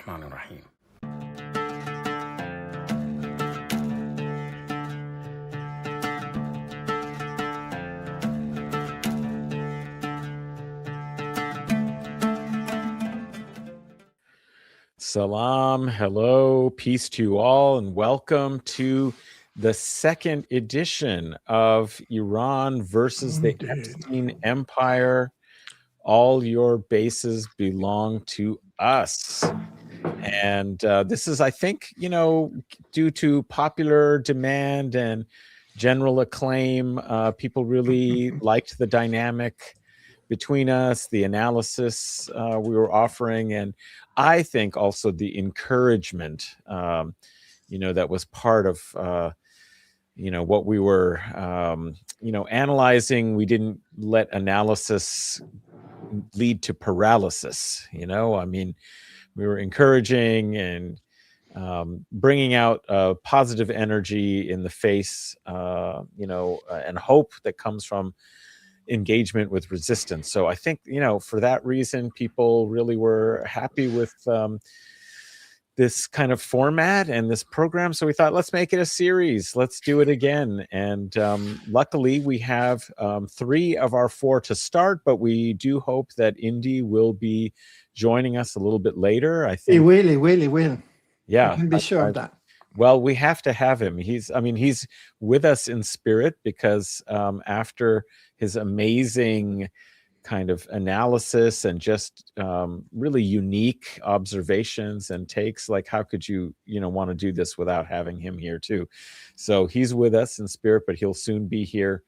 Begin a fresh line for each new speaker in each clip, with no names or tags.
الرحمن الرحيم. Salam, hello, peace to you all, and welcome to the second edition of Iran versus the Epstein Empire. All your bases belong to us. And this is, I think, due to popular demand and general acclaim, people really liked the dynamic between us, the analysis we were offering, and I think also the encouragement, that was part of, what we were, analyzing. We didn't let analysis lead to paralysis. We were encouraging and bringing out positive energy in the face, and hope that comes from engagement with resistance. So I think, for that reason, people really were happy with this kind of format and this program. So we thought, let's make it a series. Let's do it again. And luckily, we have 3 of our 4 to start, but we do hope that Indy will be joining us a little bit later. I think
he will.
Yeah,
I can be sure of that.
Well, we have to have him. He's with us in spirit because after his amazing kind of analysis and just really unique observations and takes, like how could you want to do this without having him here too? So he's with us in spirit, but he'll soon be here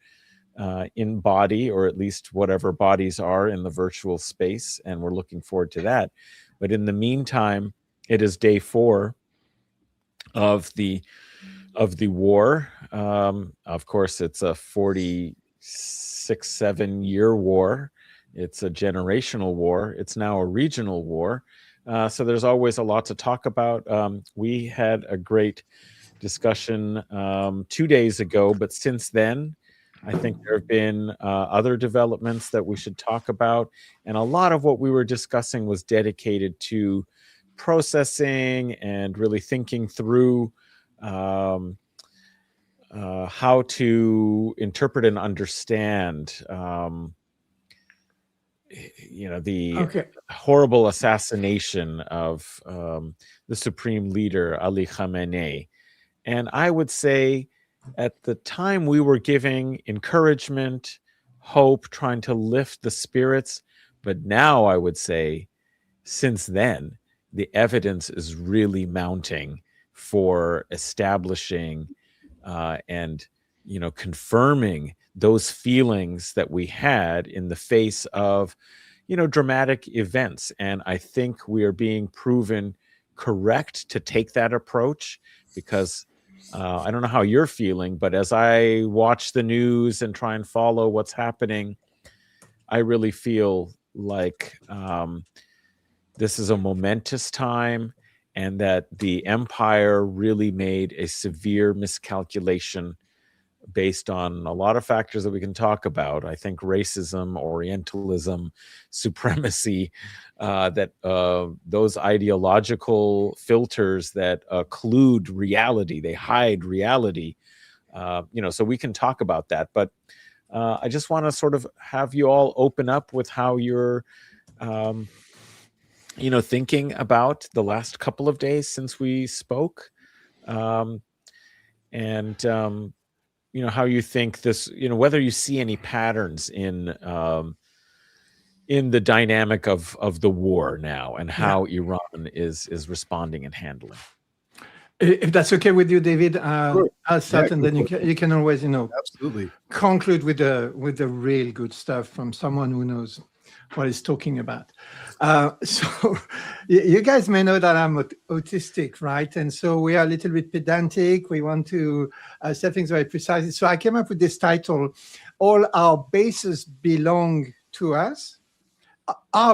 in body, or at least whatever bodies are in the virtual space, and we're looking forward to that. But in the meantime, it is day 4 of the war. Of course, it's a 46-7 year war. It's a generational war. It's now a regional war. So there's always a lot to talk about. We had a great discussion 2 days ago, but since then, I think there have been other developments that we should talk about. And a lot of what we were discussing was dedicated to processing and really thinking through how to interpret and understand the horrible assassination of the supreme leader Ali Khamenei. And I would say at the time we were giving encouragement, hope, trying to lift the spirits, but now I would say since then the evidence is really mounting for establishing and confirming those feelings that we had in the face of dramatic events. And I think we are being proven correct to take that approach, because I don't know how you're feeling, but as I watch the news and try and follow what's happening, I really feel like this is a momentous time, and that the empire really made a severe miscalculation based on a lot of factors that we can talk about. I think racism, Orientalism, supremacy, that those ideological filters that occlude reality, they hide reality. So we can talk about that. But I just want to sort of have you all open up with how you're thinking about the last couple of days since we spoke, and how you think this, whether you see any patterns in the dynamic of the war now, and how Iran is responding and handling.
If that's okay with you, David,
Sure.
I'll start, and then you can always,
Absolutely
conclude with the real good stuff from someone who knows what he's talking about. So you guys may know that I'm autistic, right? And so we are a little bit pedantic. We want to set things very precisely. So I came up with this title: All Our Bases Belong to Us.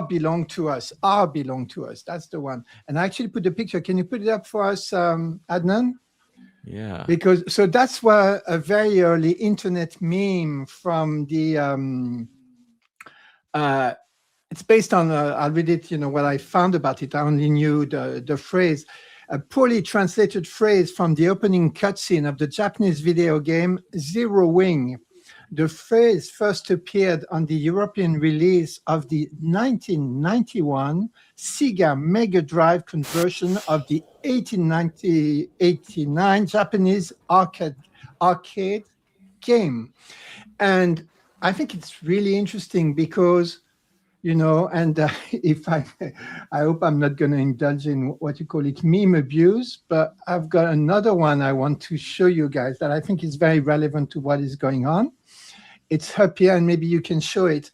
Belong to us. That's the one. And I actually put the picture. Can you put it up for us, Adnan?
Yeah.
Because so that's where a very early internet meme from the it's based on, I'll read it, what I found about it. I only knew the phrase, a poorly translated phrase from the opening cutscene of the Japanese video game Zero Wing. The phrase first appeared on the European release of the 1991 Sega Mega Drive conversion of the 1889 Japanese arcade game. And I think it's really interesting because, and if I hope I'm not going to indulge in what you call it meme abuse, but I've got another one I want to show you guys that I think is very relevant to what is going on. It's up here, and maybe you can show it.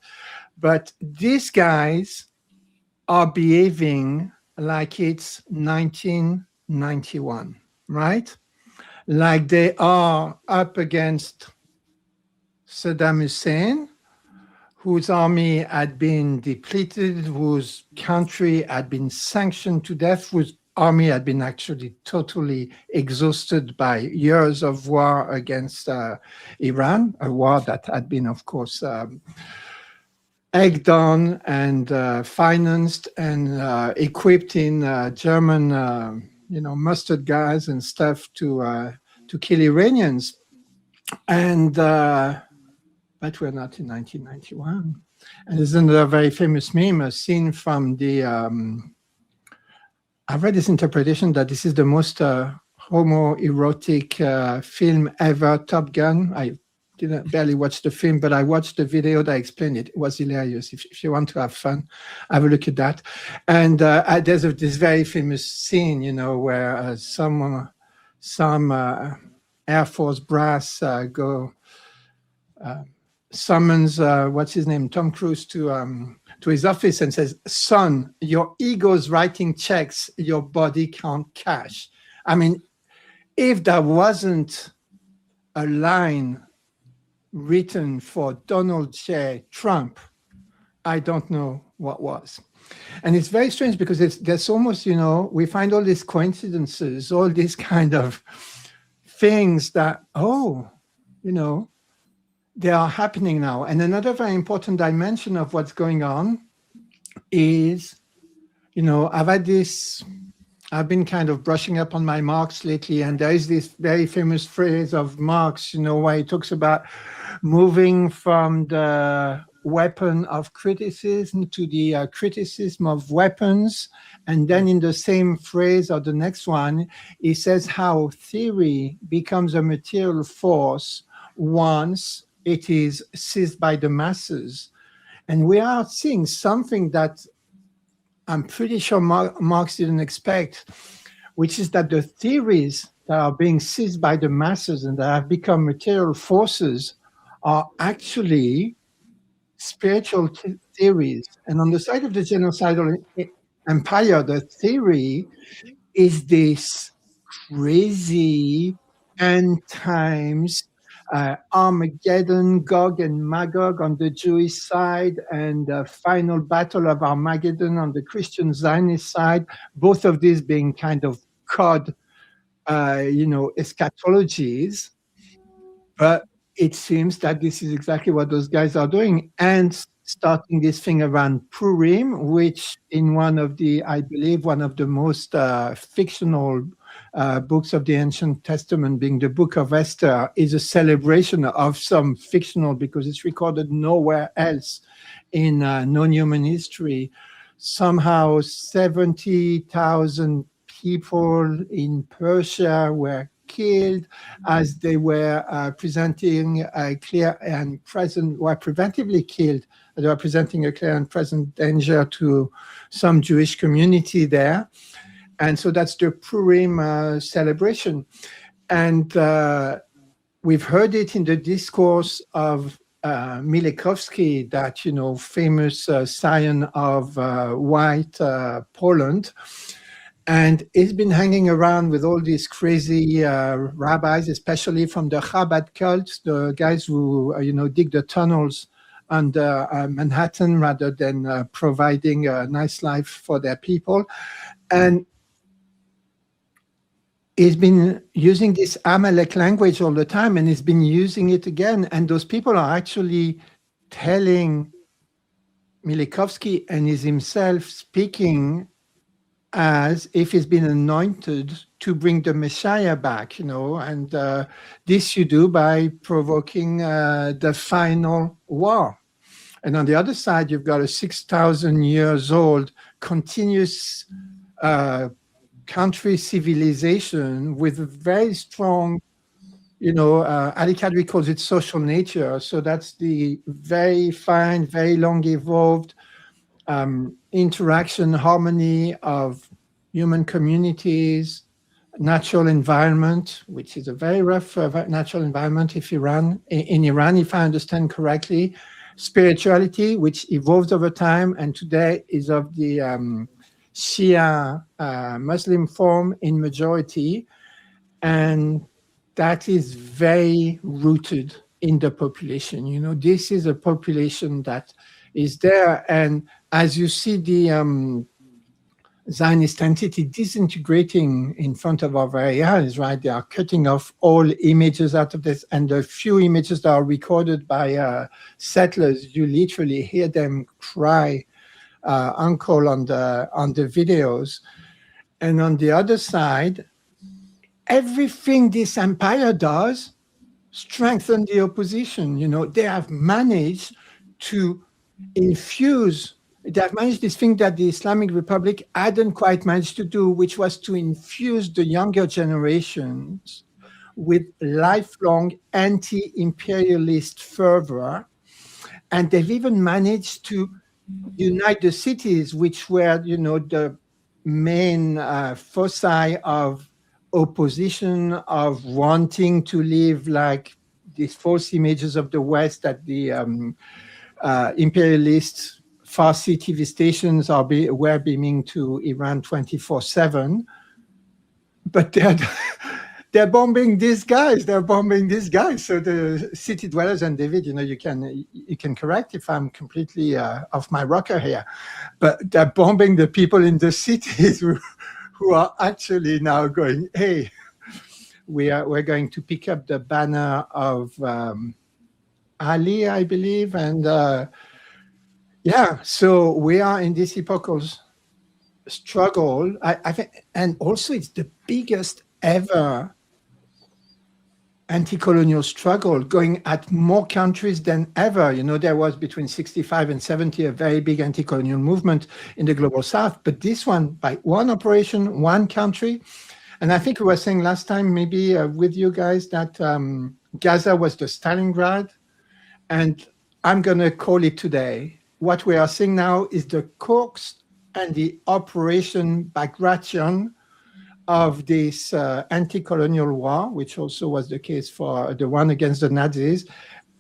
But these guys are behaving like it's 1991, right? Like they are up against Saddam Hussein, whose army had been depleted, whose country had been sanctioned to death, whose army had been actually totally exhausted by years of war against Iran, a war that had been, of course, egged on and financed and equipped in German, mustard gas and stuff to kill Iranians. And but we're not in 1991. And there's another very famous meme, a scene from the I've read this interpretation that this is the most homoerotic film ever, Top Gun. I didn't barely watch the film, but I watched the video that explained it. It was hilarious. If you want to have fun, have a look at that. And there's this very famous scene, where some Air Force brass summons what's his name, Tom Cruise, to his office and says, "Son, your ego's writing checks your body can't cash." I mean, if that wasn't a line written for Donald J. Trump, I don't know what was. And it's very strange because there's almost, we find all these coincidences, all these kind of things that, they are happening now. And another very important dimension of what's going on is, I've been kind of brushing up on my Marx lately, and there is this very famous phrase of Marx, where he talks about moving from the weapon of criticism to the criticism of weapons. And then in the same phrase or the next one, he says how theory becomes a material force once it is seized by the masses. And we are seeing something that I'm pretty sure Marx didn't expect, which is that the theories that are being seized by the masses and that have become material forces are actually spiritual theories. And on the side of the genocidal empire, the theory is this crazy end times, Armageddon, Gog and Magog on the Jewish side, and the final battle of Armageddon on the Christian Zionist side, both of these being kind of cod, eschatologies. But it seems that this is exactly what those guys are doing, and starting this thing around Purim, which in I believe one of the most fictional books of the Ancient Testament, being the Book of Esther, is a celebration of some fictional, because it's recorded nowhere else in known human history. Somehow 70,000 people in Persia were killed as they were presenting a clear and present, were preventively killed. They were presenting a clear and present danger to some Jewish community there. And so that's the Purim celebration. And we've heard it in the discourse of Mileikowski, that, famous scion of white Poland. And he's been hanging around with all these crazy rabbis, especially from the Chabad cult, the guys who, dig the tunnels under Manhattan rather than providing a nice life for their people. And he's been using this Amalek language all the time, and he's been using it again. And those people are actually telling Mileikowsky and is himself speaking as if he's been anointed to bring the Messiah back, and this you do by provoking the final war. And on the other side, you've got a 6,000 years old continuous country civilization with a very strong, Ali Kadri calls it social nature. So that's the very fine, very long evolved interaction, harmony of human communities, natural environment, which is a very rough natural environment in Iran, if I understand correctly, spirituality, which evolves over time and today is of the Shia Muslim form in majority. And that is very rooted in the population. This is a population that is there. And as you see the Zionist entity disintegrating in front of our very eyes, right? They are cutting off all images out of this. And the few images that are recorded by settlers, you literally hear them cry uncle on the videos. And on the other side, everything this empire does strengthen the opposition. They have managed to infuse, they have managed this thing that the Islamic Republic hadn't quite managed to do, which was to infuse the younger generations with lifelong anti-imperialist fervor. And they've even managed to unite the cities, which were, the main foci of opposition, of wanting to live like these false images of the West that the imperialist Farsi TV stations were beaming to Iran 24/7. But they're bombing these guys. So the city dwellers, and David, you can correct if I'm completely off my rocker here, but they're bombing the people in the cities who are actually now going, hey, we're going to pick up the banner of Ali, I believe, and so we are in this epochal struggle. I think, and also it's the biggest ever anti-colonial struggle, going at more countries than ever. There was between 65 and 70 a very big anti-colonial movement in the global south, but this one by one operation, one country. And I think we were saying last time, maybe with you guys, that Gaza was the Stalingrad, and I'm going to call it today. What we are seeing now is the course and the operation Bagration of this anti-colonial war, which also was the case for the one against the Nazis.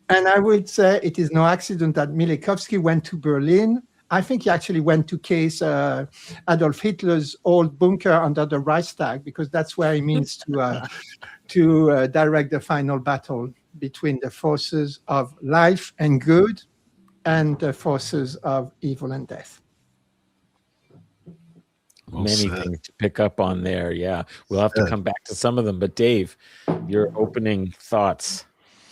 And I would say it is no accident that Mileikowsky went to Berlin. I think he actually went to case Adolf Hitler's old bunker under the Reichstag, because that's where he means to direct the final battle between the forces of life and good and the forces of evil and death.
Many things to pick up on there. Yeah, we'll have to come back to some of them. But Dave, your opening thoughts.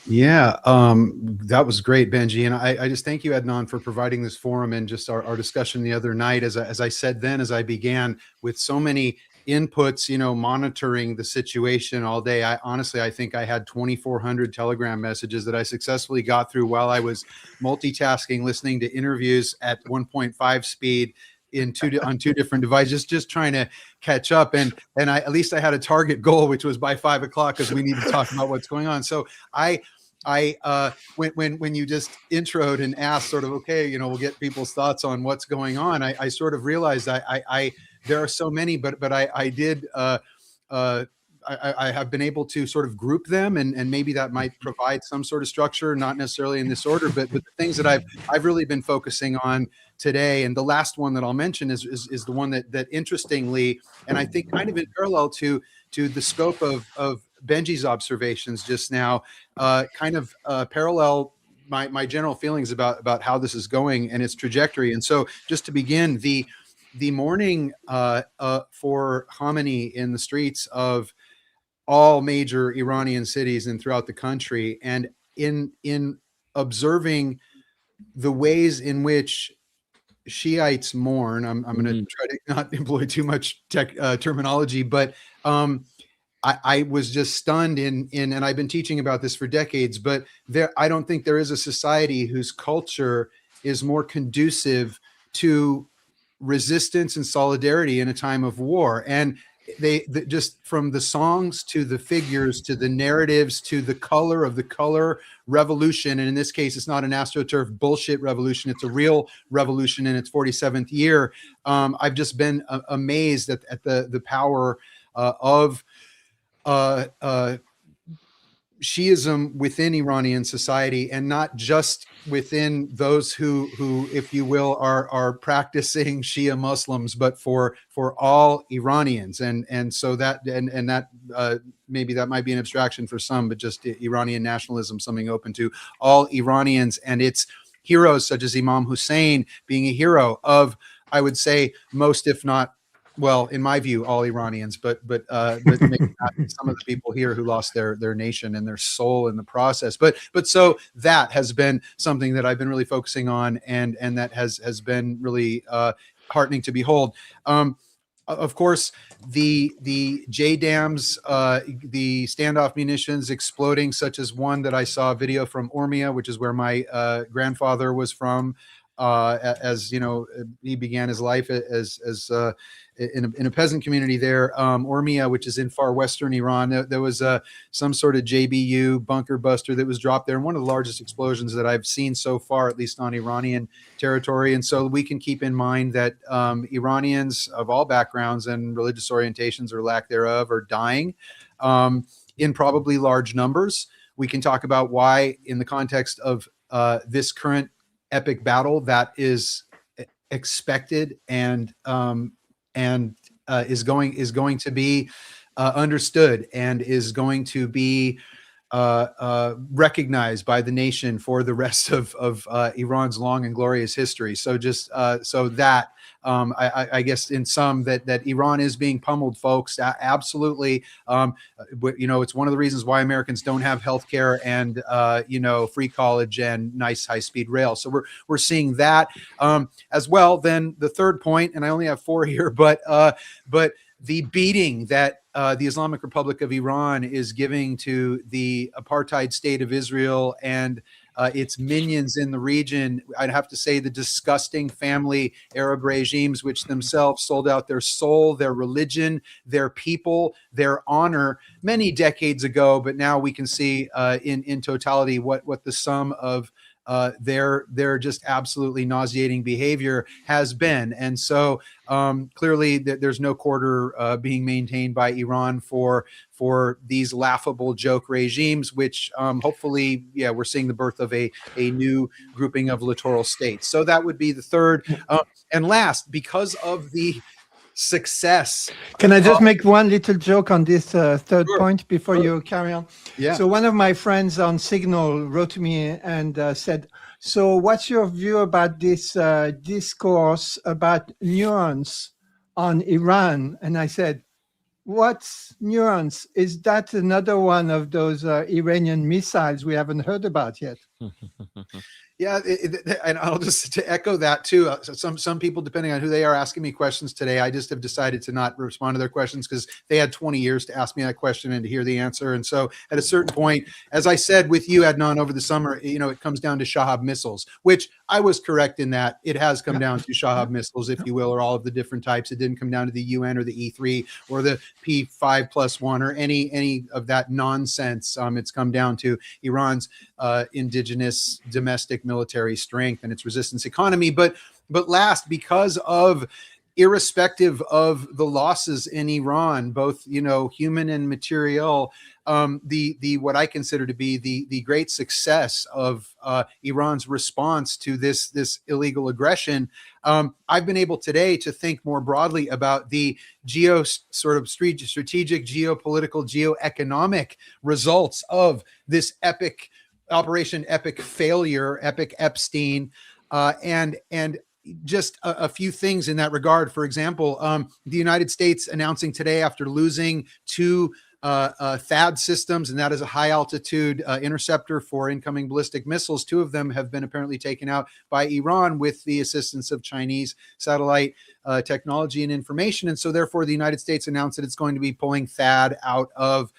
Yeah, that was great, Benji. And I just thank you, Adnan, for providing this forum and just our discussion the other night. As I said then, as I began, with so many inputs, monitoring the situation all day. I think I had 2,400 Telegram messages that I successfully got through while I was multitasking, listening to interviews at 1.5 speed on two different devices, just trying to catch up. And at least I had a target goal, which was by 5 o'clock, because we need to talk about what's going on. So when you just introed and asked sort of, okay, we'll get people's thoughts on what's going on, I sort of realized there are so many, but I did I have been able to sort of group them, and maybe that might provide some sort of structure, not necessarily in this order, but the things that I've really been focusing on today. And the last one that I'll mention is the one that interestingly, and I think kind of in parallel to the scope of Benji's observations just now, kind of parallel my general feelings about how this is going and its trajectory. And so just to begin, the mourning for Khamenei in the streets of all major Iranian cities and throughout the country, and in observing the ways in which Shiites mourn. I'm going to try to not employ too much terminology, but I was just stunned and I've been teaching about this for decades, but I don't think there is a society whose culture is more conducive to resistance and solidarity in a time of war. And just from the songs to the figures to the narratives to the color of the color revolution, and in this case it's not an astroturf bullshit revolution, it's a real revolution in its 47th year. I've just been amazed at the power of Shiism within Iranian society, and not just within those who, if you will, are practicing Shia Muslims, but for all Iranians. And so that maybe that might be an abstraction for some, but just Iranian nationalism, something open to all Iranians, and its heroes such as Imam Hussein being a hero of, I would say, most, if not, well, in my view, all Iranians, but maybe not some of the people here who lost their nation and their soul in the process. But so that has been something that I've been really focusing on, and that has been really heartening to behold. Of course, the JDAMs, the standoff munitions exploding, such as one that I saw a video from Ormia, which is where my grandfather was from. As you know, he began his life as in a peasant community there, Ormia, which is in far western Iran. There was some sort of JBU bunker buster that was dropped there, and one of the largest explosions that I've seen so far, at least on Iranian territory. And so we can keep in mind that Iranians of all backgrounds and religious orientations or lack thereof are dying in probably large numbers. We can talk about why, in the context of this current epic battle that is expected and is going to be understood and is going to be recognized by the nation for the rest of Iran's long and glorious history. So just so that I guess in sum that Iran is being pummeled, folks. Absolutely. You know, it's one of the reasons why Americans don't have healthcare and you know, free college and nice high-speed rail. So we're seeing that as well. Then the third point, and I only have 4 here, but the beating that the Islamic Republic of Iran is giving to the apartheid state of Israel and its minions in the region. I'd have to say the disgusting family Arab regimes, which themselves sold out their soul, their religion, their people, their honor many decades ago. But now we can see in totality what the sum of their just absolutely nauseating behavior has been. And so clearly there's no quarter being maintained by Iran for these laughable joke regimes, which hopefully, yeah, we're seeing the birth of a new grouping of littoral states. So that would be the third. And last, because of the success.
Can I just make one little joke on this third point before you carry on?
Yeah.
So one of my friends on Signal wrote to me and said, so what's your view about this discourse about nuance on Iran? And I said, what's nuance? Is that another one of those Iranian missiles we haven't heard about yet?
Yeah, and I'll just to echo that too. Some people, depending on who they are, asking me questions today. I just have decided to not respond to their questions because they had 20 years to ask me that question and to hear the answer. And so, at a certain point, as I said with you, Adnan, over the summer, you know, it comes down to Shahab missiles, which I was correct in that it has come down to Shahab missiles, if you will, or all of the different types. It didn't come down to the UN or the E3 or the P5+1 or any of that nonsense. It's come down to Iran's indigenous domestic military strength and its resistance economy. But last, because of, irrespective of the losses in Iran, both, you know, human and material, the what I consider to be the great success of Iran's response to this illegal aggression, I've been able today to think more broadly about the strategic, geopolitical, geoeconomic results of this epic Operation Epic failure, Epic Epstein, and just a few things in that regard. For example, the United States announcing today, after losing 2 THAAD systems, and that is a high altitude interceptor for incoming ballistic missiles. 2 of them have been apparently taken out by Iran with the assistance of Chinese satellite technology and information. And so therefore the United States announced that it's going to be pulling THAAD out of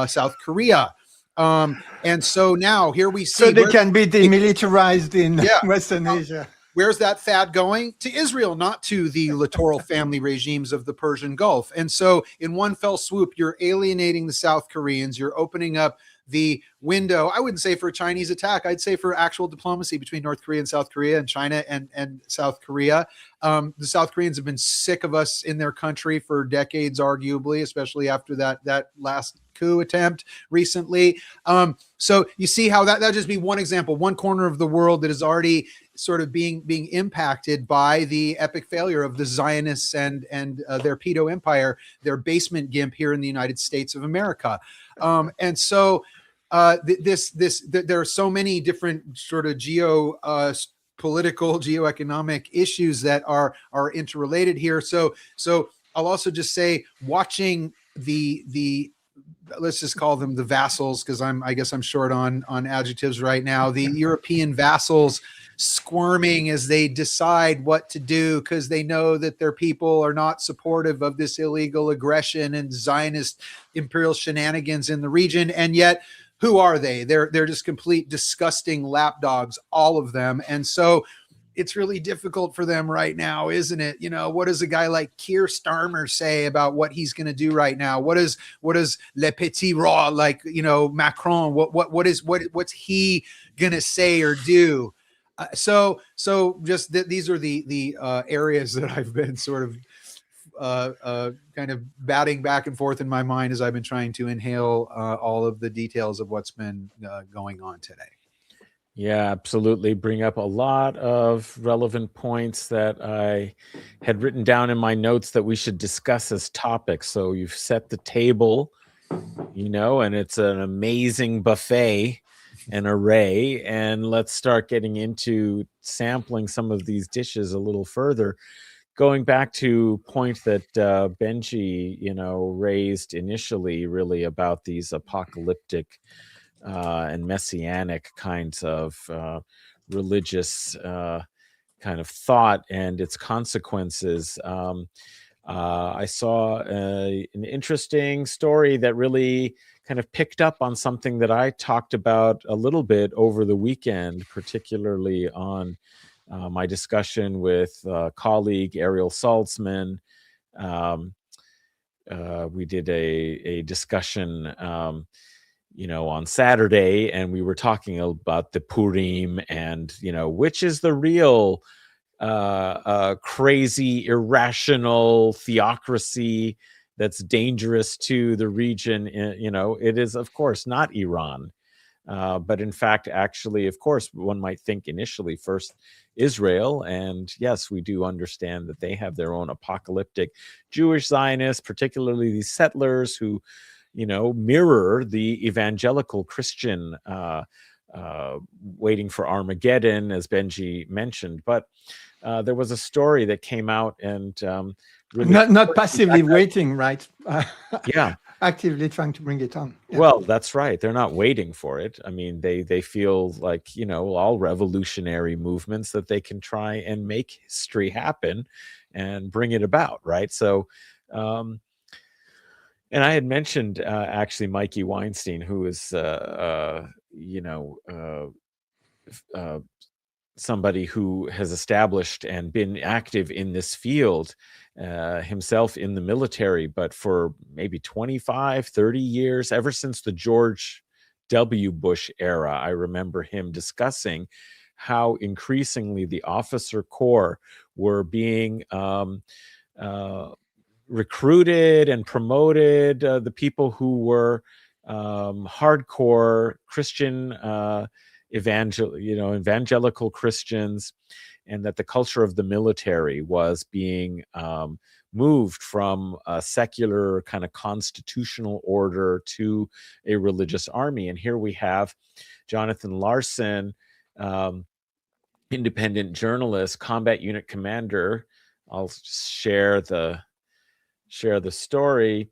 South Korea. And so now here we see—
So they can be demilitarized in Western Asia.
Where's that THAAD going? To Israel, not to the littoral family regimes of the Persian Gulf. And so in one fell swoop, you're alienating the South Koreans. You're opening up the window, I wouldn't say for a Chinese attack, I'd say for actual diplomacy between North Korea and South Korea, and China and South Korea. The South Koreans have been sick of us in their country for decades, arguably, especially after that last coup attempt recently. So you see how that'll just be one example, one corner of the world that is already sort of being impacted by the epic failure of the Zionists and their pedo empire, their basement gimp here in the United States of America. And so there are so many different sort of political, geoeconomic issues that are interrelated here. So I'll also just say, watching the let's just call them the vassals, because I guess I'm short on adjectives right now. The European vassals squirming as they decide what to do, because they know that their people are not supportive of this illegal aggression and Zionist imperial shenanigans in the region. And yet, who are they? They're just complete disgusting lapdogs, all of them. And so it's really difficult for them right now, isn't it? You know, what does a guy like Keir Starmer say about what he's going to do right now? What does Le Petit Roi, like, you know, Macron, what's he going to say or do? So just these are the areas that I've been sort of kind of batting back and forth in my mind as I've been trying to inhale all of the details of what's been going on today.
Yeah, absolutely. Bring up a lot of relevant points that I had written down in my notes that we should discuss as topics. So you've set the table, you know, and it's an amazing buffet, an array. And let's start getting into sampling some of these dishes a little further. Going back to point that Benji, you know, raised initially, really about these apocalyptic and messianic kinds of religious kind of thought and its consequences. I saw an interesting story that really kind of picked up on something that I talked about a little bit over the weekend, particularly on my discussion with colleague Ariel Salzman. We did a discussion you know, on Saturday, and we were talking about the Purim and, you know, which is the real crazy, irrational theocracy that's dangerous to the region. You know, it is, of course, not Iran. But in fact, actually, of course, one might think initially first Israel. And yes, we do understand that they have their own apocalyptic Jewish Zionists, particularly these settlers who, you know, mirror the evangelical Christian waiting for Armageddon, as Benji mentioned. But there was a story that came out and really
not passively waiting, right?
Yeah.
Actively trying to bring it on. Yeah.
Well, that's right. They're not waiting for it. I mean, they feel like, you know, all revolutionary movements that they can try and make history happen and bring it about, right? So, and I had mentioned actually Mikey Weinstein, who is, you know, somebody who has established and been active in this field himself in the military, but for maybe 25, 30 years, ever since the George W. Bush era. I remember him discussing how increasingly the officer corps were being recruited and promoted, the people who were hardcore Christian evangelical Christians, and that the culture of the military was being moved from a secular kind of constitutional order to a religious army. And here we have Jonathan Larson, independent journalist, combat unit commander. I'll share the story.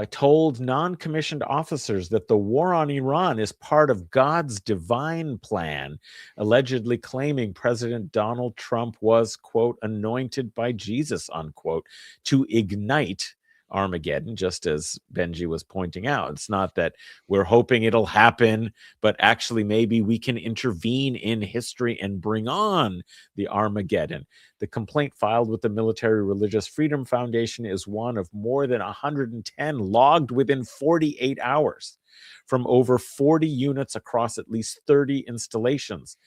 told non-commissioned officers that the war on Iran is part of God's divine plan, allegedly claiming President Donald Trump was, quote, anointed by Jesus, unquote, to ignite Armageddon, just as Benji was pointing out. It's not that we're hoping it'll happen, but actually maybe we can intervene in history and bring on the Armageddon. The complaint filed with the Military Religious Freedom Foundation is one of more than 110 logged within 48 hours from over 40 units across at least 30 installations.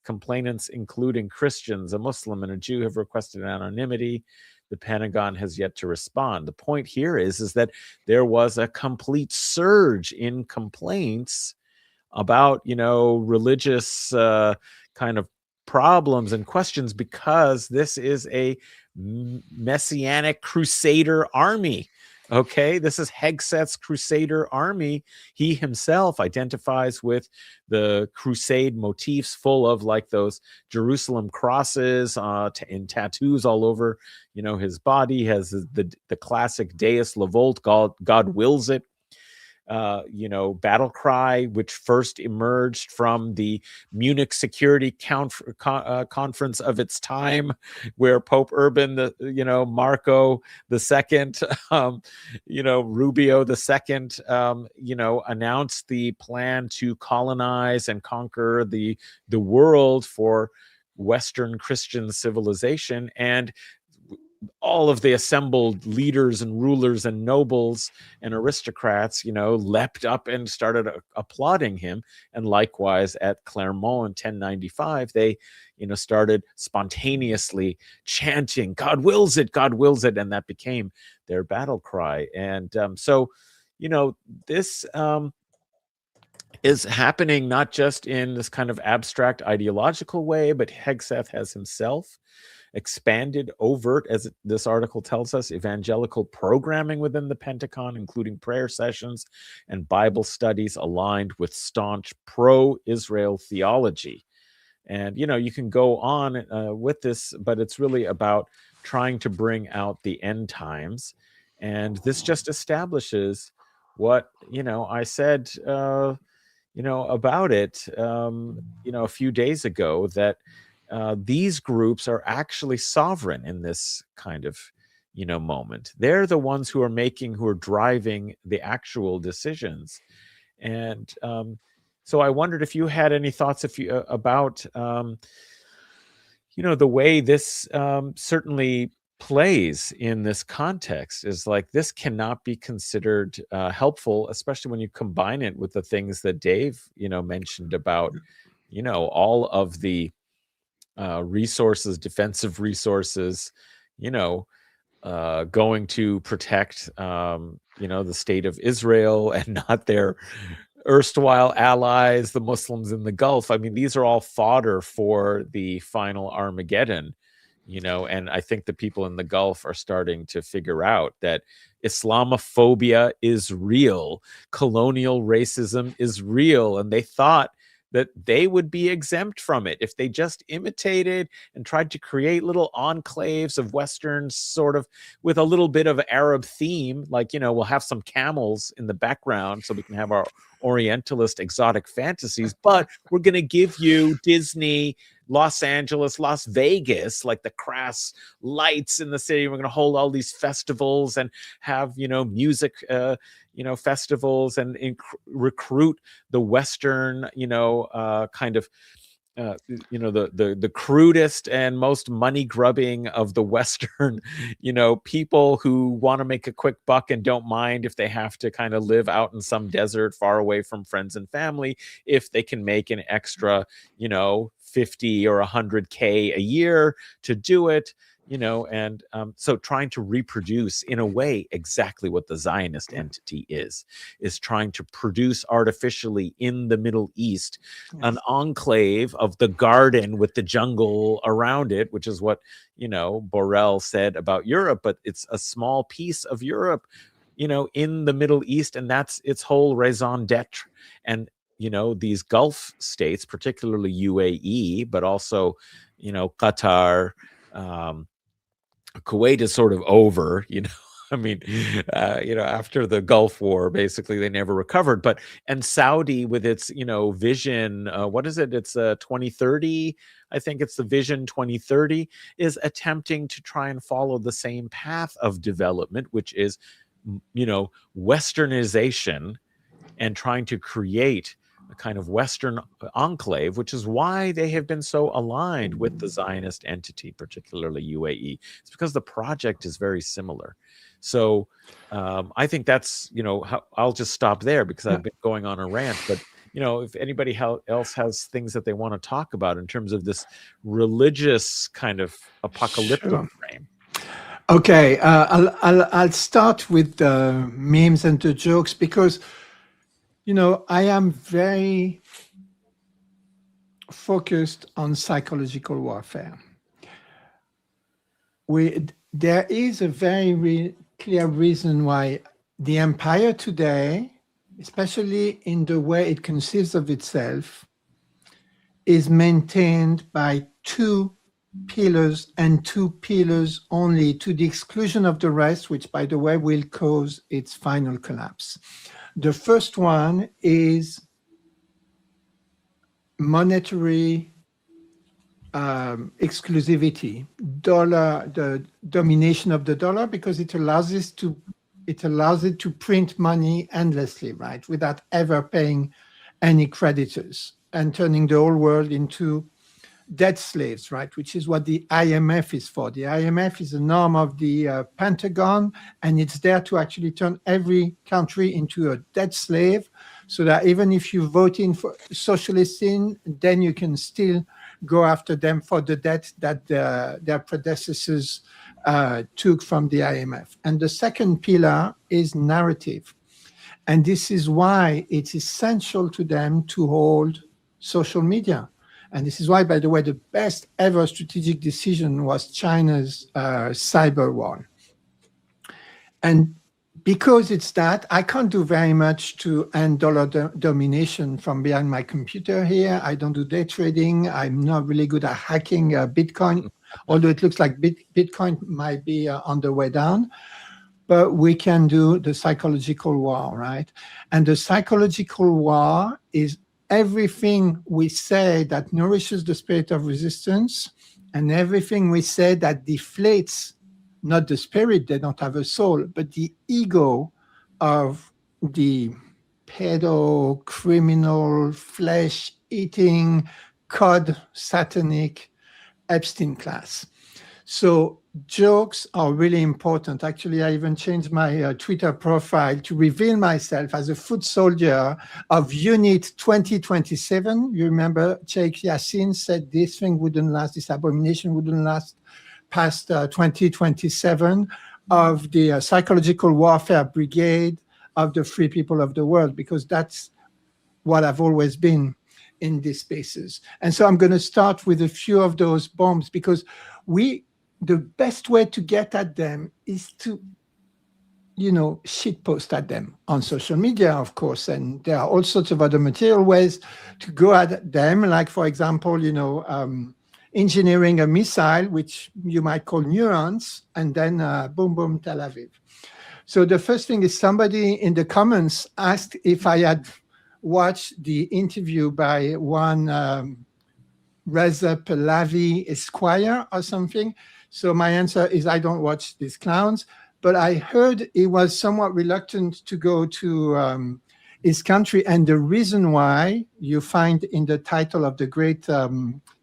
Complainants, including Christians, a Muslim, and a Jew, have requested anonymity. The Pentagon has yet to respond. The point here is that there was a complete surge in complaints about, religious kind of problems and questions, because this is a messianic crusader army. Okay, this is Hegseth's crusader army. He himself identifies with the crusade motifs, full of like those Jerusalem crosses and tattoos all over, his body. Has the classic Deus Levolt, God wills it. Battle cry, which first emerged from the Munich Security Conference of its time, where Pope Urban, Marco II, Rubio II, announced the plan to colonize and conquer the world for Western Christian civilization. And all of the assembled leaders and rulers and nobles and aristocrats, leapt up and started applauding him. And likewise at Clermont in 1095, they, started spontaneously chanting, God wills it, God wills it. And that became their battle cry. And so, this is happening not just in this kind of abstract ideological way, but Hegseth has himself expanded overt, as this article tells us, evangelical programming within the Pentagon, including prayer sessions and Bible studies aligned with staunch pro-Israel theology. And, you can go on with this, but it's really about trying to bring out the end times. And this just establishes what, I said, about it, a few days ago, that these groups are actually sovereign in this kind of, moment. They're the ones who are driving the actual decisions. And so I wondered if you had any thoughts about, the way this certainly plays in this context. Is like, this cannot be considered helpful, especially when you combine it with the things that Dave, mentioned about, all of the resources, defensive resources, going to protect, the state of Israel and not their erstwhile allies, the Muslims in the Gulf. I mean, these are all fodder for the final Armageddon, and I think the people in the Gulf are starting to figure out that Islamophobia is real, colonial racism is real, and they thought that they would be exempt from it if they just imitated and tried to create little enclaves of Westerns, sort of with a little bit of Arab theme. Like, we'll have some camels in the background so we can have our Orientalist exotic fantasies, but we're going to give you Disney, Los Angeles, Las Vegas, like the crass lights in the city. We're going to hold all these festivals and have, music, festivals, and recruit the Western, kind of, the crudest and most money grubbing of the Western, people who want to make a quick buck and don't mind if they have to kind of live out in some desert far away from friends and family, if they can make an extra, 50 or 100K a year to do it. And so trying to reproduce in a way exactly what the Zionist entity is trying to produce artificially in the Middle East, an enclave of the garden with the jungle around it, which is what, Borrell said about Europe, but it's a small piece of Europe, in the Middle East, and that's its whole raison d'etre. And, these Gulf states, particularly UAE, but also, Qatar, Kuwait is sort of over, I mean, after the Gulf War, basically they never recovered. And Saudi with its, vision, what is it? It's 2030. I think it's the Vision 2030 is attempting to try and follow the same path of development, which is, Westernization and trying to create a kind of Western enclave, which is why they have been so aligned with the Zionist entity, particularly UAE. It's because the project is very similar. So I think that's, I'll just stop there because I've been going on a rant. But, if anybody else has things that they want to talk about in terms of this religious kind of apocalyptic frame.
Okay, I'll start with the memes and the jokes because, I am very focused on psychological warfare. There is a very clear reason why the empire today, especially in the way it conceives of itself, is maintained by two pillars and two pillars only, to the exclusion of the rest, which, by the way, will cause its final collapse. The first one is monetary exclusivity, the domination of the dollar, because it allows it to print money endlessly, right, without ever paying any creditors, and turning the whole world into debt slaves, right, which is what the IMF is for. The IMF is an arm of the Pentagon, and it's there to actually turn every country into a debt slave, so that even if you vote in for socialists then you can still go after them for the debt that their predecessors took from the IMF. And the second pillar is narrative. And this is why it's essential to them to hold social media. And this is why, by the way, the best ever strategic decision was China's cyber war. And because it's that, I can't do very much to end dollar domination from behind my computer here. I don't do day trading. I'm not really good at hacking Bitcoin, although it looks like Bitcoin might be on the way down. But we can do the psychological war, right? And the psychological war is everything we say that nourishes the spirit of resistance, and everything we say that deflates not the spirit, they don't have a soul, but the ego of the pedo, criminal, flesh-eating, cod, satanic Epstein class. So jokes are really important. Actually, I even changed my Twitter profile to reveal myself as a foot soldier of Unit 2027. You remember Sheikh Yassin said this thing wouldn't last, this abomination wouldn't last past 2027, of the psychological warfare brigade of the free people of the world, because that's what I've always been in these spaces. And so I'm going to start with a few of those bombs, because the best way to get at them is to, shitpost at them on social media, of course. And there are all sorts of other material ways to go at them, like, for example, engineering a missile, which you might call neurons, and then boom, boom, Tel Aviv. So the first thing is, somebody in the comments asked if I had watched the interview by one Reza Pahlavi Esquire or something. So my answer is, I don't watch these clowns, but I heard he was somewhat reluctant to go to his country. And the reason why, you find in the title of the great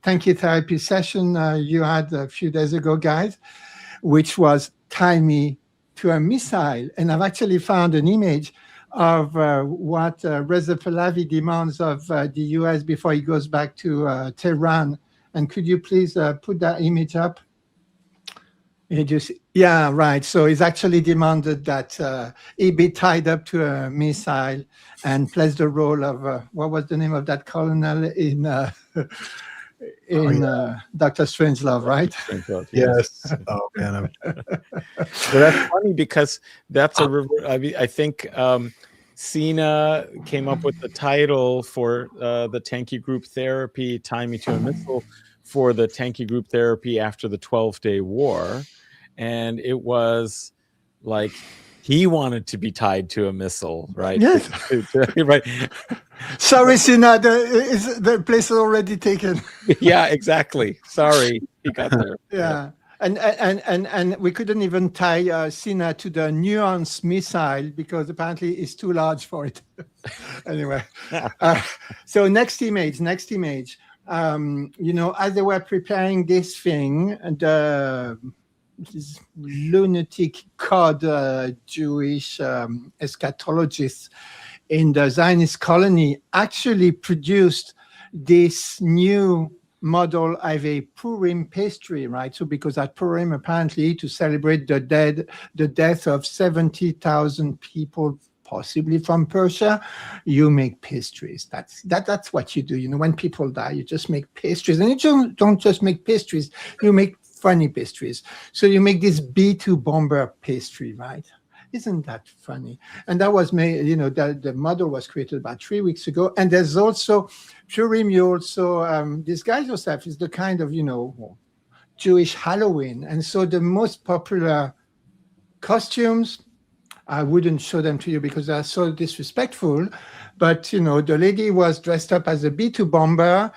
thank you therapy session you had a few days ago, guys, which was tie me to a missile. And I've actually found an image of what Reza Pahlavi demands of the US before he goes back to Tehran. And could you please put that image up? Yeah, right. So he's actually demanded that he be tied up to a missile and plays the role of, what was the name of that colonel in Dr. Strangelove, right?
Strangelove,
yes. Oh, man.
So that's funny, because that's I think Sina came up with the title for the Tanky Group Therapy, Tie Me to a Missile, for the Tanky Group Therapy after the 12-Day War. And it was like he wanted to be tied to a missile, right?
Yes.
Right.
Sorry, Sina, the place is already taken.
Yeah, exactly. Sorry, he got there.
Yeah. And we couldn't even tie Sina to the nuance missile because apparently it's too large for it. Anyway, so next image. As they were preparing this thing, and this lunatic cod Jewish eschatologists in the Zionist colony actually produced this new model of a Purim pastry, right? So because at Purim, apparently, to celebrate the death of 70,000 people, possibly from Persia, you make pastries. That's what you do. When people die, you just make pastries. And you don't just make pastries, you make funny pastries. So you make this B2 bomber pastry, right? Isn't that funny? And that was made, the model was created about 3 weeks ago. And there's also Purim, you also disguise yourself is the kind of, Jewish Halloween. And so the most popular costumes, I wouldn't show them to you because they're so disrespectful. But, the lady was dressed up as a B2 bomber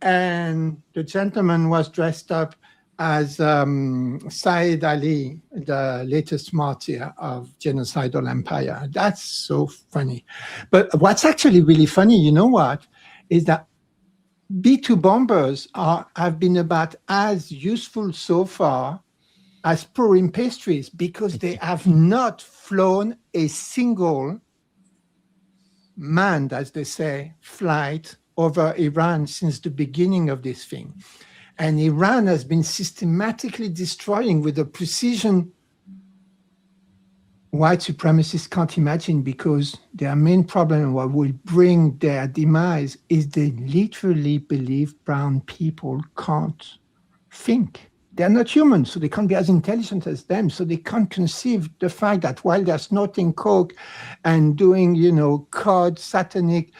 and the gentleman was dressed up as Said Ali, the latest martyr of genocidal empire. That's so funny. But what's actually really funny, you know what, is that B2 bombers have been about as useful so far as Purim pastries because they have not flown a single manned, as they say, flight over Iran since the beginning of this thing. And Iran has been systematically destroying with a precision white supremacists can't imagine, because their main problem, what will bring their demise, is they literally believe brown people can't think. They're not human, so they can't be as intelligent as them. So they can't conceive the fact that while they're snorting coke and doing, cod, satanic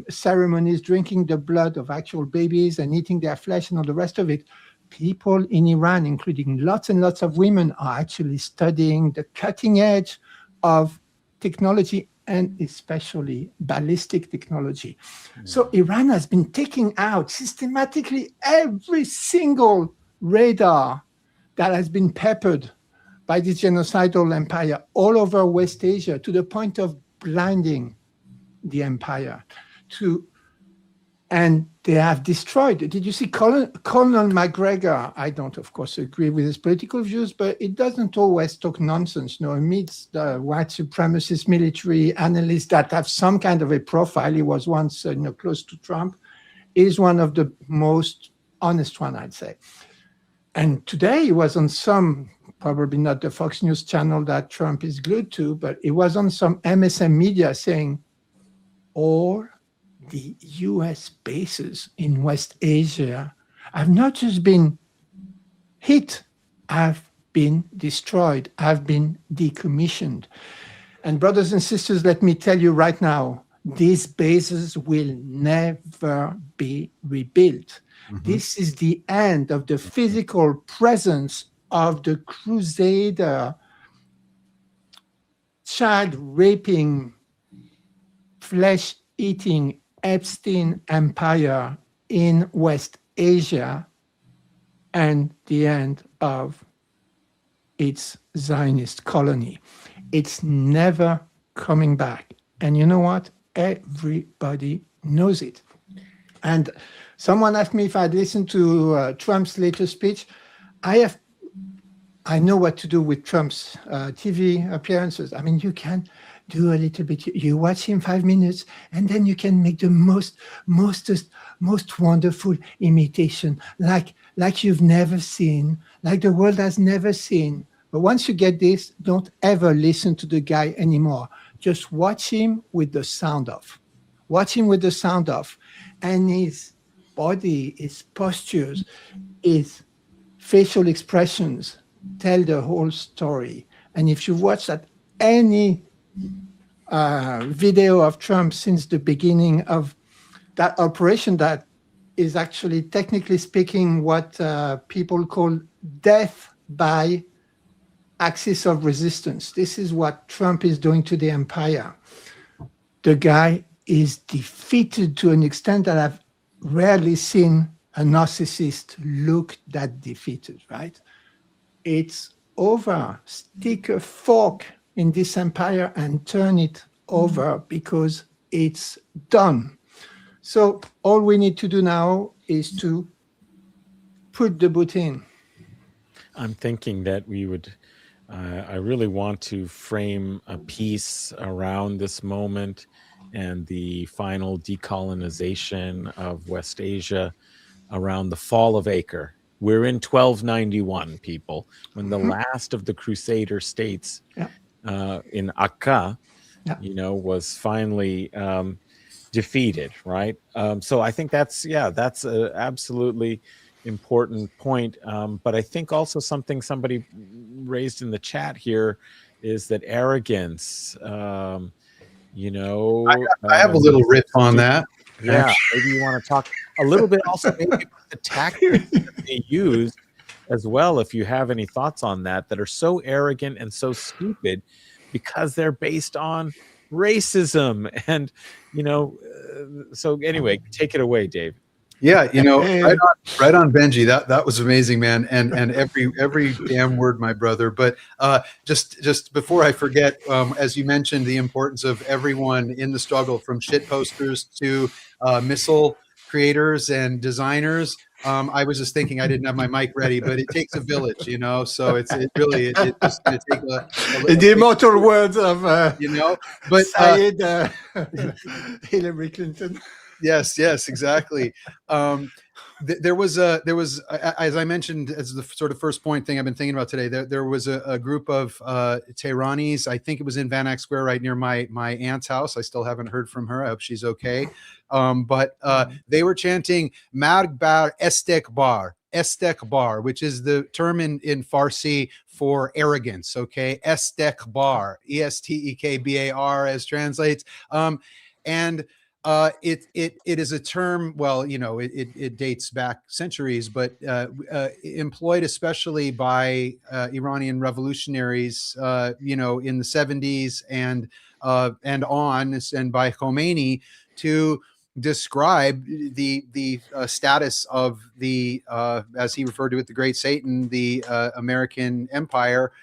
ceremonies, drinking the blood of actual babies and eating their flesh and all the rest of it, people in Iran, including lots and lots of women, are actually studying the cutting edge of technology and especially ballistic technology. So Iran has been taking out systematically every single radar that has been peppered by this genocidal empire all over West Asia, to the point of blinding the empire. And they have destroyed. Did you see Colonel McGregor? I don't, of course, agree with his political views, but it doesn't always talk nonsense. Amidst the white supremacist military analysts that have some kind of a profile, he was once close to Trump, is one of the most honest one, I'd say. And today he was on some, probably not the Fox News channel that Trump is glued to, but it was on some MSM media saying all the US bases in West Asia have not just been hit, have been destroyed, have been decommissioned. And brothers and sisters, let me tell you right now, these bases will never be rebuilt. Mm-hmm. This is the end of the physical presence of the crusader, child-raping, flesh-eating Epstein Empire in West Asia, and the end of its Zionist colony. It's never coming back. And you know what? Everybody knows it. And someone asked me if I'd listened to Trump's latest speech. I know what to do with Trump's TV appearances. I mean, you can do a little bit. You watch him 5 minutes, and then you can make the most wonderful imitation, like you've never seen, like the world has never seen. But once you get this, don't ever listen to the guy anymore. Just watch him with the sound off. Watch him with the sound off. And his body, his postures, his facial expressions tell the whole story. And if you watch that any video of Trump since the beginning of that operation, that is actually, technically speaking, what people call death by axis of resistance. This is what Trump is doing to the empire. The guy is defeated to an extent that I've rarely seen a narcissist look that defeated, right? It's over. Stick a fork in this empire and turn it over because it's done. So all we need to do now is to put the boot in.
I'm thinking that we would, I really want to frame a piece around this moment and the final decolonization of West Asia around the fall of Acre. We're in 1291, people, when the last of the Crusader states in Akka, was finally defeated, right? So I think that's an absolutely important point. But I think also somebody raised in the chat here is that arrogance, I
have a little riff on that.
Yeah, maybe you want to talk a little bit also maybe about the tactics that they use as well, if you have any thoughts on that are so arrogant and so stupid because they're based on racism. And, so anyway, take it away, Dave.
Yeah, right on, Benji. That was amazing, man. And every damn word, my brother. But just before I forget, as you mentioned, the importance of everyone in the struggle, from shit posters to missile creators and designers. I was just thinking I didn't have my mic ready, but it takes a village, So it's just going to take
the immortal words of
but
Hillary Clinton.
Yes, exactly. There was, as I mentioned, as the sort of first point thing I've been thinking about today, there was a group of Tehranis. I think it was in Van Eyck Square, right near my aunt's house. I still haven't heard from her. I hope she's okay. But they were chanting Margbar Estekbar, which is the term in Farsi for arrogance. Okay, Estekbar, Estekbar, as translates. And it is a term, well, it dates back centuries, but employed especially by Iranian revolutionaries, in the 70s and by Khomeini to describe the status of the, as he referred to it, the Great Satan, the American Empire,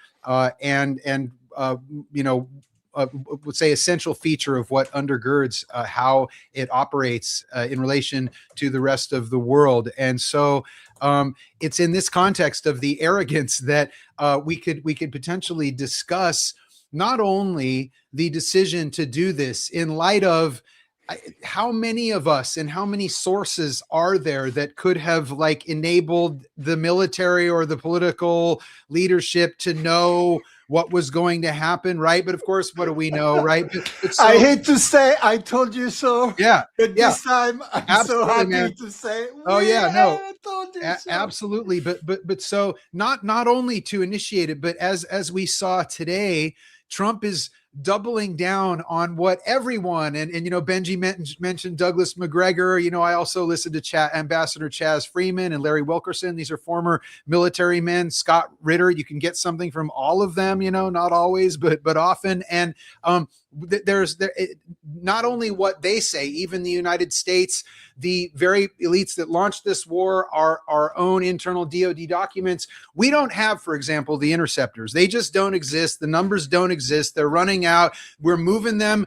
would say essential feature of what undergirds how it operates in relation to the rest of the world. And so it's in this context of the arrogance that we could potentially discuss not only the decision to do this in light of how many of us and how many sources are there that could have enabled the military or the political leadership to know what was going to happen, right? But of course, what do we know, right? So,
I hate to say, I told you so.
Yeah.
But this time, I'm
absolutely,
so happy
man.
to say,
I
told you so.
Absolutely. But so not only to initiate it, but as we saw today, Trump is doubling down on what everyone and Benji mentioned Douglas McGregor. I also listened to Ambassador Chaz Freeman and Larry Wilkerson. These are former military men. Scott Ritter. You can get something from all of them. Not always, but often. And there's not only what they say, even the United States, the very elites that launched this war, our own internal DoD documents. We don't have, for example, the interceptors. They just don't exist. The numbers don't exist. They're running out. We're moving them,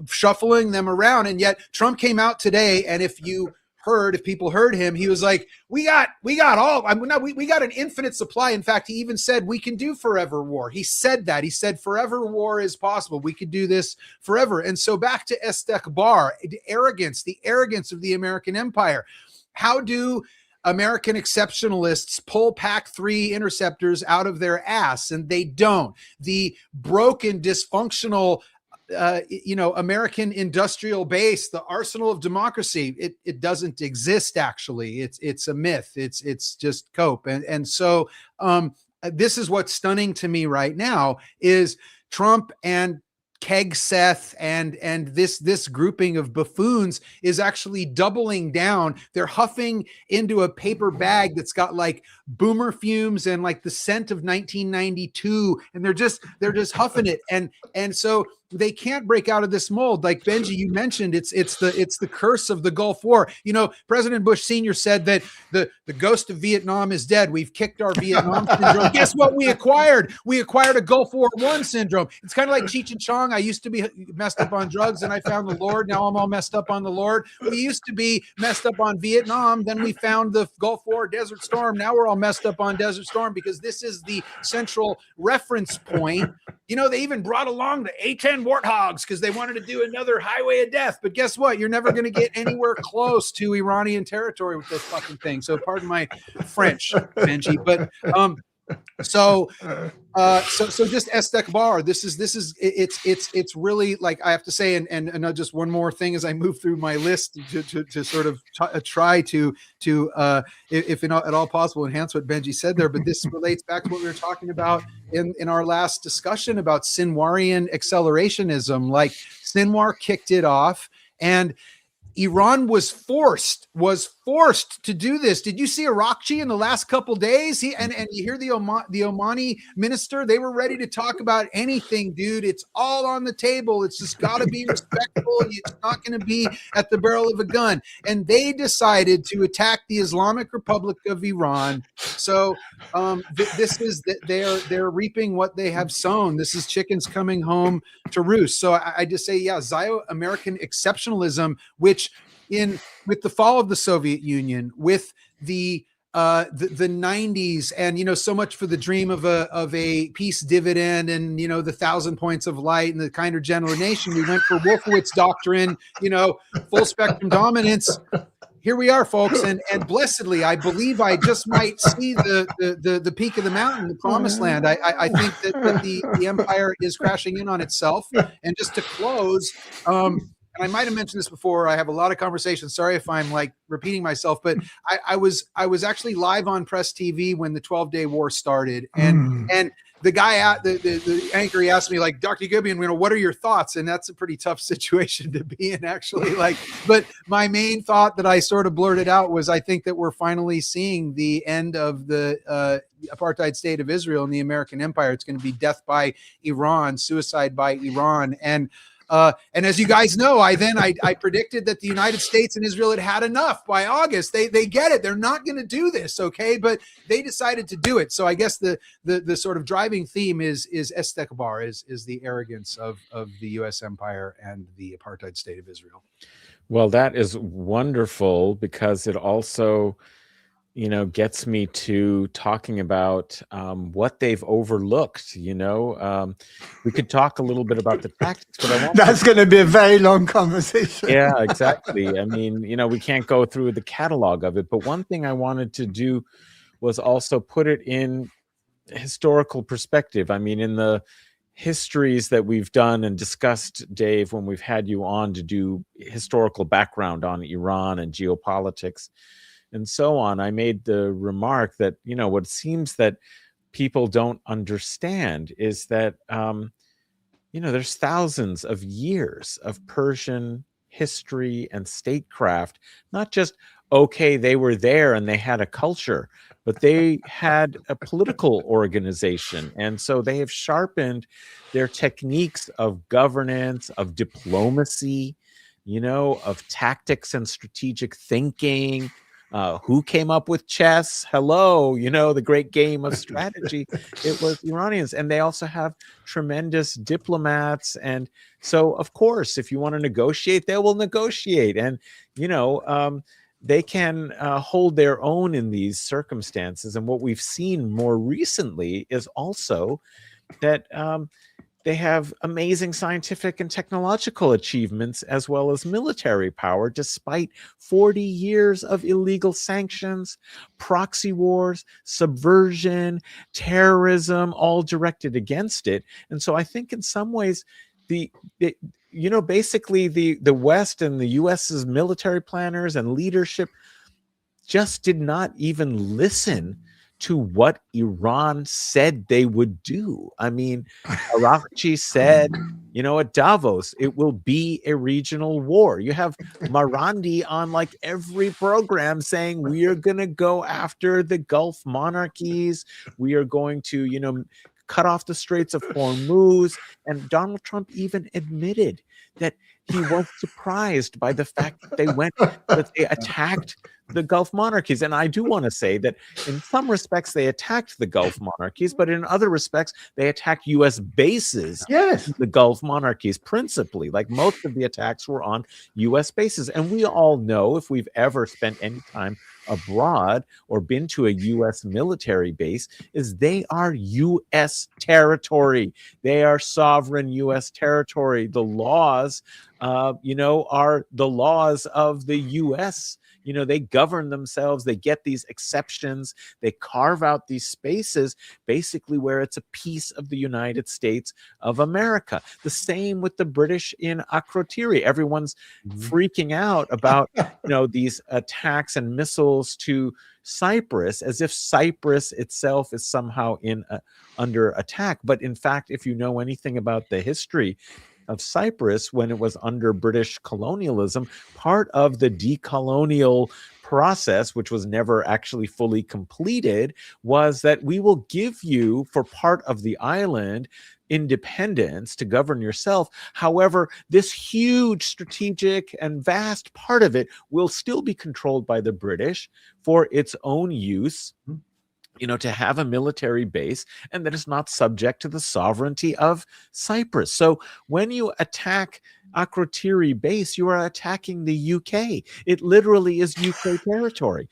shuffling them around. And yet Trump came out today. And if people heard him, he was like, we got an infinite supply. In fact, he even said we can do forever war. He said that. He said forever war is possible. We could do this forever. And so back to Estekbar, the arrogance of the American empire. How do American exceptionalists pull PAC-3 interceptors out of their ass? And they don't. The broken, dysfunctional American industrial base, the arsenal of democracy, it doesn't exist. Actually, it's a myth. It's just cope. And so this is what's stunning to me right now is Trump and Keg Seth and this grouping of buffoons is actually doubling down. They're huffing into a paper bag that's got like boomer fumes and like the scent of 1992, and they're just huffing it, and so they can't break out of this mold. Like Benji, you mentioned, it's the curse of the Gulf War. You know, President Bush Sr. said that the ghost of Vietnam is dead. We've kicked our Vietnam syndrome. Guess what we acquired? We acquired a Gulf War I syndrome. It's kind of like Cheech and Chong. I used to be messed up on drugs and I found the Lord. Now I'm all messed up on the Lord. We used to be messed up on Vietnam. Then we found the Gulf War, Desert Storm. Now we're all messed up on Desert Storm because this is the central reference point. You know, they even brought along the A-10 Warthogs because they wanted to do another Highway of Death. But guess what? You're never going to get anywhere close to Iranian territory with those fucking things. So pardon my French, Benji. But so just Estekbar. This is it's really, like, I have to say, and just one more thing as I move through my list to sort of try to if at all possible enhance what Benji said there. But this relates back to what we were talking about in our last discussion about Sinwarian accelerationism. Like, Sinwar kicked it off, and Iran was forced to do this. Did you see Arakchi in the last couple days? And you hear the Omani minister, they were ready to talk about anything, dude. It's all on the table. It's just got to be respectful. It's not going to be at the barrel of a gun. And they decided to attack the Islamic Republic of Iran. So this is they're reaping what they have sown. This is chickens coming home to roost. So I just say, yeah, Zio-American exceptionalism, which with the fall of the Soviet Union, with the 90s, and, you know, so much for the dream of a peace dividend, and, you know, the 1,000 points of light and the kinder, gentler nation. We went for Wolfowitz doctrine, you know, full spectrum dominance. Here we are, folks, and blessedly, I believe I just might see the peak of the mountain, the promised land. I think that the empire is crashing in on itself. And just to close, and I might have mentioned this before, I have a lot of conversations. Sorry if I'm like repeating myself, but I was actually live on Press TV when the 12-day war started, and the guy the anchor, he asked me, like, Dr. Yaghoubian, you know, what are your thoughts? And that's a pretty tough situation to be in, actually. Like, but my main thought that I sort of blurted out was, I think that we're finally seeing the end of the apartheid state of Israel and the American empire. It's going to be death by Iran, suicide by Iran. And as you guys know, I predicted that the United States and Israel had enough by August. They get it. They're not going to do this, okay? But they decided to do it. So I guess the sort of driving theme is Estekbar, is the arrogance of the U.S. empire and the apartheid state of Israel.
Well, that is wonderful, because it also, you know, gets me to talking about what they've overlooked. You know, we could talk a little bit about the tactics, but I won't.
That's going to be a very long conversation.
Yeah, exactly. I mean, you know, we can't go through the catalog of it, but one thing I wanted to do was also put it in historical perspective. I mean, in the histories that we've done and discussed, Dave, when we've had you on to do historical background on Iran and geopolitics and so on, I made the remark that, you know, what seems that people don't understand is that, you know, there's thousands of years of Persian history and statecraft, not just, okay, they were there and they had a culture, but they had a political organization. And so they have sharpened their techniques of governance, of diplomacy, you know, of tactics and strategic thinking. Who came up with chess? Hello, you know, the great game of strategy. It was Iranians. And they also have tremendous diplomats. And so, of course, if you want to negotiate, they will negotiate. And, you know, they can hold their own in these circumstances. And what we've seen more recently is also that they have amazing scientific and technological achievements, as well as military power, despite 40 years of illegal sanctions, proxy wars, subversion, terrorism, all directed against it. And so I think in some ways, you know, basically the West and the US's military planners and leadership just did not even listen to what Iran said they would do. I mean, Araghchi said, at Davos, it will be a regional war. You have Marandi on like every program saying we are going to go after the Gulf monarchies. We are going to, cut off the Straits of Hormuz. And Donald Trump even admitted that he was surprised by the fact that they attacked the Gulf monarchies. And I do want to say that in some respects they attacked the Gulf monarchies, but in other respects they attacked U.S. bases.
Yes,
the Gulf monarchies principally. Like most of the attacks were on U.S. bases. And we all know, if we've ever spent any time abroad or been to a U.S. military base, is they are U.S. territory. They are sovereign U.S. territory. The laws, are the laws of the U.S. They govern themselves. They get these exceptions. They carve out these spaces basically where it's a piece of the United States of America. The same with the British in Akrotiri. Everyone's freaking out about, these attacks and missiles to Cyprus, as if Cyprus itself is somehow under attack. But in fact, if you know anything about the history of Cyprus when it was under British colonialism, part of the decolonial process, which was never actually fully completed, was that we will give you, for part of the island, independence to govern yourself. However, this huge strategic and vast part of it will still be controlled by the British for its own use, to have a military base, and that is not subject to the sovereignty of Cyprus. So when you attack Akrotiri base, you are attacking the UK. It literally is UK territory.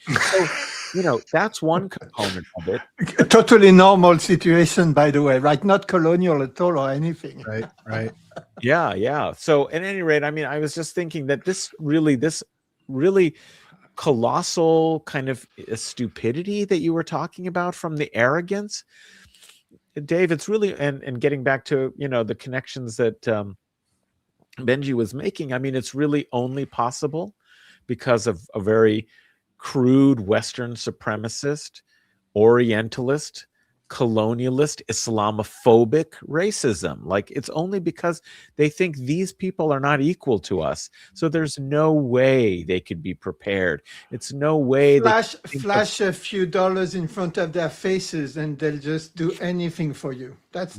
So, that's one component of it.
A totally normal situation, by the way, right? Not colonial at all or anything.
Right.
Yeah. So at any rate, I mean, I was just thinking that this really colossal kind of stupidity that you were talking about from the arrogance, Dave, it's really, and getting back to, the connections that Benji was making, I mean, it's really only possible because of a very crude Western supremacist, Orientalist, colonialist, Islamophobic racism. Like, it's only because they think these people are not equal to us. So there's no way they could be prepared. It's no way
flash a few dollars in front of their faces and they'll just do anything for you. That's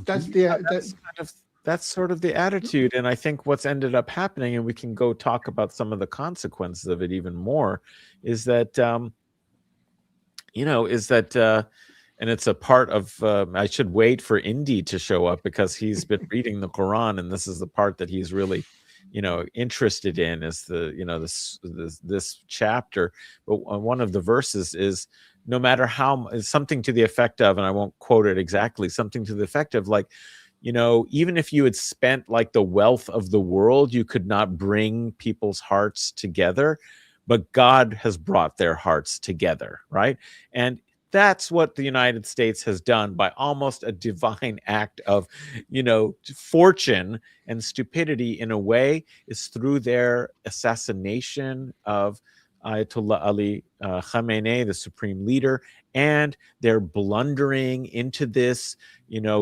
sort of the attitude. And I think what's ended up happening, and we can go talk about some of the consequences of it even more, is that and it's a part of, I should wait for Indy to show up because he's been reading the Quran, and this is the part that he's really, interested in, is this chapter. But one of the verses is, no matter how, something to the effect of, and I won't quote it exactly, something to the effect of like, even if you had spent like the wealth of the world, you could not bring people's hearts together, but God has brought their hearts together, right? And that's what the United States has done by almost a divine act of, fortune and stupidity in a way, is through their assassination of Ayatollah Ali Khamenei, the supreme leader, and they're blundering into this,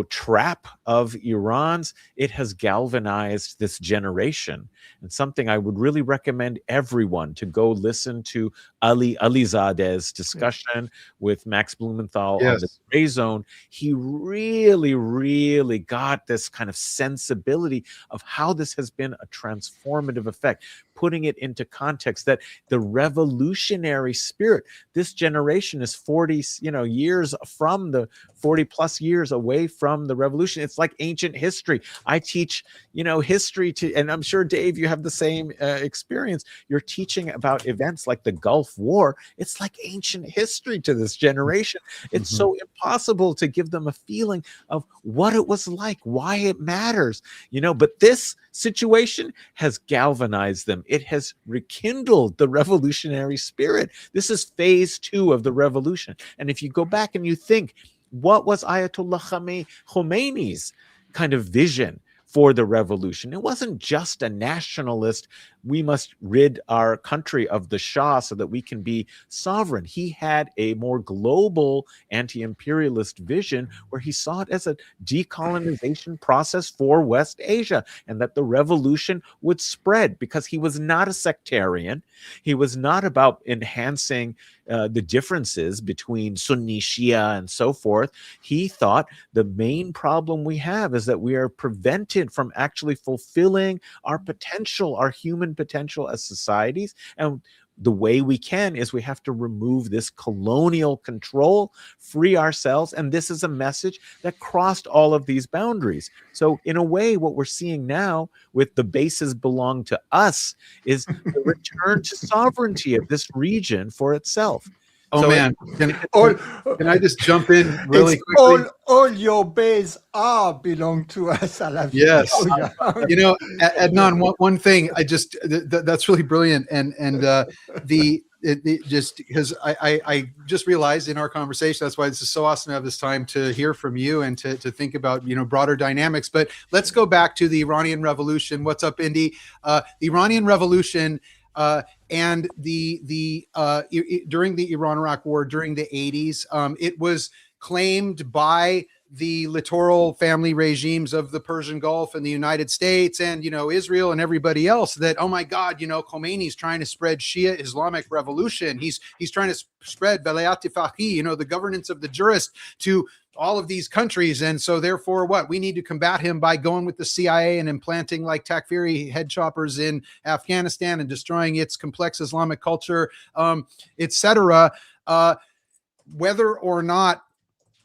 trap of Iran's. It has galvanized this generation. And something I would really recommend everyone to go listen to Ali Alizadeh's discussion with Max Blumenthal on the Gray Zone. He really, really got this kind of sensibility of how this has been a transformative effect, putting it into context that the revolutionary spirit, this generation is 40, years from the 40 plus years away from the revolution. It's like ancient history. I teach, history and I'm sure, Dave, you have the same experience. You're teaching about events like the Gulf War. It's like ancient history to this generation. It's so impossible to give them a feeling of what it was like, why it matters, but this situation has galvanized them. It has rekindled the revolutionary spirit. This is phase 2 of the revolution. And if you go back and you think, what was Ayatollah Khomeini's kind of vision for the revolution? It wasn't just a nationalist we must rid our country of the Shah so that we can be sovereign. He had a more global anti-imperialist vision where he saw it as a decolonization process for West Asia, and that the revolution would spread, because he was not a sectarian. He was not about enhancing the differences between Sunni, Shia, and so forth. He thought the main problem we have is that we are prevented from actually fulfilling our potential, our human potential as societies. And the way we can is we have to remove this colonial control, free ourselves. And this is a message that crossed all of these boundaries. So in a way, what we're seeing now with the bases belong to us is the return to sovereignty of this region for itself.
Oh,
so
man. Can I just jump in really quickly?
All your base belong to us. I love
yes.
You.
You know, Adnan, one thing I just, that's really brilliant. And just because I just realized in our conversation, that's why this is so awesome to have this time to hear from you and to think about, you know, broader dynamics. But let's go back to the Iranian Revolution. What's up, Indy? The Iranian Revolution, and during the Iran-Iraq War during the 80s, it was claimed by the littoral family regimes of the Persian Gulf and the United States and, you know, Israel and everybody else that, oh my God, you know, Khomeini's trying to spread Shia Islamic revolution. He's trying to spread Velayat Faqih, you know, the governance of the jurist, to all of these countries. And so therefore what we need to combat him by going with the CIA and implanting like Takfiri head choppers in Afghanistan and destroying its complex Islamic culture, etc. Whether or not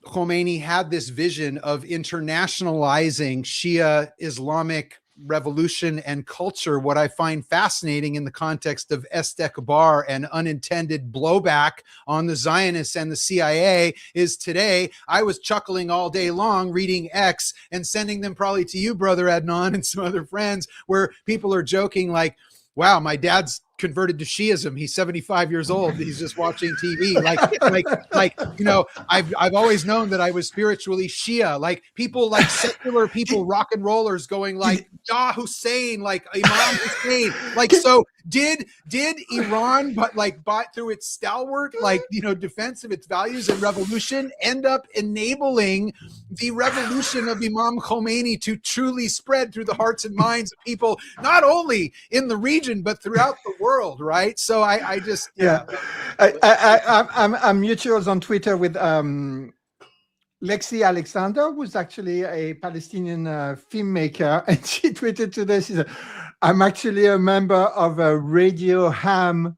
Khomeini had this vision of internationalizing Shia Islamic revolution and culture, what I find fascinating in the context of Estekbar and unintended blowback on the Zionists and the CIA is today I was chuckling all day long reading X and sending them probably to you, brother Adnan, and some other friends, where people are joking like, wow, my dad's converted to Shiism. He's 75 years old. He's just watching TV. Like, you know, I've always known that I was spiritually Shia. Like people, like secular people, rock and rollers going like, Ya Hussein, like Imam Hussein. Like, so did Iran, but through its stalwart, like, you know, defense of its values and revolution, end up enabling the revolution of Imam Khomeini to truly spread through the hearts and minds of people, not only in the region, but throughout the world, right? So I just,
I'm mutuals on Twitter with Lexi Alexander, who's actually a Palestinian filmmaker, and she tweeted today, she said, I'm actually a member of a Radio Ham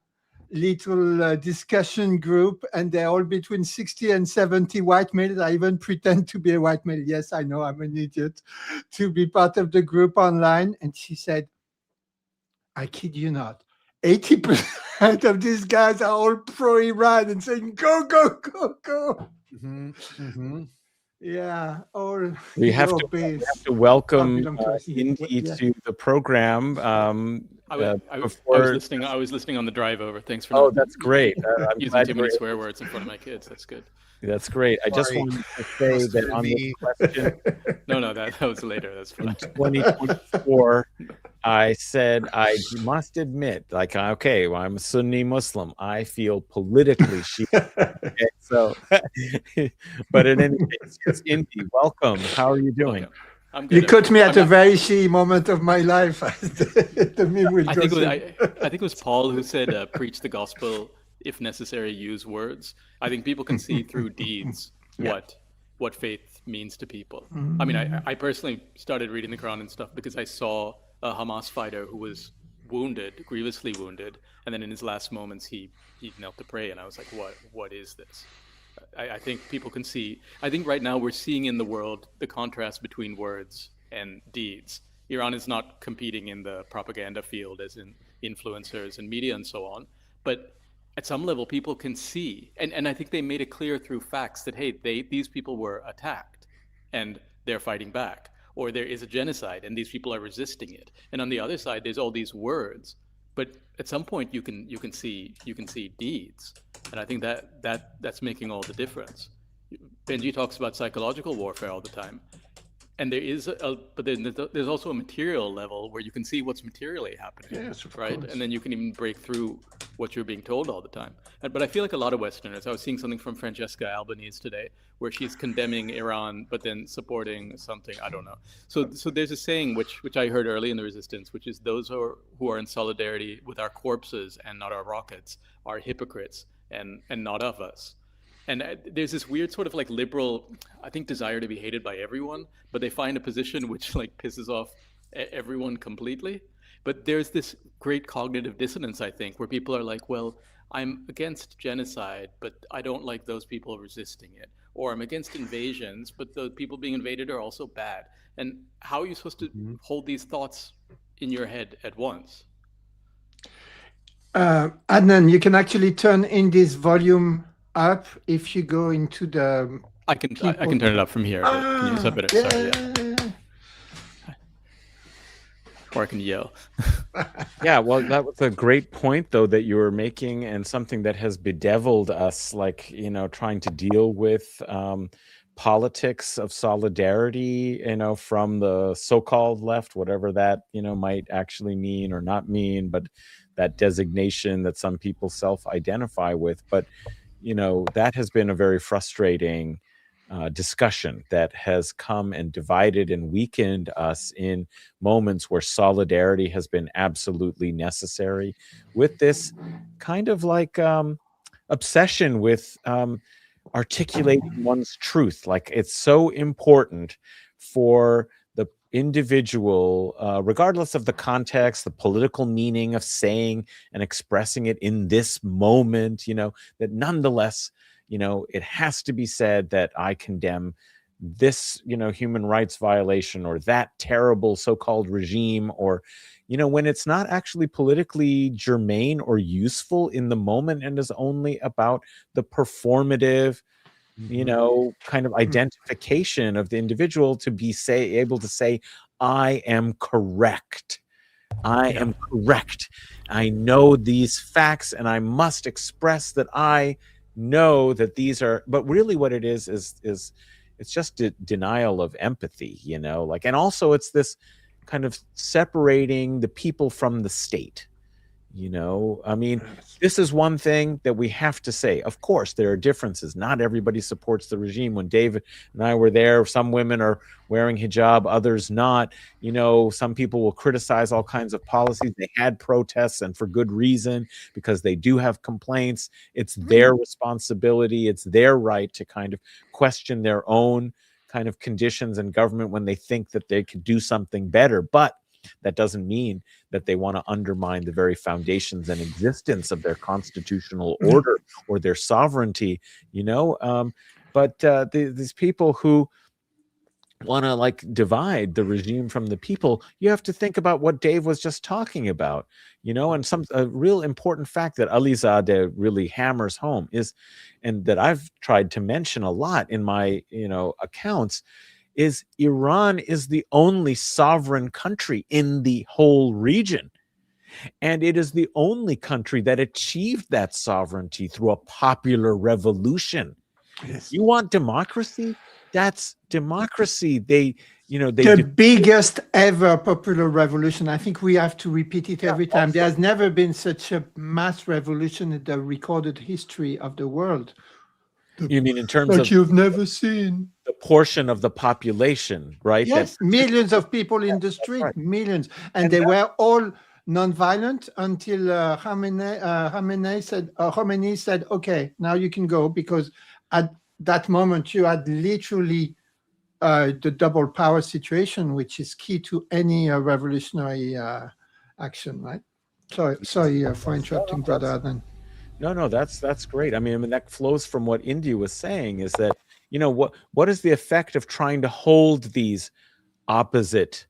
little discussion group, and they're all between 60 and 70 white males. I even pretend to be a white male. Yes, I know I'm an idiot, to be part of the group online. And she said, I kid you not, 80% of these guys are all pro-Iran and saying, go, go, go, go.
Mm-hmm, mm-hmm.
Yeah, or
we have to welcome Indy to the program.
I was listening on the drive over. Thanks for
that's great.
I'm using too many swear words in front of my kids. That's good.
That's great. I just wanted to say that on the question.
No, that was later. That's fine.
In 2024, I said I must admit, like, okay, well, I'm a Sunni Muslim. I feel politically Shia. Okay, so, but in any case, yes, Indy, welcome. How are you doing?
Okay. I'm good.
You caught me at a very Shia moment of my life. I
think it was Paul who said, "Preach the gospel. If necessary, use words." I think people can see through deeds what faith means to people. Mm-hmm. I mean, I personally started reading the Quran and stuff because I saw a Hamas fighter who was wounded, grievously wounded, and then in his last moments he knelt to pray, and I was like, what is this? I think people can see. I think right now we're seeing in the world the contrast between words and deeds. Iran is not competing in the propaganda field as in influencers and media and so on, but at some level people can see, and I think they made it clear through facts that, hey, these people were attacked and they're fighting back, or there is a genocide and these people are resisting it. And on the other side, there's all these words, but at some point you can see deeds, and I think that's making all the difference. Benji talks about psychological warfare all the time. and there is but then there's also a material level where you can see what's materially happening,
Yes, of
right?
course.
And then you can even break through what you're being told all the time. But I feel like a lot of Westerners, I was seeing something from Francesca Albanese today where she's condemning Iran but then supporting something, I don't know. So there's a saying which I heard early in the resistance, which is those who are in solidarity with our corpses and not our rockets are hypocrites and not of us. And there's this weird sort of like liberal, I think, desire to be hated by everyone, but they find a position which like pisses off everyone completely. But there's this great cognitive dissonance, I think, where people are like, well, I'm against genocide, but I don't like those people resisting it. Or I'm against invasions, but the people being invaded are also bad. And how are you supposed to hold these thoughts in your head at once?
Adnan, you can actually turn in this volume up if you go into the.
I can turn it up from here. But can you sub it?
Yeah.
Sorry, yeah. Or I can yell.
Yeah, well, that was a great point, though, that you were making, and something that has bedeviled us, like, trying to deal with politics of solidarity, from the so-called left, whatever that, might actually mean or not mean, but that designation that some people self-identify with. But, that has been a very frustrating discussion that has come and divided and weakened us in moments where solidarity has been absolutely necessary, with this kind of like obsession with articulating one's truth. Like, it's so important for the individual, regardless of the context, the political meaning of saying and expressing it in this moment, that nonetheless, it has to be said that I condemn this, human rights violation or that terrible so-called regime, or, when it's not actually politically germane or useful in the moment and is only about the performative, kind of identification of the individual to be able to say, I am correct. I am correct. I know these facts and I must express that I know that these are, but really what it is it's just denial of empathy, and also it's this kind of separating the people from the state. I mean, this is one thing that we have to say. Of course, there are differences. Not everybody supports the regime. When David and I were there, some women are wearing hijab, others not. Some people will criticize all kinds of policies. They had protests, and for good reason, because they do have complaints. It's their responsibility. It's their right to kind of question their own kind of conditions and government when they think that they could do something better. But that doesn't mean that they want to undermine the very foundations and existence of their constitutional order or their sovereignty, but these people who want to like divide the regime from the people, you have to think about what Dave was just talking about, and a real important fact that Alizadeh really hammers home is, and that I've tried to mention a lot in my, accounts, is Iran is the only sovereign country in the whole region. And it is the only country that achieved that sovereignty through a popular revolution. Yes. You want democracy? That's democracy. The
biggest ever popular revolution. I think we have to repeat it every time. There has never been such a mass revolution in the recorded history of the world.
You mean in terms of
you've never seen
the portion of the population, right?
Yes, millions of people in the street, right. Millions, and they were all non-violent until Khomeini said, "Okay, now you can go," because at that moment you had literally the double power situation, which is key to any revolutionary action, right? Sorry for interrupting, Brother Adnan.
No, that's great. I mean, that flows from what India was saying, is that, what is the effect of trying to hold these opposite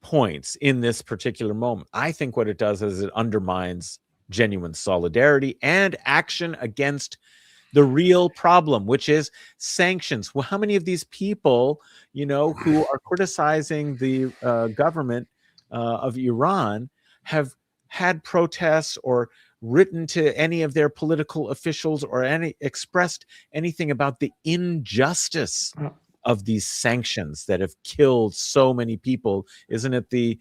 points in this particular moment? I think what it does is it undermines genuine solidarity and action against the real problem, which is sanctions. Well, how many of these people, who are criticizing the government of Iran have had protests or written to any of their political officials or expressed anything about the injustice of these sanctions that have killed so many people. Isn't it the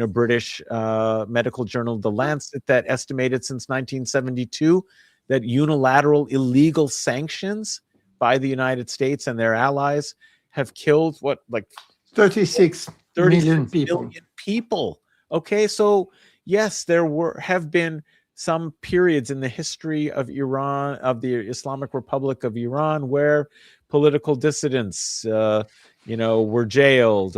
British medical journal The Lancet that estimated since 1972 that unilateral illegal sanctions by the United States and their allies have killed
36 million
people. Okay, so yes, there have been some periods in the history of Iran, of the Islamic Republic of Iran, where political dissidents, were jailed.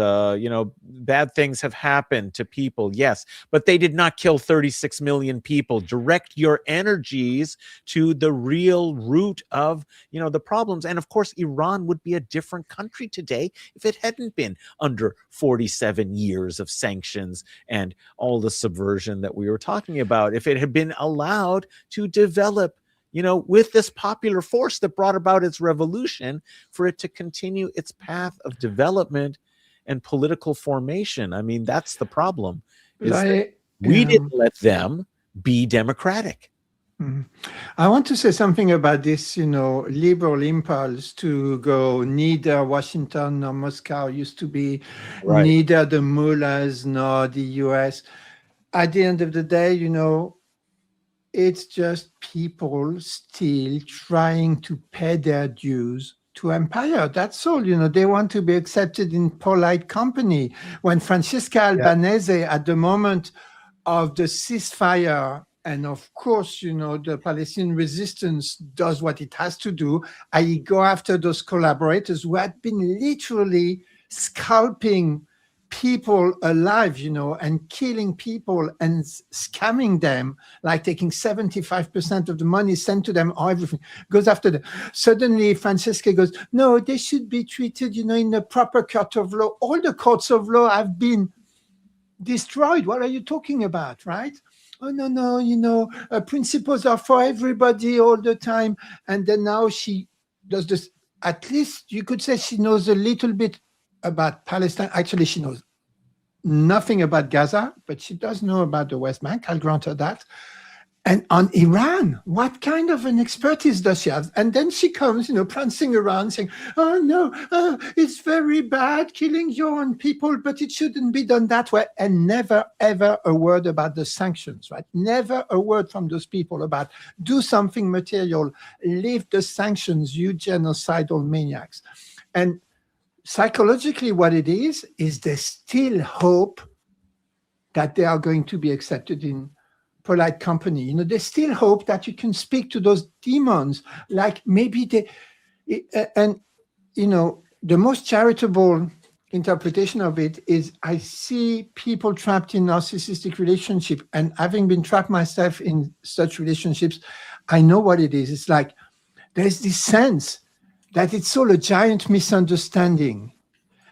Bad things have happened to people. Yes, but they did not kill 36 million people. Direct your energies to the real root of, the problems. And of course, Iran would be a different country today if it hadn't been under 47 years of sanctions and all the subversion that we were talking about. If it had been allowed to develop, with this popular force that brought about its revolution, for it to continue its path of development and political formation. I mean, that's the problem. We didn't let them be democratic.
I want to say something about this, liberal impulse to go neither Washington nor Moscow used to be, right. Neither the mullahs nor the US. At the end of the day, it's just people still trying to pay their dues to empire. That's all. They want to be accepted in polite company. When Francesca Albanese, at the moment of the ceasefire, and of course, the Palestinian resistance does what it has to do, i.e. go after those collaborators who had been literally scalping people alive, and killing people and scamming them, like taking 75% of the money sent to them, or everything goes after them. Suddenly, Francesca goes, no, they should be treated, in the proper court of law. All the courts of law have been destroyed. What are you talking about, right? Oh, no, principles are for everybody all the time. And then now she does this. At least you could say she knows a little bit about Palestine. Actually, she knows nothing about Gaza, but she does know about the West Bank. I'll grant her that. And on Iran, what kind of an expertise does she have? And then she comes, prancing around saying, oh, no, it's very bad killing your own people, but it shouldn't be done that way. And never, ever a word about the sanctions, right? Never a word from those people about do something material, leave the sanctions, you genocidal maniacs. And psychologically, what it is they still hope that they are going to be accepted in polite company. They still hope that you can speak to those demons, like maybe the most charitable interpretation of it is I see people trapped in narcissistic relationship, and having been trapped myself in such relationships, I know what it is. It's like there's this sense that it's all a giant misunderstanding.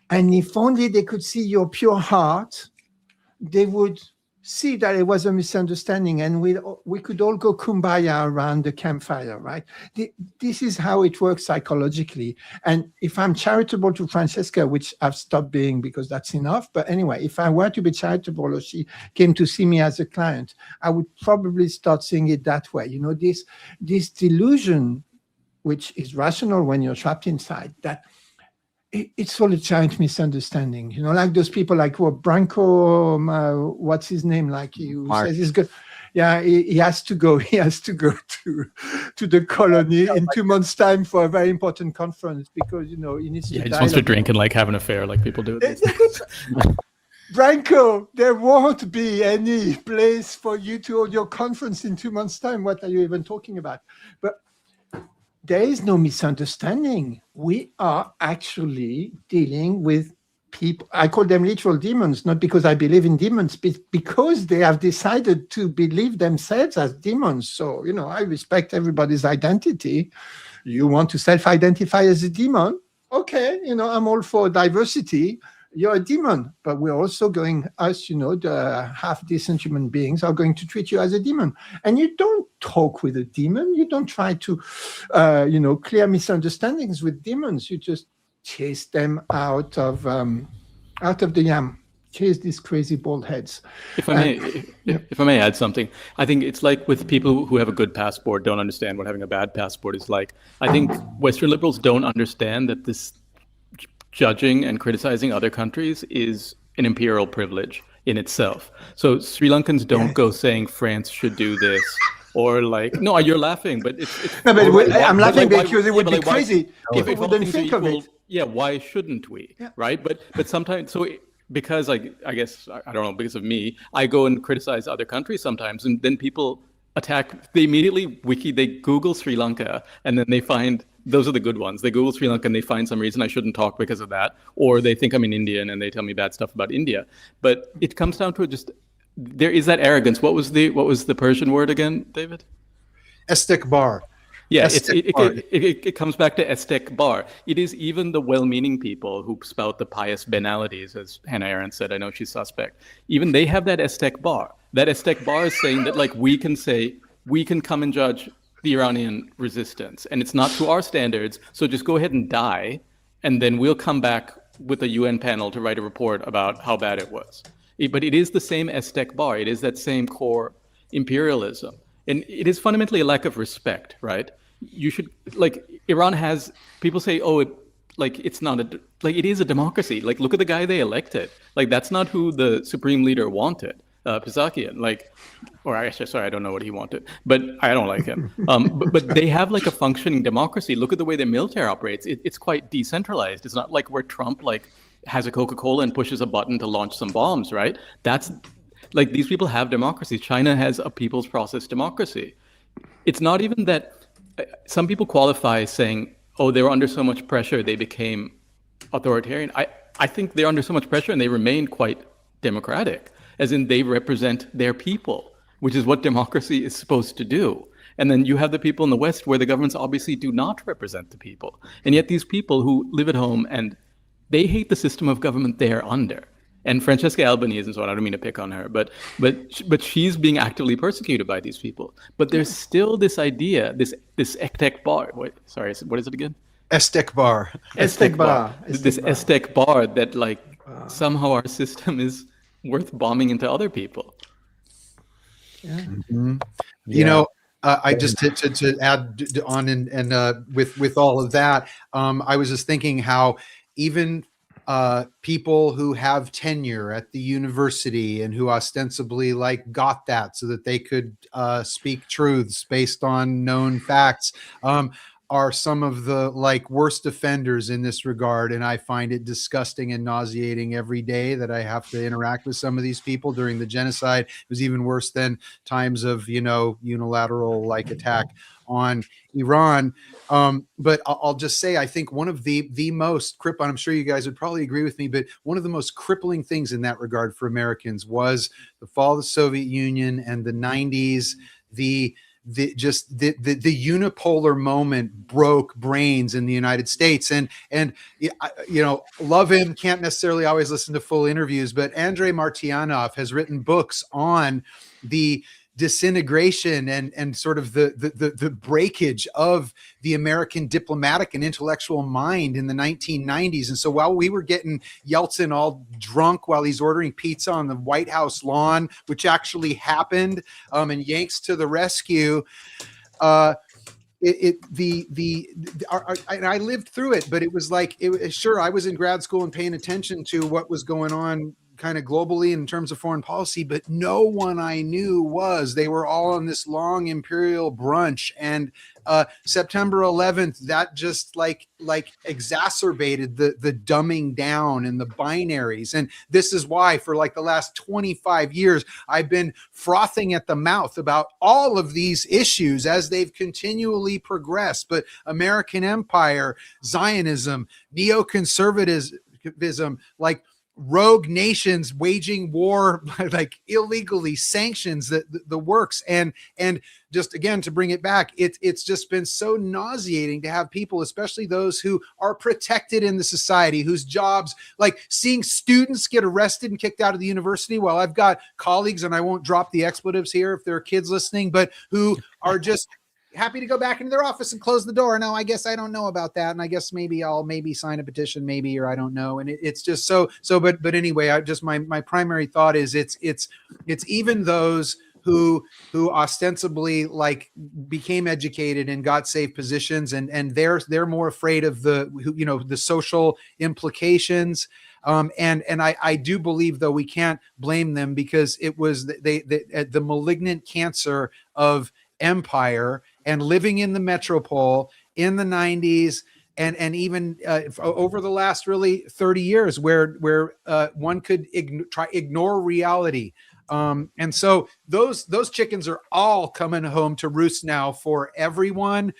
And if only they could see your pure heart, they would see that it was a misunderstanding, and we could all go kumbaya around the campfire, right? This is how it works psychologically. And if I'm charitable to Francesca, which I've stopped being because that's enough, but anyway, if I were to be charitable or she came to see me as a client, I would probably start seeing it that way. This delusion, which is rational when you're trapped inside, that it's all a giant misunderstanding, like those people like Branko, what's his name, like he says he's good. Yeah, he has to go to the colony in 2 months' time for a very important conference because, he needs to
he just wants to drink and have an affair like people do.
Branko, there won't be any place for you to hold your conference in 2 months' time. What are you even talking about? But there is no misunderstanding. We are actually dealing with people. I call them literal demons, not because I believe in demons, but because they have decided to believe themselves as demons. So, I respect everybody's identity. You want to self-identify as a demon? Okay, I'm all for diversity. You're a demon, but we're also going, us, the half-decent human beings are going to treat you as a demon. And you don't talk with a demon. You don't try to, clear misunderstandings with demons. You just chase them out of the yam. Chase these crazy bald heads.
If I may add something, I think it's like with people who have a good passport don't understand what having a bad passport is like. I think Western liberals don't understand that this judging and criticizing other countries is an imperial privilege in itself. So Sri Lankans don't go saying France should do this, or like, no, you're laughing, but it's
no, but I'm laughing
like,
because it would be crazy.
If
People
all
wouldn't
things are
think of
equal,
it.
yeah, why shouldn't we?
Yeah.
Right? But sometimes, so because I guess, I don't know, because of me, I go and criticize other countries sometimes, and then people attack, they immediately they Google Sri Lanka, and then they find, those are the good ones. They Google Sri Lanka and they find some reason I shouldn't talk because of that, or they think I'm an Indian and they tell me bad stuff about India. But it comes down to just, there is that arrogance. What was the Persian word again, David?
Estekbar.
Yeah, it comes back to estekbar. It is even the well-meaning people who spout the pious banalities, as Hannah Arendt said. I know she's suspect. Even they have that estekbar. That estekbar is saying that, like, we can come and judge the Iranian resistance, and it's not to our standards, so just go ahead and die, and then we'll come back with a UN panel to write a report about how bad it was. But it is the same estekbar. It is that same core imperialism. And it is fundamentally a lack of respect, right? You should, like, Iran has, people say, oh, it's not it is a democracy. Like, look at the guy they elected. Like, that's not who the supreme leader wanted, Pezeshkian. Like, or actually, sorry, I don't know what he wanted, but I don't like him. But they have like a functioning democracy. Look at the way their military operates. It's quite decentralized. It's not like where Trump has a Coca-Cola and pushes a button to launch some bombs, right? That's, like, these people have democracy. China has a people's process democracy. It's not even that, some people qualify saying, oh, they were under so much pressure, they became authoritarian. I think they're under so much pressure and they remain quite democratic, as in they represent their people, which is what democracy is supposed to do. And then you have the people in the West where the governments obviously do not represent the people. And yet these people who live at home and they hate the system of government they're under. And Francesca Albanese and so on, I don't mean to pick on her, but she's being actively persecuted by these people. But there's still this idea, this estekbar. Sorry, what is it again?
Estekbar.
Estekbar.
This estekbar that, like, somehow our system is worth bombing into other people.
Yeah.
Mm-hmm. You know, I just to add on and with all of that, I was just thinking how even people who have tenure at the university and who ostensibly got that so that they could speak truths based on known facts are some of the worst offenders in this regard. And I find it disgusting and nauseating every day that I have to interact with some of these people. During the genocide, it was even worse than times of, unilateral attack on Iran. But I'll just say, I think one of the most crippling, I'm sure you guys would probably agree with me, but one of the most crippling things in that regard for Americans was the fall of the Soviet Union and the 90s. The unipolar moment broke brains in the United States, and love him, can't necessarily always listen to full interviews, but Andrei Martyanov has written books on the disintegration and sort of the breakage of the American diplomatic and intellectual mind in the 1990s. And so while we were getting Yeltsin all drunk while he's ordering pizza on the White House lawn, which actually happened, and Yanks to the rescue, and I lived through it, but it was sure, I was in grad school and paying attention to what was going on kind of globally in terms of foreign policy, but no one I knew was. They were all on this long imperial brunch, and September 11th, that just exacerbated the dumbing down and the binaries. And this is why for the last 25 years, I've been frothing at the mouth about all of these issues as they've continually progressed. But American empire, Zionism, neoconservatism, rogue nations waging war illegally, sanctions, the works, and just again to bring it back, it's just been so nauseating to have people, especially those who are protected in the society, whose jobs, seeing students get arrested and kicked out of the university, while I've got colleagues, and I won't drop the expletives here if there are kids listening, but who are just happy to go back into their office and close the door. No, I guess I don't know about that. And I guess maybe I'll sign a petition, or I don't know. And it's just so, but anyway, my primary thought is it's even those who ostensibly like became educated and got safe positions, and they're more afraid of the, you know, the social implications. And I do believe, though, we can't blame them, because it was the malignant cancer of empire and living in the metropole in the 90s. And even over the last really 30 years, where one could ignore reality. And so those chickens are all coming home to roost now for everyone.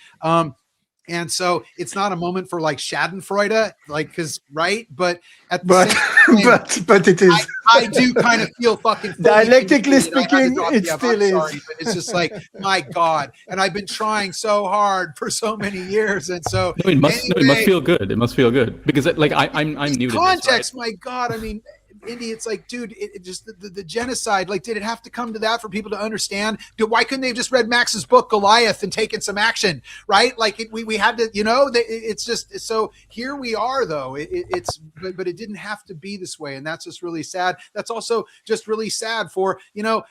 And so it's not a moment for like Schadenfreude, like, cause right. But at the same time,
but it is.
I do kind of feel fucking
dialectically speaking, it
still
still
is.
Sorry,
but it's just like, my God. And I've been trying so hard for so many years. And so
it must feel good. It must feel good, because like I'm new to
context,
this, right?
my God. I mean, Indy, it's like, dude, it just the genocide. Like, did it have to come to that for people to understand? Why couldn't they have just read Max's book Goliath and taken some action, right? Like, we had to, you know. It's just, so here we are, though. But it didn't have to be this way, and that's just really sad. That's also just really sad for, you know.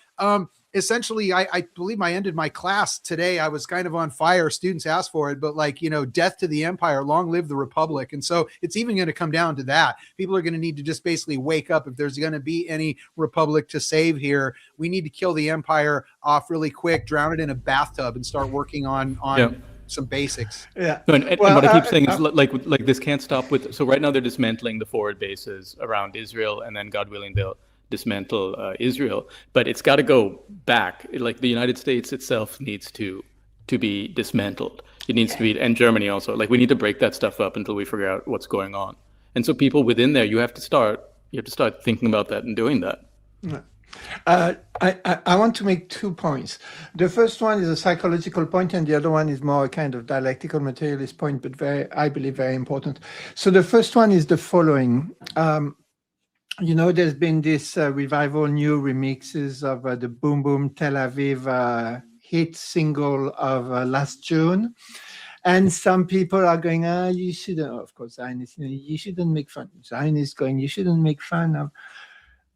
Essentially, I believe I ended my class today. I was kind of on fire. Students asked for it, but like, you know, death to the empire, long live the republic. And so it's even going to come down to that. People are going to need to just basically wake up. If there's going to be any republic to save here, we need to kill the empire off really quick, drown it in a bathtub, and start working on some basics.
Yeah. No, and what I keep saying is like this can't stop with. So right now they're dismantling the forward bases around Israel, and then God willing they'll dismantle Israel, but it's got to go back. Like the United States itself needs to be dismantled. It needs to be, and Germany also. Like, we need to break that stuff up until we figure out what's going on. And so people within there, you have to start thinking about that and doing that.
I want to make 2 points. The first one is a psychological point, and the other one is more a kind of dialectical materialist point, but I believe very important. So the first one is the following. You know, there's been this revival, new remixes of the Boom Boom Tel Aviv hit single of last June. And some people are going, you shouldn't, of course, Zionists, you shouldn't make fun. Zionists going, you shouldn't make fun of.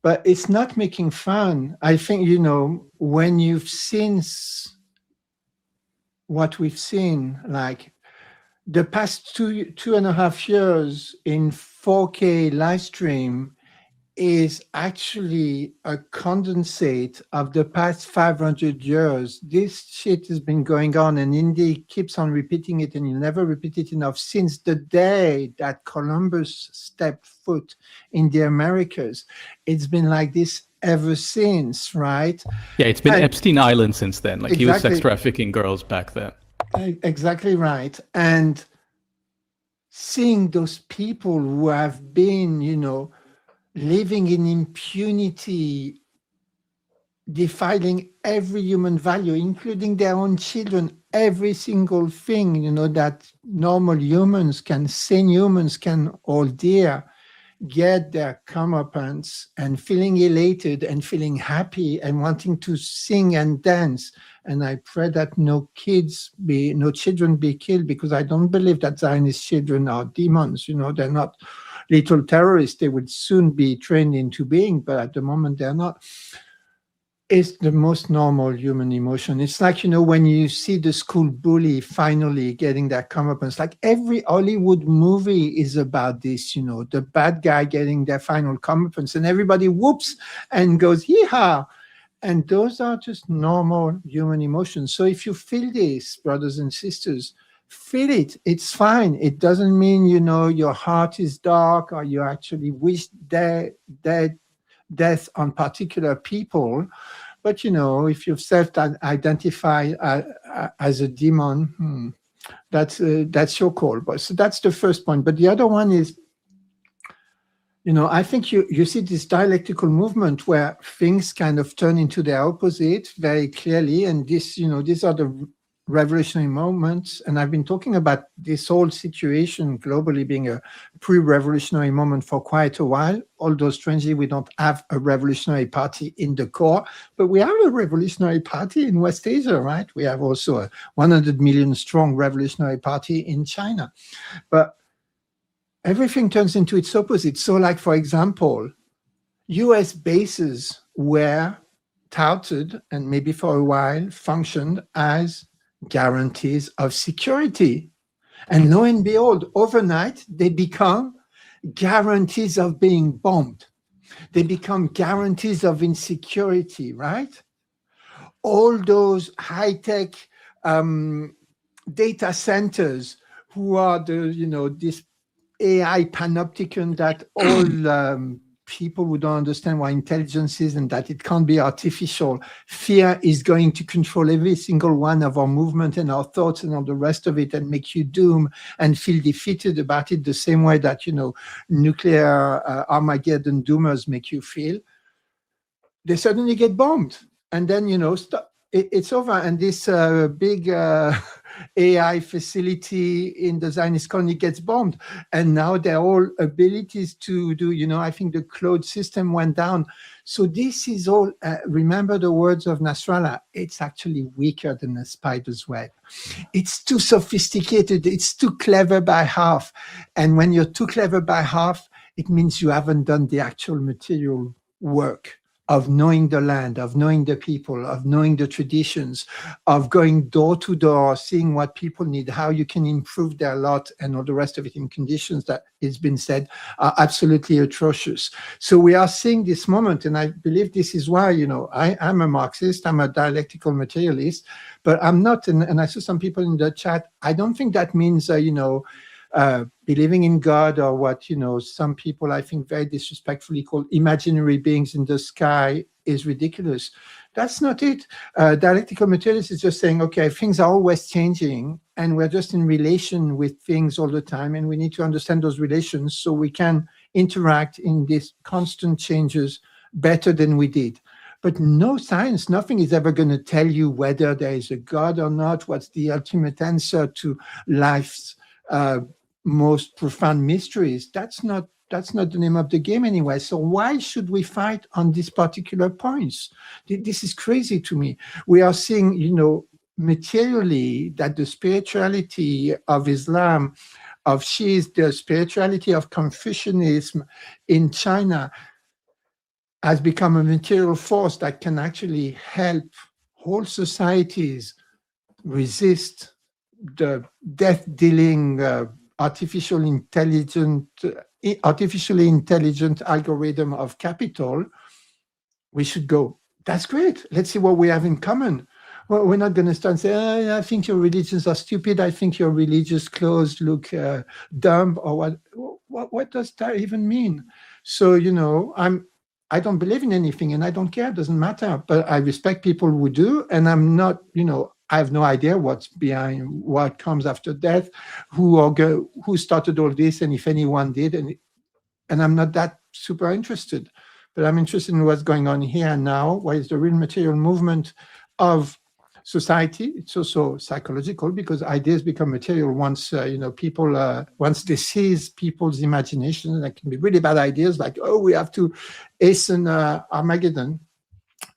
But it's not making fun. I think, you know, when you've seen what we've seen, like the past 2.5 years in 4K live stream, is actually a condensate of the past 500 years. This shit has been going on, and Indy keeps on repeating it, and you never repeat it enough, since the day that Columbus stepped foot in the Americas. It's been like this ever since, right?
Yeah, it's been Epstein Island since then. Like, exactly. He was sex trafficking girls back then.
Exactly right. And seeing those people who have been, you know, living in impunity, defiling every human value, including their own children, every single thing, you know, that normal humans can, sane humans can hold dear, get their comeuppance, and feeling elated and feeling happy and wanting to sing and dance. And I pray that no children be killed, because I don't believe that Zionist children are demons. You know, they're not little terrorists. They would soon be trained into being, but at the moment they're not. It's the most normal human emotion. It's like, you know, when you see the school bully finally getting that comeuppance, like every Hollywood movie is about this, you know, the bad guy getting their final comeuppance, and everybody whoops and goes, yee-haw. And those are just normal human emotions. So if you feel this, brothers and sisters, feel it. It's fine. It doesn't mean, you know, your heart is dark or you actually wish death on particular people. But, you know, if you self-identify as a demon, that's your call. But so that's the first point. But the other one is, you know, I think you see this dialectical movement where things kind of turn into their opposite very clearly. And this, you know, these are the revolutionary moments. And I've been talking about this whole situation globally being a pre-revolutionary moment for quite a while, although strangely we don't have a revolutionary party in the core, but we have a revolutionary party in West Asia, right? We have also a 100 million strong revolutionary party in China. But everything turns into its opposite. So like, for example, US bases were touted and maybe for a while functioned as guarantees of security. And lo and behold, overnight, they become guarantees of being bombed. They become guarantees of insecurity, right? All those high-tech data centers who are this AI panopticon that all people who don't understand what intelligence is and that it can't be artificial. Fear is going to control every single one of our movement and our thoughts and all the rest of it and make you doom and feel defeated about it the same way that, nuclear Armageddon doomers make you feel. They suddenly get bombed. And then, it's over. And this big AI facility in the Zionist colony gets bombed. And now their whole abilities to do, I think the Claude system went down. So this is all, remember the words of Nasrallah, it's actually weaker than a spider's web. It's too sophisticated. It's too clever by half. And when you're too clever by half, it means you haven't done the actual material work of knowing the land, of knowing the people, of knowing the traditions, of going door to door, seeing what people need, how you can improve their lot, and all the rest of it in conditions that it's been said are absolutely atrocious. So we are seeing this moment, and I believe this is why, I'm a Marxist, I'm a dialectical materialist, but I'm not, and I saw some people in the chat, I don't think that means, believing in God or what, some people I think very disrespectfully call imaginary beings in the sky is ridiculous. That's not it. Dialectical materialism is just saying, okay, things are always changing and we're just in relation with things all the time and we need to understand those relations so we can interact in these constant changes better than we did. But no science, nothing is ever going to tell you whether there is a God or not, what's the ultimate answer to life's most profound mysteries. That's not the name of the game anyway. So why should we fight on these particular points? This is crazy to me. We are seeing, materially that the spirituality of Islam, of Shi'is, the spirituality of Confucianism in China has become a material force that can actually help whole societies resist the death-dealing artificially intelligent algorithm of capital. We should go, that's great. Let's see what we have in common. Well, we're not going to start saying, I think your religions are stupid. I think your religious clothes look dumb, or what does that even mean? So, I don't believe in anything and I don't care. It doesn't matter. But I respect people who do. And I'm not, I have no idea what's behind, what comes after death, who started all this, and if anyone did, and I'm not that super interested. But I'm interested in what's going on here and now. What is the real material movement of society? It's also psychological because ideas become material once people once they seize people's imagination. That can be really bad ideas, like we have to hasten Armageddon.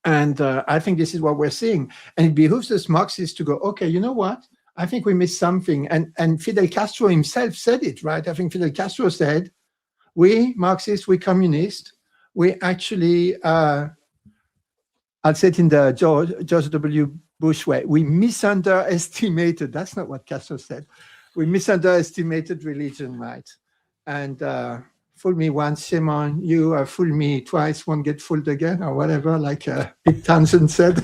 And I think this is what we're seeing. And it behooves us Marxists to go, okay, you know what? I think we missed something. And Fidel Castro himself said it, right? I think Fidel Castro said, we Marxists, we communists, we actually, I'll say it in the George W. Bush way, we misunderestimated, that's not what Castro said, we misunderestimated religion, right? And fool me once, shame on you, fool me twice, won't get fooled again, or whatever, like Pete Townsend said.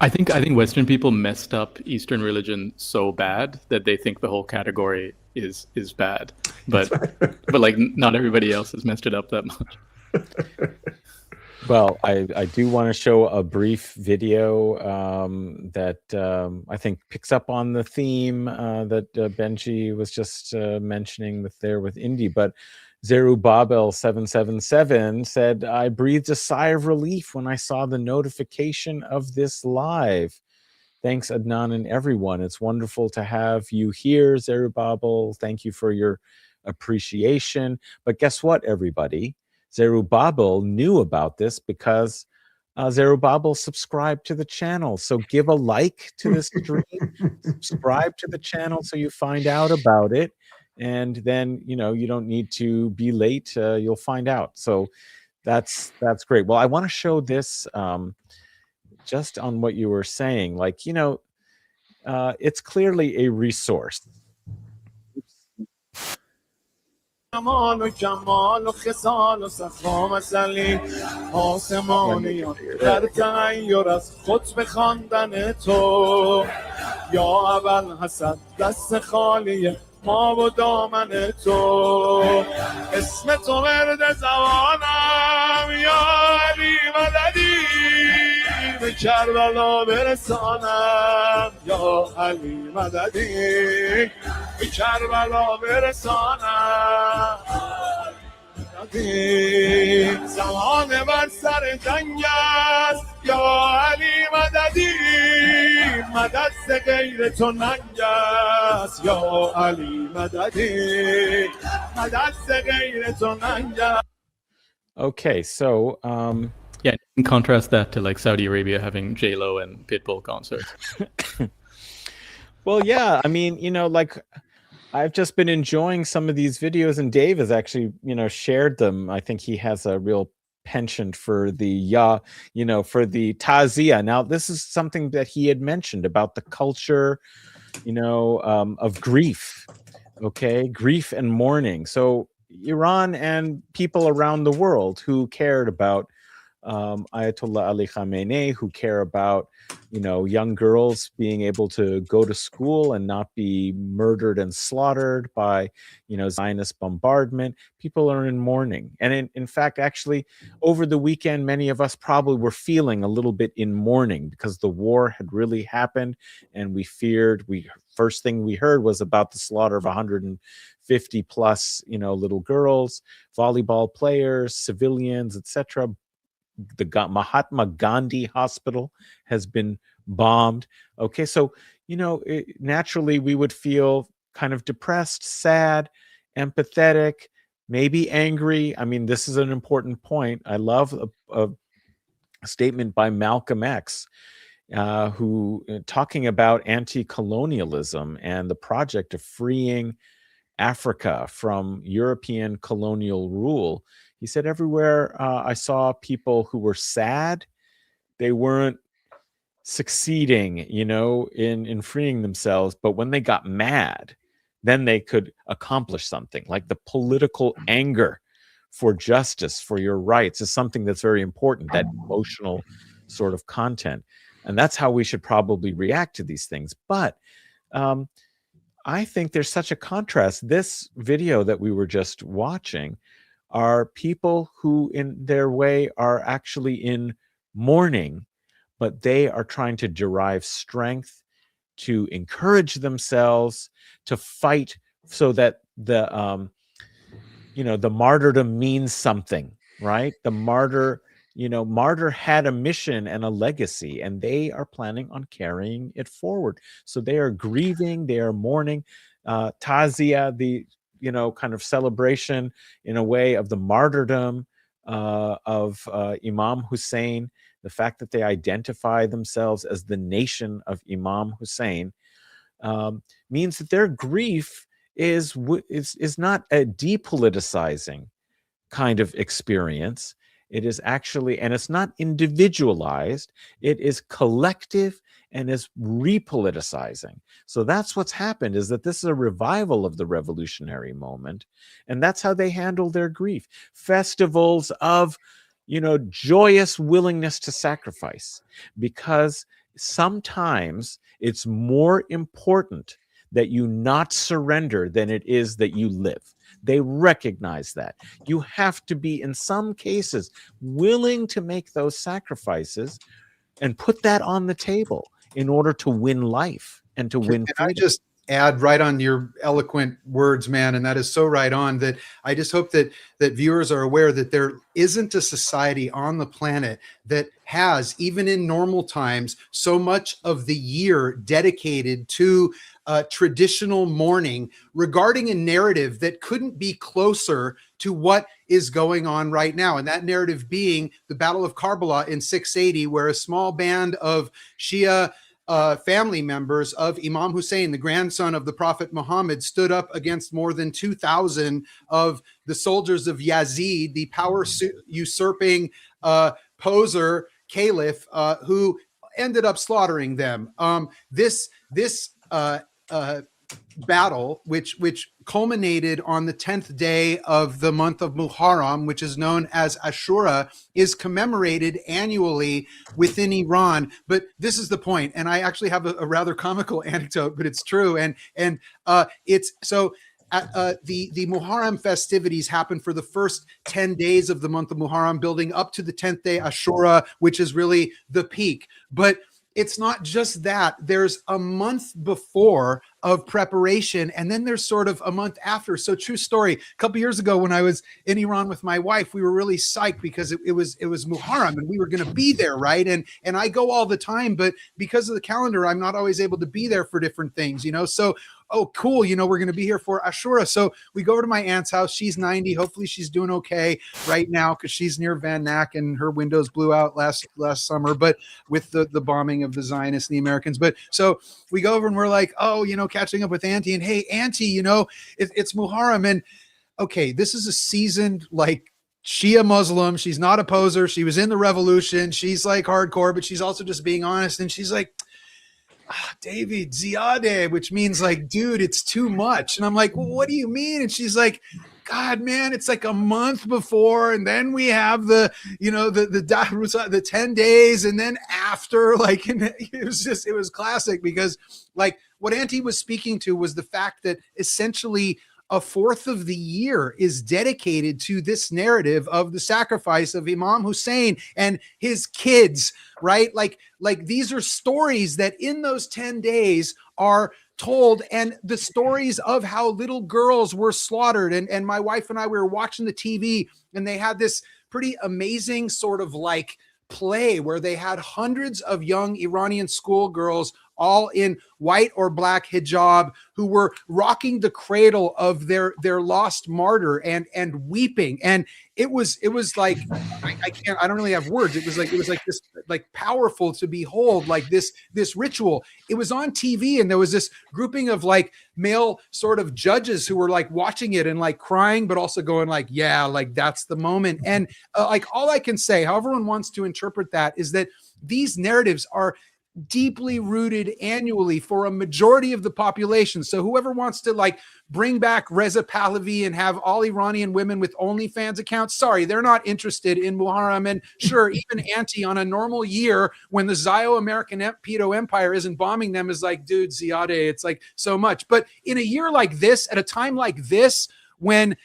I think Western people messed up Eastern religion so bad that they think the whole category is bad. But but like not everybody else has messed it up that much.
Well, I do want to show a brief video that I think picks up on the theme that Benji was just mentioning with Indy. But Zerubbabel777 said, I breathed a sigh of relief when I saw the notification of this live. Thanks, Adnan and everyone. It's wonderful to have you here, Zerubbabel. Thank you for your appreciation. But guess what, everybody? Zerubbabel knew about this because Zerubbabel subscribed to the channel. So give a like to this stream, subscribe to the channel so you find out about it. And then, you don't need to be late. You'll find out. So that's great. Well, I want to show this. just on what you were saying, like, it's clearly a resource.
جمال و کمال و خصال و صفا مثلی آسمانیان در تغییر از خطب خواندن تو یا اول حسد دست خالی ما و دامن تو اسم تو ورد زبانم یا علی مددی به کربلا برسانم یا علی مددی به کربلا برسانم زمان بر سر جنگ است یا علی مددی مدد ز غیر تو ننگ است یا علی مددی مدد ز غیر تو ننگ است.
Okay, so
yeah, you can contrast that to like Saudi Arabia having J-Lo and Pitbull concerts.
well, yeah, I mean, like, I've just been enjoying some of these videos, and Dave has actually, shared them. I think he has a real penchant for the for the tazia. Now, this is something that he had mentioned about the culture, of grief. Okay, grief and mourning. So Iran and people around the world who cared about Ayatollah Ali Khamenei, who care about, young girls being able to go to school and not be murdered and slaughtered by, Zionist bombardment. People are in mourning. And in fact, actually, over the weekend, many of us probably were feeling a little bit in mourning because the war had really happened. And we feared, first thing we heard was about the slaughter of 150 plus, little girls, volleyball players, civilians, etc. The Mahatma Gandhi Hospital has been bombed. Okay, so, naturally we would feel kind of depressed, sad, empathetic, maybe angry. I mean, this is an important point. I love a statement by Malcolm X, who talking about anti-colonialism and the project of freeing Africa from European colonial rule. He said, everywhere I saw people who were sad, they weren't succeeding, in freeing themselves. But when they got mad, then they could accomplish something. Like the political anger for justice, for your rights, is something that's very important, that emotional sort of content. And that's how we should probably react to these things. But I think there's such a contrast. This video that we were just watching are people who in their way are actually in mourning, but they are trying to derive strength to encourage themselves to fight so that the martyrdom means something, right? The martyr had a mission and a legacy, and they are planning on carrying it forward. So they are grieving, they are mourning. Tazia, the kind of celebration in a way of the martyrdom of Imam Hussein, the fact that they identify themselves as the nation of Imam Hussein, means that their grief is not a depoliticizing kind of experience. It is actually, and it's not individualized, it is collective and is repoliticizing. So that's what's happened, is that this is a revival of the revolutionary moment. And that's how they handle their grief. Festivals of, joyous willingness to sacrifice, because sometimes it's more important that you not surrender than it is that you live. They recognize that. You have to be, in some cases, willing to make those sacrifices and put that on the table in order to win life and to win freedom.
I just add right on your eloquent words, man, and that is so right on, that I just hope that viewers are aware that there isn't a society on the planet that has, even in normal times, so much of the year dedicated to traditional mourning regarding a narrative that couldn't be closer to what is going on right now. And that narrative being the Battle of Karbala in 680, where a small band of Shia family members of Imam Hussein, the grandson of the Prophet Muhammad, stood up against more than 2,000 of the soldiers of Yazid, the power usurping poser caliph, who ended up slaughtering them. This battle, which culminated on the 10th day of the month of Muharram, which is known as Ashura, is commemorated annually within Iran. But this is the point, and I actually have a rather comical anecdote, but it's true. And it's so. The Muharram festivities happen for the first 10 days of the month of Muharram, building up to the 10th day Ashura, which is really the peak. But it's not just that. There's a month before of preparation, and then there's sort of a month after. So true story. A couple years ago when I was in Iran with my wife, we were really psyched because it was Muharram and we were going to be there, right? And I go all the time, but because of the calendar, I'm not always able to be there for different things, you know? So, oh, cool, you know, we're going to be here for Ashura. So we go over to my aunt's house. She's 90. Hopefully she's doing okay right now because she's near Van Nack and her windows blew out last summer, but with the bombing of the Zionists and the Americans. But so we go over and we're like, oh, you know, catching up with Auntie, and hey, Auntie, you know, it's Muharram. And okay, this is a seasoned, like, Shia Muslim. She's not a poser. She was in the revolution. She's like hardcore, but she's also just being honest. And she's like, David, Ziade, which means like, dude, it's too much. And I'm like, well, what do you mean? And she's like, God, man, it's like a month before, and then we have the 10 days, and then after, like, and it was classic because, like, what Auntie was speaking to was the fact that essentially a fourth of the year is dedicated to this narrative of the sacrifice of Imam Hussein and his kids, right? Like these are stories that in those 10 days are told, and the stories of how little girls were slaughtered. And my wife and I, we were watching the TV, and they had this pretty amazing sort of like play where they had hundreds of young Iranian schoolgirls all in white or black hijab who were rocking the cradle of their lost martyr and weeping. And it was like, I don't really have words. It was like this, like, powerful to behold, like this ritual. It was on TV, and there was this grouping of like male sort of judges who were like watching it and like crying, but also going like, yeah, like that's the moment. And like, all I can say, how everyone wants to interpret that, is that these narratives are deeply rooted annually for a majority of the population. So whoever wants to like bring back Reza Pahlavi and have all Iranian women with OnlyFans accounts, sorry, they're not interested in Muharram. And sure, even Auntie on a normal year when the Zio-American Pedo Empire isn't bombing them is like, dude, Ziade, it's like so much. But in a year like this, at a time like this, when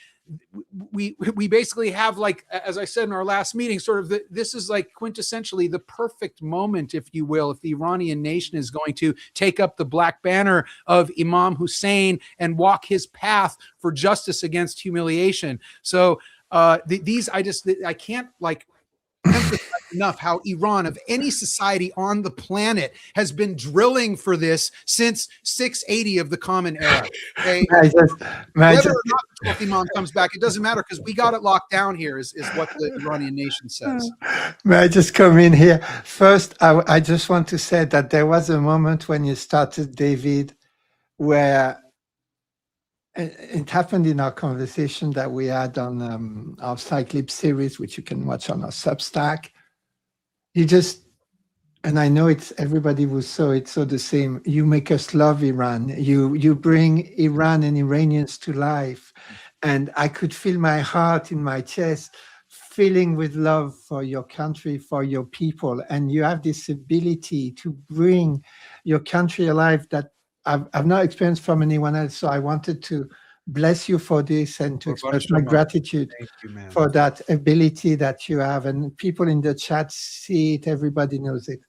we basically have, like, as I said in our last meeting, sort of this is like quintessentially the perfect moment, if you will, if the Iranian nation is going to take up the black banner of Imam Hussein and walk his path for justice against humiliation. So I can't like emphasize enough how Iran, of any society on the planet, has been drilling for this since 680 of the Common Era. Okay? Whether or not the 12th Imam comes back, it doesn't matter, because we got it locked down here, is what the Iranian nation says.
May I just come in here? First, I just want to say that there was a moment when you started, David, where it happened in our conversation that we had on our Cyclip series, which you can watch on our Substack. You just, and I know it's everybody who saw it saw the same. You make us love Iran. You bring Iran and Iranians to life, and I could feel my heart in my chest, filling with love for your country, for your people, and you have this ability to bring your country alive that I've not experienced from anyone else. So I wanted to bless you for this and to express my gratitude for that ability that you have. And people in the chat see it, everybody knows it.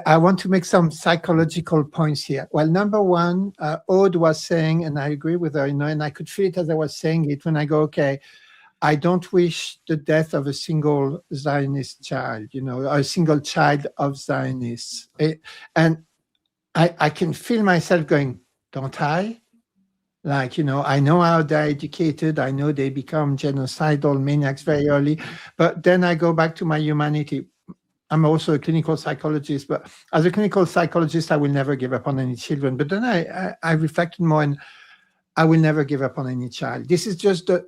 I want to make some psychological points here. Well, number one, Aude was saying, and I agree with her, and I could feel it as I was saying it, when I go, okay, I don't wish the death of a single Zionist child, a single child of Zionists. And I can feel myself going, don't I? Like, I know how they're educated. I know they become genocidal maniacs very early. But then I go back to my humanity. I'm also a clinical psychologist. But as a clinical psychologist, I will never give up on any children. But then I reflected more, and I will never give up on any child. This is just to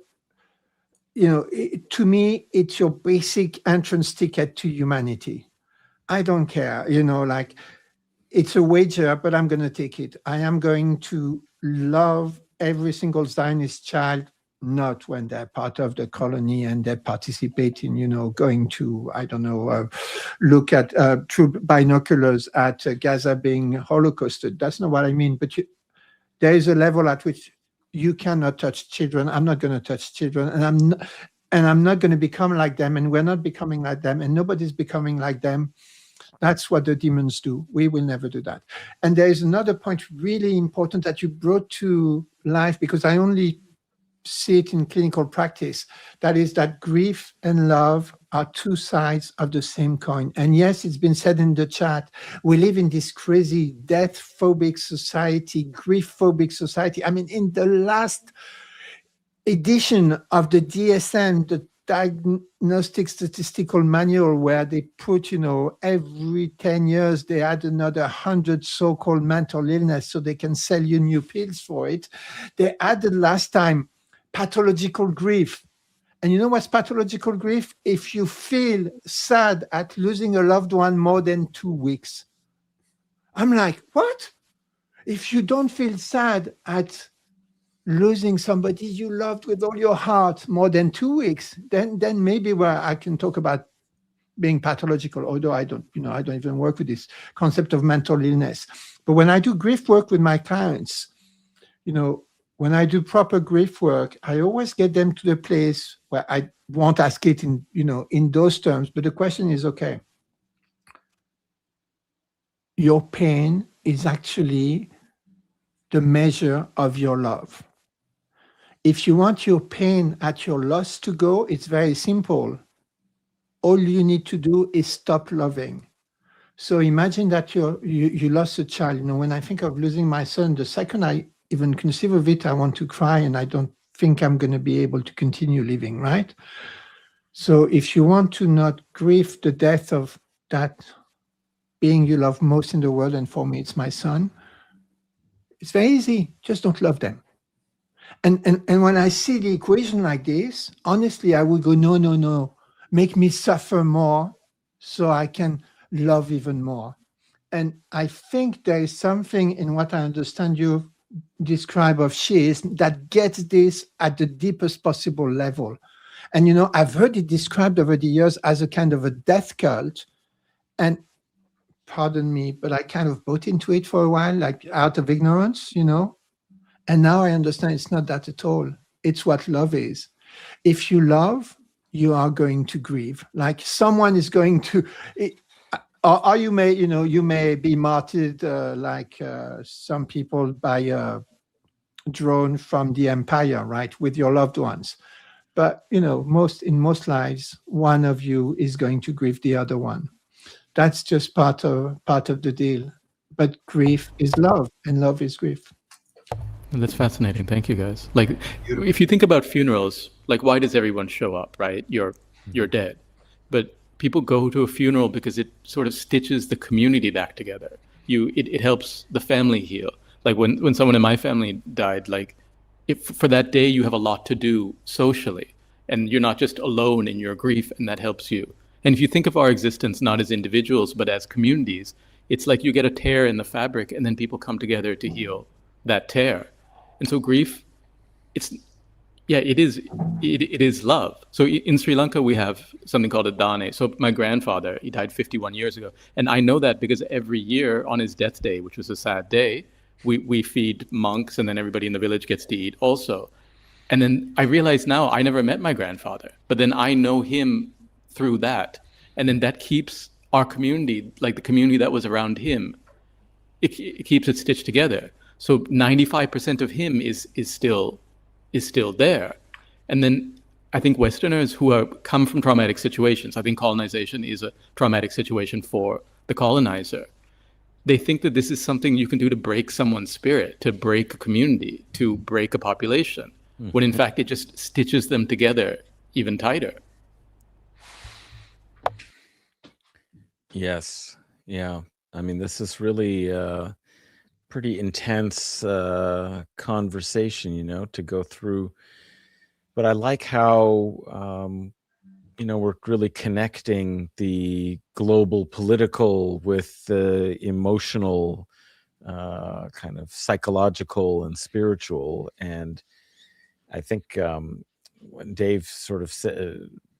me, it's your basic entrance ticket to humanity. I don't care, like it's a wager, but I'm going to take it. I am going to love every single Zionist child, not when they're part of the colony and they participate in, going to, I don't know, look at through binoculars at Gaza being holocausted. That's not what I mean. But there is a level at which you cannot touch children. I'm not going to touch children, and I'm not going to become like them, and we're not becoming like them, and nobody's becoming like them. That's what the demons do. We will never do that. And there is another point really important that you brought to life, because I only see it in clinical practice. That is that grief and love are two sides of the same coin. And yes, it's been said in the chat, we live in this crazy death-phobic society, grief-phobic society. I mean, in the last edition of the DSM, the Diagnostic Statistical Manual, where they put, every 10 years they add another 100 so-called mental illness so they can sell you new pills for it. They added last time pathological grief. And you know what's pathological grief? If you feel sad at losing a loved one more than 2 weeks. I'm like, what? If you don't feel sad at losing somebody you loved with all your heart more than 2 weeks, then maybe where I can talk about being pathological, although I don't even work with this concept of mental illness. But when I do grief work with my clients, when I do proper grief work, I always get them to the place where I won't ask it in those terms. But the question is, okay, your pain is actually the measure of your love. If you want your pain at your loss to go, it's very simple. All you need to do is stop loving. So imagine that you lost a child. When I think of losing my son, the second I even conceive of it, I want to cry, and I don't think I'm going to be able to continue living, right? So if you want to not grieve the death of that being you love most in the world, and for me, it's my son, it's very easy. Just don't love them. And when I see the equation like this, honestly, I would go, no, make me suffer more so I can love even more. And I think there is something in what I understand you describe of Shiism that gets this at the deepest possible level. And, I've heard it described over the years as a kind of a death cult. And pardon me, but I kind of bought into it for a while, like out of ignorance, And now I understand it's not that at all. It's what love is. If you love, you are going to grieve. Like someone is going to, or you may be martyred like some people by a drone from the empire, right, with your loved ones. But, in most lives, one of you is going to grieve the other one. That's just part of the deal. But grief is love, and love is grief.
That's fascinating. Thank you, guys. Like, if you think about funerals, like, why does everyone show up, right? You're dead. But people go to a funeral because it sort of stitches the community back together. It helps the family heal. Like, when someone in my family died, like, if for that day you have a lot to do socially, and you're not just alone in your grief, and that helps you. And if you think of our existence not as individuals, but as communities, it's like you get a tear in the fabric, and then people come together to heal that tear. And so grief, it is love. So in Sri Lanka, we have something called a dane. So my grandfather, he died 51 years ago. And I know that because every year on his death day, which was a sad day, we feed monks, and then everybody in the village gets to eat also. And then I realize now I never met my grandfather, but then I know him through that. And then that keeps our community, like the community that was around him, it keeps it stitched together. So 95% of him is still there. And then I think Westerners who come from traumatic situations, I think colonization is a traumatic situation for the colonizer. They think that this is something you can do to break someone's spirit, to break a community, to break a population, when in fact it just stitches them together even tighter.
Yes. Yeah. I mean, this is really pretty intense conversation, to go through. But I like how we're really connecting the global political with the emotional, kind of psychological and spiritual. And I think when Dave sort of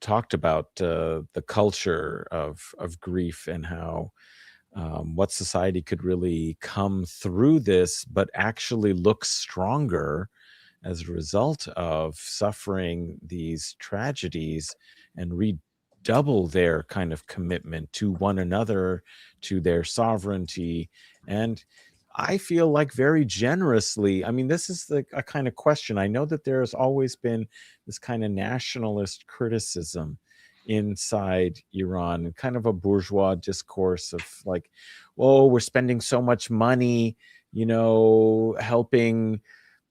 talked about the culture of grief and how what society could really come through this, but actually look stronger as a result of suffering these tragedies, and redouble their kind of commitment to one another, to their sovereignty. And I feel like very generously, I mean, this is a kind of question. I know that there has always been this kind of nationalist criticism inside Iran, kind of a bourgeois discourse of like, oh, we're spending so much money, helping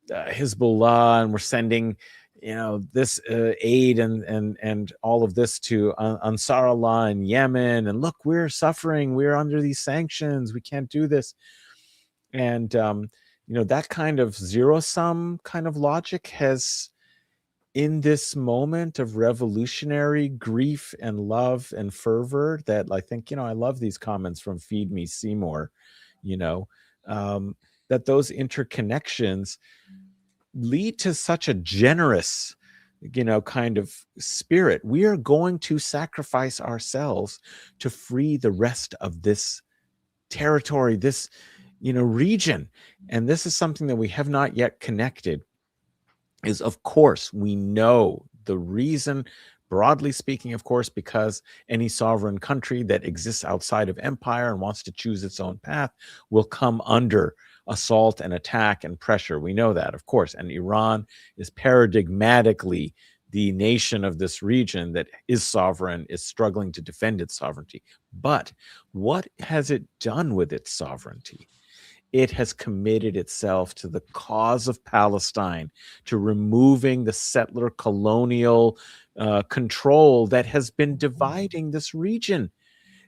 Hezbollah, and we're sending this aid and all of this to Ansar Allah in Yemen, and look, we're suffering, we're under these sanctions, we can't do this. And that kind of zero-sum kind of logic has, in this moment of revolutionary grief and love and fervor, that I think, I love these comments from Feed Me Seymour, that those interconnections lead to such a generous, kind of spirit. We are going to sacrifice ourselves to free the rest of this territory, this, region. And this is something that we have not yet connected, is, of course, we know the reason, broadly speaking, of course, because any sovereign country that exists outside of empire and wants to choose its own path will come under assault and attack and pressure. We know that, of course. And Iran is paradigmatically the nation of this region that is sovereign, is struggling to defend its sovereignty. But what has it done with its sovereignty? It has committed itself to the cause of Palestine, to removing the settler colonial control that has been dividing this region,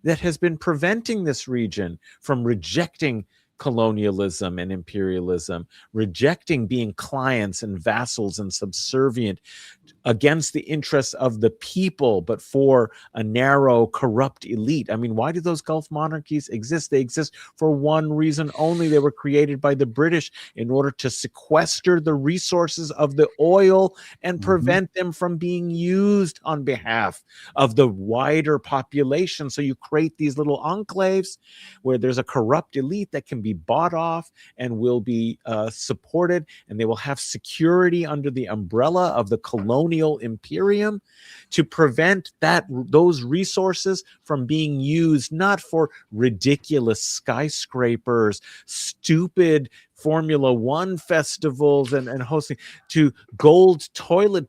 that has been preventing this region from rejecting colonialism and imperialism, rejecting being clients and vassals and subservient against the interests of the people, but for a narrow, corrupt elite. I mean, why do those Gulf monarchies exist? They exist for one reason only. They were created by the British in order to sequester the resources of the oil and prevent them from being used on behalf of the wider population. So you create these little enclaves where there's a corrupt elite that can be bought off and will be supported, and they will have security under the umbrella of the colonial imperium to prevent those resources from being used, not for ridiculous skyscrapers, stupid Formula One festivals and hosting, to gold toilet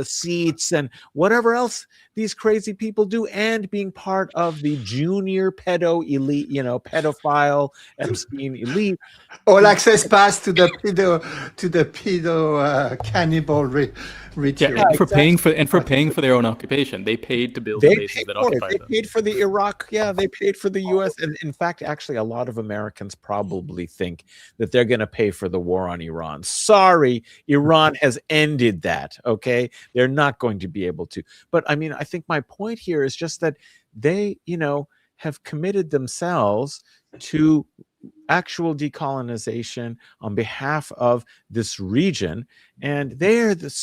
seats and whatever else these crazy people do, and being part of the junior pedo elite, pedophile Epstein elite.
All access pass to the pedo cannibal ritual.
Yeah, for paying for their own occupation. They paid to build the bases that occupied them.
They paid for the Iraq. Yeah, they paid for the U.S. And in fact, actually, a lot of Americans probably think that they're going to pay for the war on Iran. Sorry, Iran has ended that. Okay, they're not going to be able to. But I mean, I think my point here is just that they, have committed themselves to actual decolonization on behalf of this region. And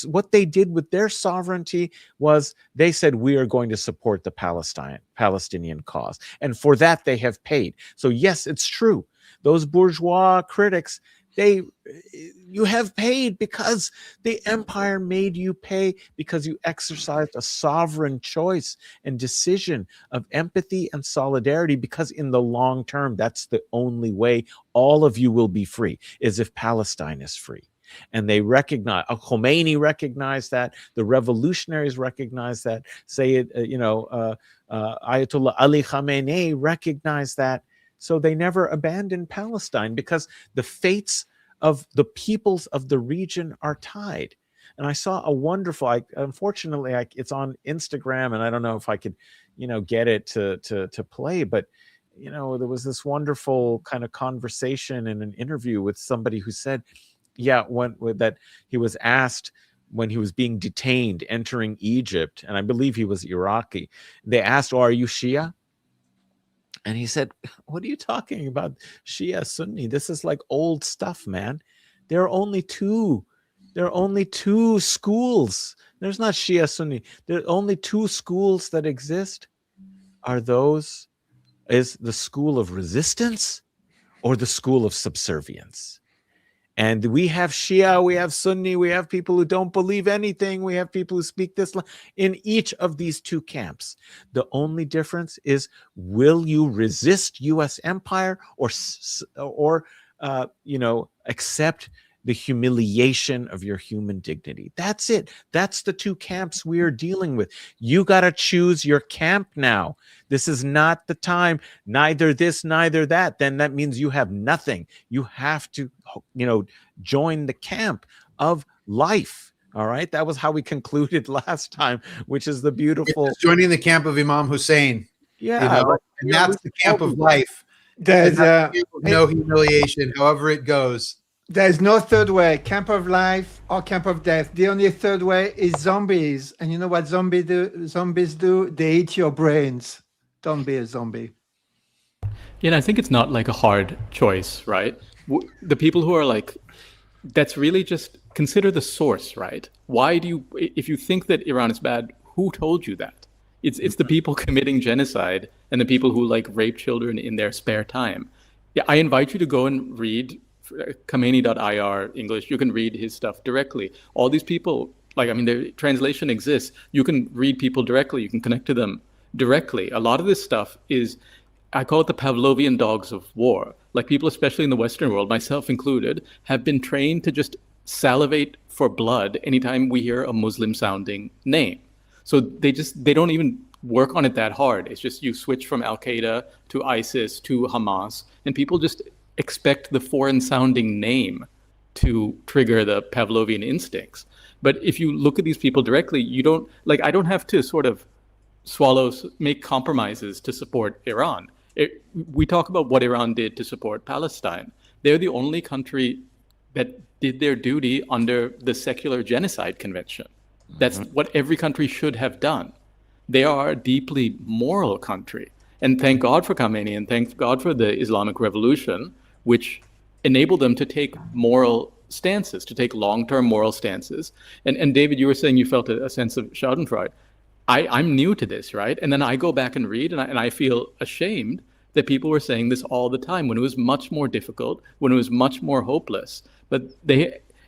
what they did with their sovereignty was they said, we are going to support the Palestinian cause. And for that, they have paid. So yes, it's true. Those bourgeois critics, you have paid because the empire made you pay, because you exercised a sovereign choice and decision of empathy and solidarity, because in the long term, that's the only way all of you will be free, is if Palestine is free. And they recognize, Khomeini recognized that, the revolutionaries recognized that, Ayatollah Ali Khamenei recognized that. So they never abandoned Palestine, because the fates of the peoples of the region are tied. And I saw a wonderful, unfortunately, it's on Instagram, and I don't know if I could, get it to play, but, there was this wonderful kind of conversation in an interview with somebody who said, that he was asked, when he was being detained entering Egypt, and I believe he was Iraqi, they asked, "Oh, are you Shia?" And he said, "What are you talking about? Shia, Sunni? This is like old stuff, man. There are only two. There are only two schools. There's not Shia, Sunni. There are only two schools that exist. Is the school of resistance or the school of subservience. And we have Shia, we have Sunni, we have people who don't believe anything, we have people who speak this in each of these two camps. The only difference is, will you resist U.S. empire or accept the humiliation of your human dignity? That's it. That's the two camps we are dealing with. You got to choose your camp now. This is not the time, neither this, neither that. Then that means you have nothing. You have to, join the camp of life. All right. That was how we concluded last time, which is the beautiful.
Joining the camp of Imam Hussein.
Yeah.
And that's the camp of life.
There's
no humiliation, however it goes.
There's no third way, camp of life or camp of death. The only third way is zombies. And you know what zombies do? They eat your brains. Don't be a zombie.
Yeah, and I think it's not like a hard choice, right? The people who are like, that's really just consider the source, right? Why do you, if you think that Iran is bad, who told you that? It's the people committing genocide and the people who like rape children in their spare time. Yeah, I invite you to go and read Khomeini.ir English. You can read his stuff directly. All these people, the translation exists. You can read people directly. You can connect to them directly. A lot of this stuff is, I call it the Pavlovian dogs of war. Like people, especially in the Western world, myself included, have been trained to just salivate for blood anytime we hear a Muslim sounding name. So they don't even work on it that hard. It's just you switch from Al-Qaeda to ISIS to Hamas, and people just expect the foreign sounding name to trigger the Pavlovian instincts. But if you look at these people directly, I don't have to sort of make compromises to support Iran. We talk about what Iran did to support Palestine. They're the only country that did their duty under the Secular Genocide Convention. That's what every country should have done. They are a deeply moral country. And thank God for Khomeini and thank God for the Islamic Revolution, which enabled them to take moral stances, to take long-term moral stances. And David, you were saying you felt a sense of schadenfreude. I'm new to this, right? And then I go back and read, and I feel ashamed that people were saying this all the time when it was much more difficult, when it was much more hopeless. And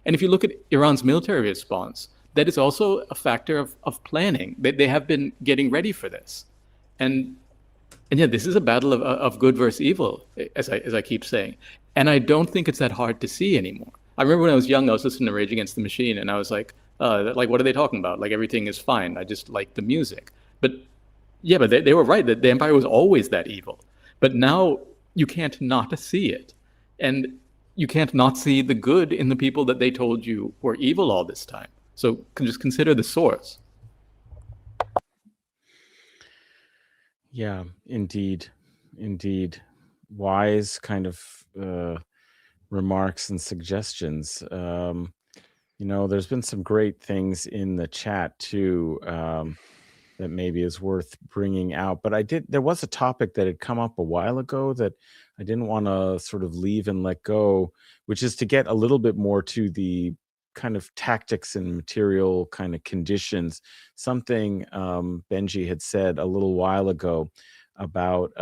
if you look at Iran's military response, that is also a factor of planning. They have been getting ready for this. And yeah, this is a battle of good versus evil, as I keep saying. And I don't think it's that hard to see anymore. I remember when I was young, I was listening to Rage Against the Machine, and I was like, what are they talking about? Like, everything is fine. I just like the music. But they were right, that the empire was always that evil. But now you can't not see it. And you can't not see the good in the people that they told you were evil all this time. So just consider the source.
Yeah, indeed. Wise kind of remarks and suggestions. There's been some great things in the chat too that maybe is worth bringing out. But there was a topic that had come up a while ago that I didn't want to sort of leave and let go, which is to get a little bit more to the kind of tactics and material kind of conditions. Something Benji had said a little while ago about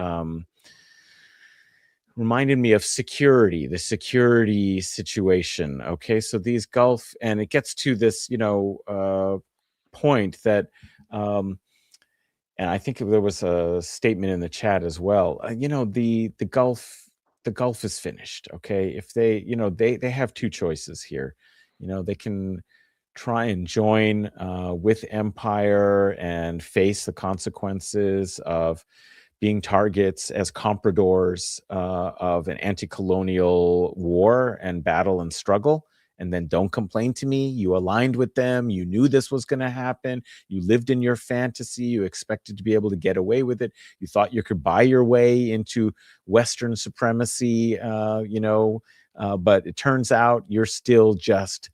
reminded me of security, the security situation. Okay, so these Gulf, and it gets to this, point that, and I think there was a statement in the chat as well. The Gulf is finished. Okay, if they have two choices here. They can try and join with empire and face the consequences of being targets as compradors of an anti-colonial war and battle and struggle. And then don't complain to me. You aligned with them. You knew this was going to happen. You lived in your fantasy. You expected to be able to get away with it. You thought you could buy your way into Western supremacy, but it turns out you're still just,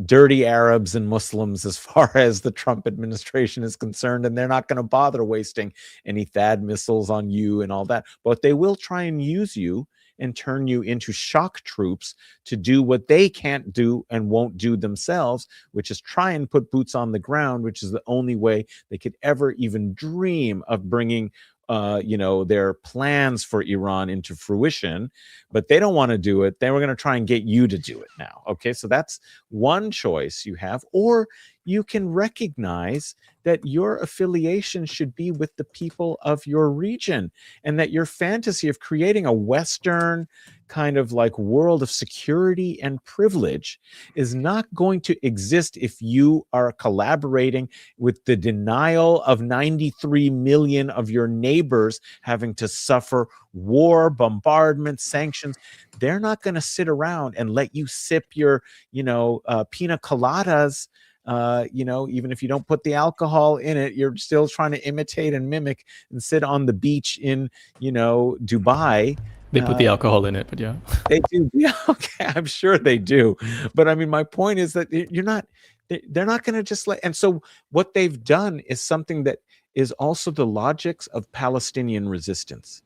dirty Arabs and Muslims as far as the Trump administration is concerned, and they're not going to bother wasting any THAAD missiles on you and all that. But they will try and use you and turn you into shock troops to do what they can't do and won't do themselves, which is try and put boots on the ground, which is the only way they could ever even dream of bringing their plans for Iran into fruition. But they don't want to do it. They were going to try and get you to do it now. Okay, so that's one choice you have. Or you can recognize that your affiliation should be with the people of your region, and that your fantasy of creating a Western kind of like world of security and privilege is not going to exist if you are collaborating with the denial of 93 million of your neighbors having to suffer war, bombardment, sanctions. They're not going to sit around and let you sip your, pina coladas. Even if you don't put the alcohol in it, you're still trying to imitate and mimic and sit on the beach in, Dubai.
They put the alcohol in it, but yeah.
They do. Yeah, okay, I'm sure they do. But I mean, my point is that they're not going to just let. And so what they've done is something that is also the logics of Palestinian resistance.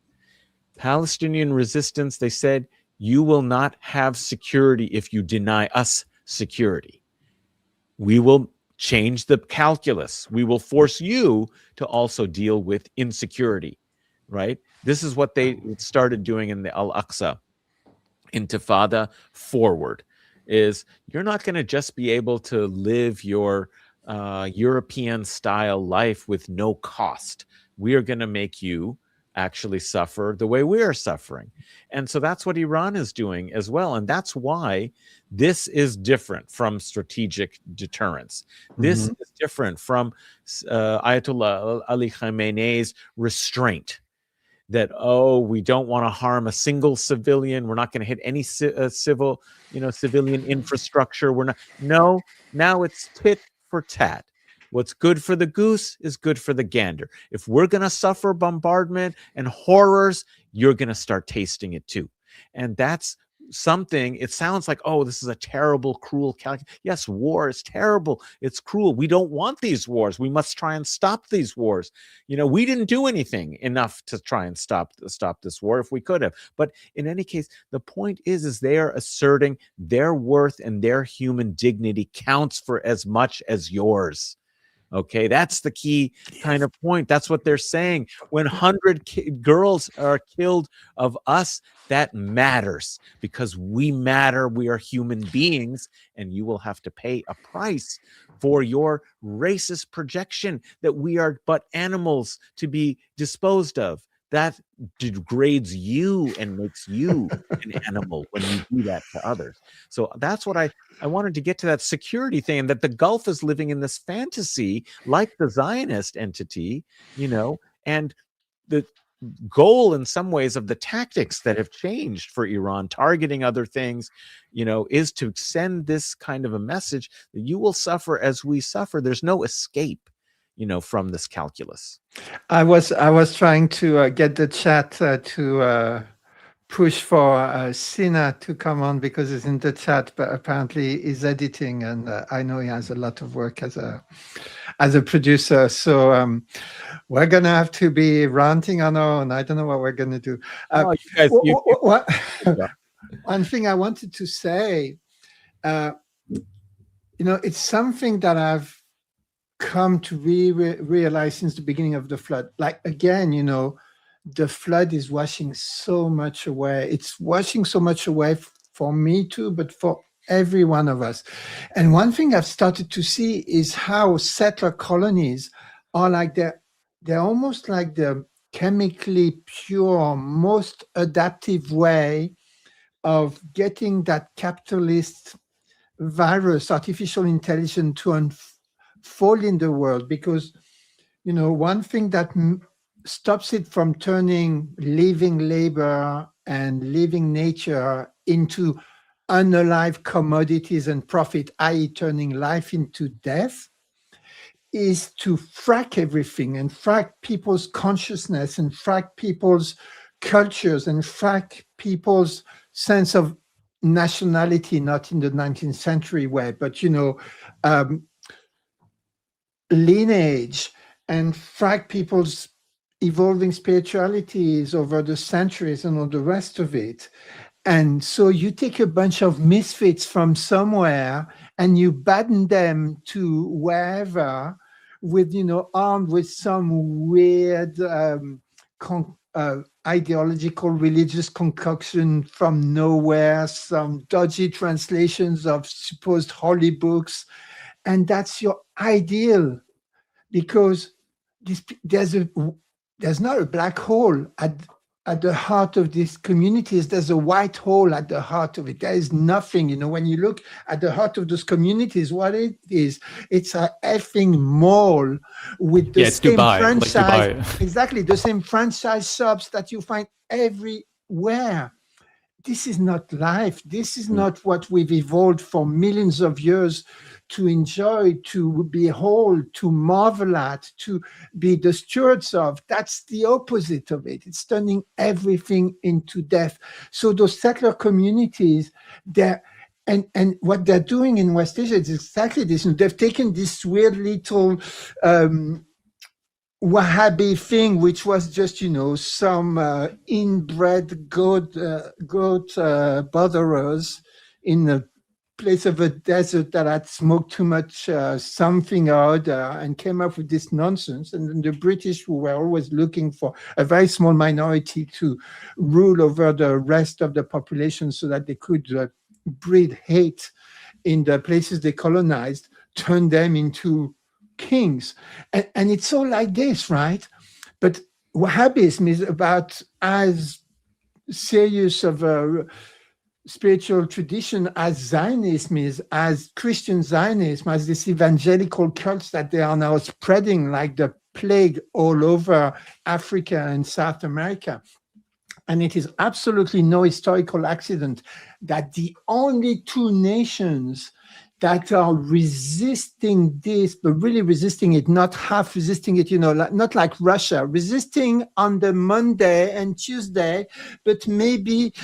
Palestinian resistance, they said, you will not have security if you deny us security. We will change the calculus. We will force you to also deal with insecurity, right? This is what they started doing in the Al-Aqsa Intifada forward, is you're not going to just be able to live your European style life with no cost. We are going to make you actually suffer the way we are suffering. And so that's what Iran is doing as well. And that's why this is different from strategic deterrence. This is different from Ayatollah Ali Khamenei's restraint. That, we don't want to harm a single civilian. We're not going to hit any civilian infrastructure. We're not. No, now it's tit for tat. What's good for the goose is good for the gander. If we're going to suffer bombardment and horrors, you're going to start tasting it too. And that's something, it sounds like, this is a terrible, cruel calculation. Yes, war is terrible. It's cruel. We don't want these wars. We must try and stop these wars. We didn't do anything enough to try and stop this war if we could have. But in any case, the point is they are asserting their worth and their human dignity counts for as much as yours. Okay, that's the key kind of point. That's what they're saying. When 100 girls are killed of us, that matters because we matter. We are human beings, and you will have to pay a price for your racist projection that we are but animals to be disposed of. That degrades you and makes you an animal when you do that to others. So that's what I wanted to get to, that security thing, and that the Gulf is living in this fantasy like the Zionist entity, and the goal in some ways of the tactics that have changed for Iran, targeting other things, is to send this kind of a message that you will suffer as we suffer. There's no escape from this calculus.
I was trying to get the chat to push for Sina to come on because he's in the chat, but apparently he's editing, and I know he has a lot of work as a producer. So we're gonna have to be ranting on our own. I don't know what we're gonna do. One thing I wanted to say, it's something that I've come to realize since the beginning of the flood. Like, again, the flood is washing so much away. It's washing so much away for me too, but for every one of us. And one thing I've started to see is how settler colonies are like they're almost like the chemically pure, most adaptive way of getting that capitalist virus, artificial intelligence, to unfold in the world. Because, one thing that stops it from turning living labor and living nature into unalive commodities and profit, i.e. turning life into death, is to frack everything and frack people's consciousness and frack people's cultures and frack people's sense of, nationality, not in the 19th century way, but, lineage and track people's evolving spiritualities over the centuries and all the rest of it. And so you take a bunch of misfits from somewhere and you batten them to wherever with, armed with some weird ideological religious concoction from nowhere, some dodgy translations of supposed holy books. And that's your ideal, because there's not a black hole at the heart of these communities. There's a white hole at the heart of it. There is nothing, when you look at the heart of those communities, what it is, it's a effing mall with the same
Dubai,
franchise,
like Dubai.
exactly the same franchise shops that you find everywhere. This is not life. This is not what we've evolved for millions of years to enjoy, to behold, to marvel at, to be the stewards of. That's the opposite of it. It's turning everything into death. So those settler communities, and what they're doing in West Asia is exactly this. And they've taken this weird little Wahhabi thing, which was just, some inbred goat botherers in a place of a desert that had smoked too much something or other, and came up with this nonsense. And then the British, who were always looking for a very small minority to rule over the rest of the population so that they could breed hate in the places they colonized, turned them into kings. And it's all like this, right? But Wahhabism is about as serious of a spiritual tradition as Zionism is, as Christian Zionism, as this evangelical cults that they are now spreading like the plague all over Africa and South America. And it is absolutely no historical accident that the only two nations that are resisting this, but really resisting it, not half resisting it, not like Russia, resisting on the Monday and Tuesday, but maybe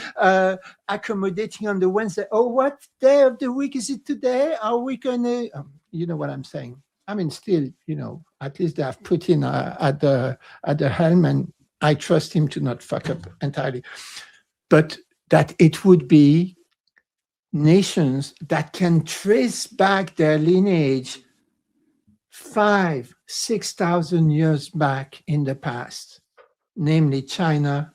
accommodating on the Wednesday. Oh, what day of the week is it today? Are we going to, you know what I'm saying? I mean, still, at least they have Putin at the helm, and I trust him to not fuck up entirely. But that it would be nations that can trace back their lineage 5,000-6,000 years back in the past, namely China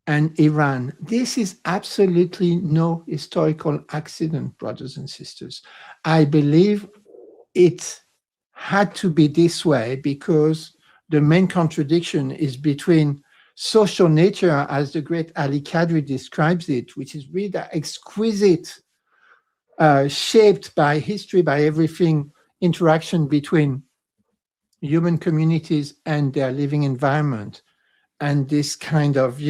and Iran. This is absolutely no historical accident, brothers and sisters. I believe it had to be this way because the main contradiction is between social nature, as the great Ali Kadri describes it, which is really exquisite, shaped by history, by everything, interaction between human communities and their living environment, and this kind of,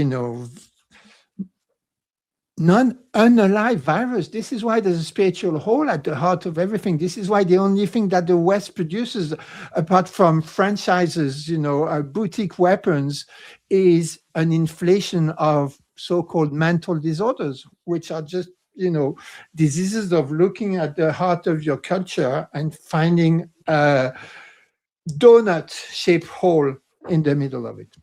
non-unalive virus. This is why there's a spiritual hole at the heart of everything. This is why the only thing that the West produces, apart from franchises, boutique weapons, is an inflation of so-called mental disorders, which are just, diseases of looking at the heart of your culture and finding a donut-shaped hole in the middle of it.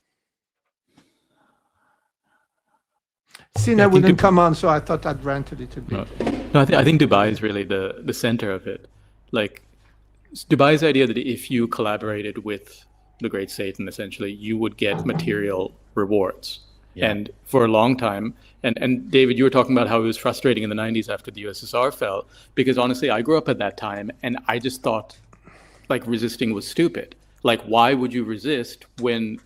Sina wouldn't come on, so I thought I'd rant a little bit.
No, I think Dubai is really the center of it. Like, Dubai's idea that if you collaborated with the great Satan, essentially, you would get material rewards. Yeah. And for a long time, and David, you were talking about how it was frustrating in the 90s after the USSR fell, because honestly, I grew up at that time, and I just thought, like, resisting was stupid. Like, why would you resist when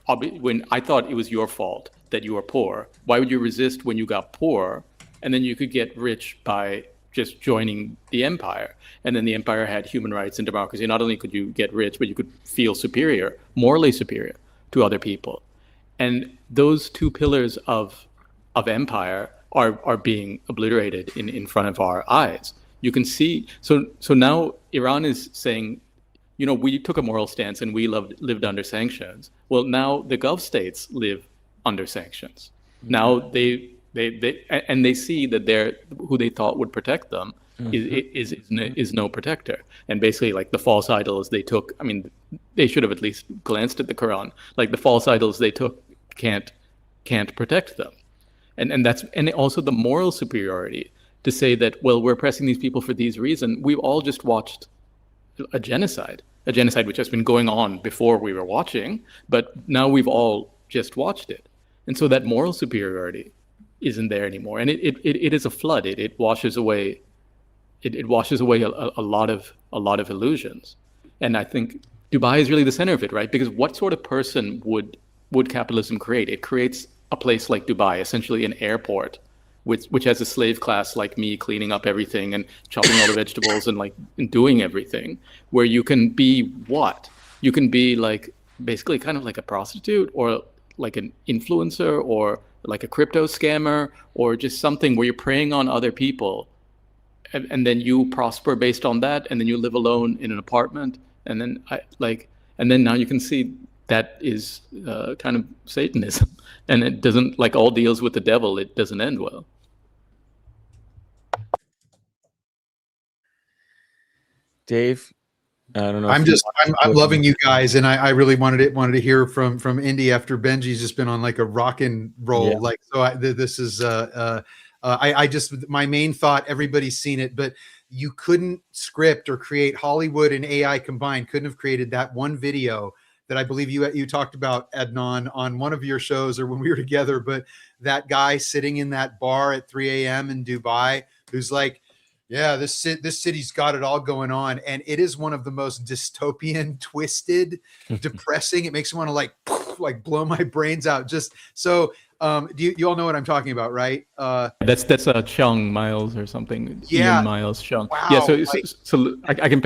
I thought it was your fault that you were poor? Why would you resist when you got poor, and then you could get rich by just joining the empire? And then the empire had human rights and democracy. Not only could you get rich, but you could feel superior, morally superior to other people. And those two pillars of empire are being obliterated in front of our eyes. You can see, so now Iran is saying, we took a moral stance and we lived under sanctions. Well, now the Gulf states live under sanctions. Now they They see that they're who they thought would protect them is no protector. And basically, like, the false idols they took, I mean, they should have at least glanced at the Quran. Like, the false idols they took can't protect them. And that's, and also the moral superiority to say that, well, we're oppressing these people for these reasons. We've all just watched a genocide which has been going on before we were watching, but now we've all just watched it. And so that moral superiority isn't there anymore. And it is a flood. It washes away a lot of illusions. And I think Dubai is really the center of it, right? Because what sort of person would capitalism create? It creates a place like Dubai, essentially an airport, which has a slave class like me cleaning up everything and chopping all the vegetables and doing everything, where you can be what? You can be like basically kind of like a prostitute, or like an influencer, or like a crypto scammer, or just something where you're preying on other people, and then you prosper based on that, and then you live alone in an apartment, and then now you can see that is kind of Satanism, and it doesn't, like all deals with the devil, it doesn't end well.
Dave, I don't know.
I'm loving you guys, and I really wanted to hear from Indy after Benji's just been on like a rock and roll.
Yeah.
Like, so this is I just, my main thought, everybody's seen it, but you couldn't script or create Hollywood and AI combined, couldn't have created that one video that I believe you talked about, Adnan, on one of your shows or when we were together. But that guy sitting in that bar at 3 a.m. in Dubai, who's like, yeah, this city's got it all going on. And it is one of the most dystopian, twisted, depressing. It makes me want to like blow my brains out. Just so, do you all know what I'm talking about, right?
That's Chung Miles or something.
Yeah.
Ian Miles Chung.
Wow,
Yeah. So I can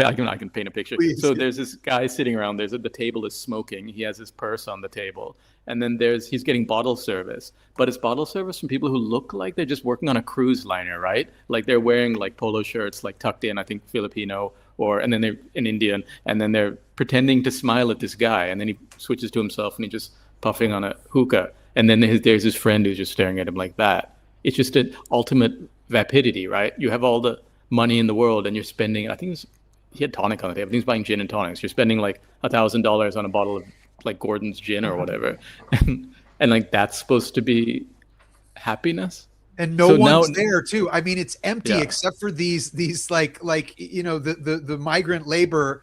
paint a picture.
Please.
So there's this guy sitting around. The table is smoking. He has his purse on the table, and then he's getting bottle service. But it's bottle service from people who look like they're just working on a cruise liner, right? Like they're wearing like polo shirts, like tucked in, I think Filipino, and then they're an Indian, and then they're pretending to smile at this guy, and then he switches to himself and he's just puffing on a hookah. And then there's his friend who's just staring at him like that. It's just an ultimate vapidity, right? You have all the money in the world and you're spending, I think he had tonic on the table. He's buying gin and tonics. You're spending like $1,000 on a bottle of like Gordon's gin or whatever. And like that's supposed to be happiness.
And no one's there too. I mean, it's empty except for these like the migrant labor.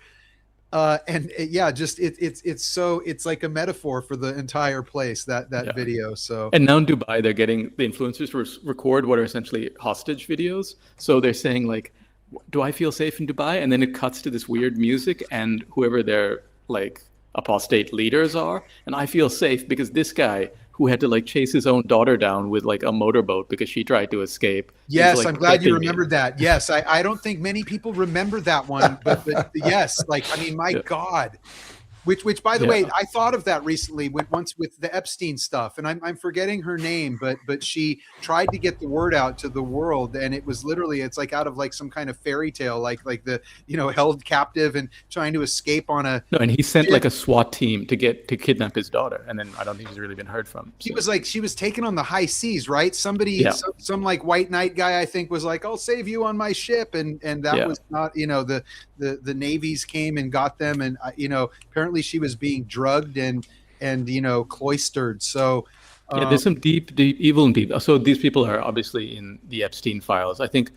It's like a metaphor for the entire place, that video. So,
and now in Dubai, they're getting the influencers to record what are essentially hostage videos. So they're saying like, do I feel safe in Dubai? And then it cuts to this weird music and whoever their like apostate leaders are. And I feel safe because this guy who had to like chase his own daughter down with like a motorboat because she tried to escape.
Yes,
like,
I'm glad you remembered that. Yes, I don't think many people remember that one, but yes, like, I mean, my God. Which by the way, I thought of that recently once with the Epstein stuff, and I'm forgetting her name, but she tried to get the word out to the world, and it was literally, it's like out of like some kind of fairy tale, like the held captive and trying to escape on a
and he sent like a SWAT team to kidnap his daughter, and then I don't think he's really been heard from. So.
She was taken on the high seas, right? Somebody, some like white knight guy, I think, was like, I'll save you on my ship, and that was not, the navies came and got them, and apparently she was being drugged and cloistered. So
there's some deep evil in people. So these people are obviously in the Epstein files. I think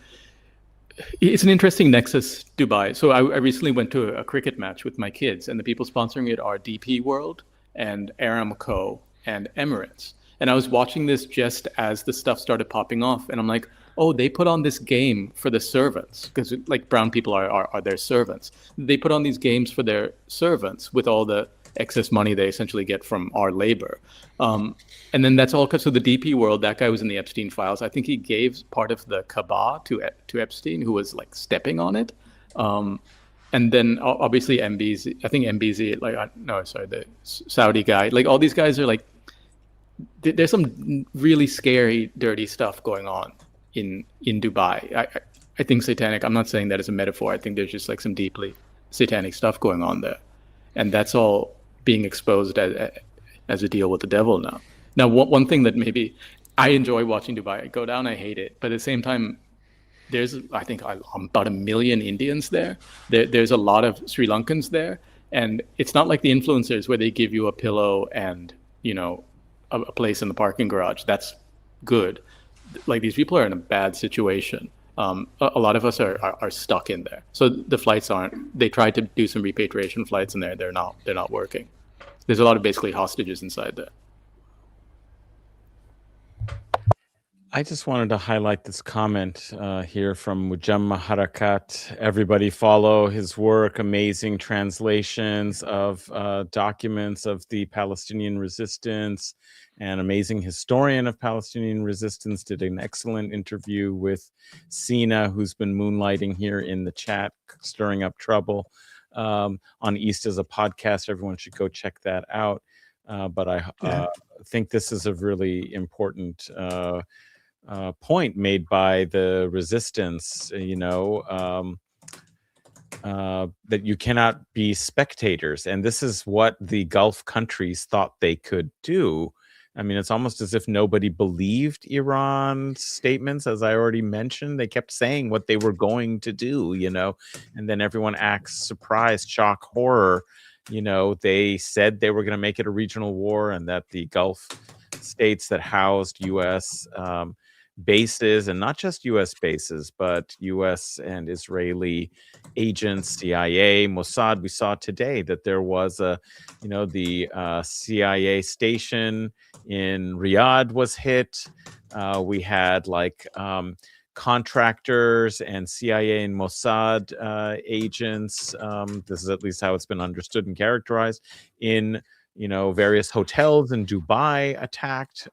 it's an interesting nexus, Dubai. So I recently went to a cricket match with my kids, and the people sponsoring it are DP World and Aramco and Emirates. And I was watching this just as the stuff started popping off, and I'm like, oh, they put on this game for the servants, because like brown people are their servants. They put on these games for their servants with all the excess money they essentially get from our labor. And then that's all. So the DP World, that guy was in the Epstein files. I think he gave part of the Kaaba to Epstein, who was like stepping on it. And then obviously MBZ, I think MBZ, the Saudi guy, like all these guys are like, there's some really scary, dirty stuff going on in Dubai. I think satanic, I'm not saying that as a metaphor. I think there's just like some deeply satanic stuff going on there. And that's all being exposed as a deal with the devil now. Now, one thing that maybe I enjoy watching Dubai go down. I hate it, but at the same time, there's I think about 1 million Indians there. There's a lot of Sri Lankans there, and it's not like the influencers where they give you a pillow and a place in the parking garage. That's good. Like, these people are in a bad situation. A lot of us are stuck in there. So the flights aren't. They tried to do some repatriation flights, and they're not working. There's a lot of basically hostages inside there.
I just wanted to highlight this comment here from Mujamma Harakat. Everybody follow his work. Amazing translations of documents of the Palestinian resistance, and amazing historian of Palestinian resistance. Did an excellent interview with Sina, who's been moonlighting here in the chat, stirring up trouble on East as a podcast. Everyone should go check that out. But I think this is a really important point made by the resistance, that you cannot be spectators. And this is what the Gulf countries thought they could do. I mean, it's almost as if nobody believed Iran's statements. As I already mentioned, they kept saying what they were going to do, and then everyone acts surprised, shock, horror. They said they were going to make it a regional war, and that the Gulf states that housed U.S. Bases, and not just U.S. bases, but U.S. and Israeli agents, CIA, Mossad. We saw today that there was the CIA station in Riyadh was hit. We had contractors and CIA and Mossad agents. This is at least how it's been understood and characterized in various hotels in Dubai attacked.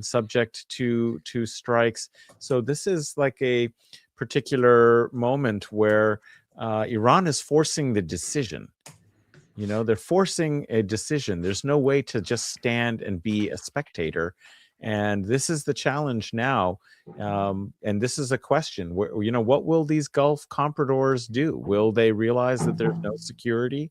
Subject to strikes. So this is like a particular moment where Iran is forcing the decision. They're forcing a decision. There's no way to just stand and be a spectator. And this is the challenge now. And this is a question where, what will these Gulf compradors do? Will they realize that there's no security,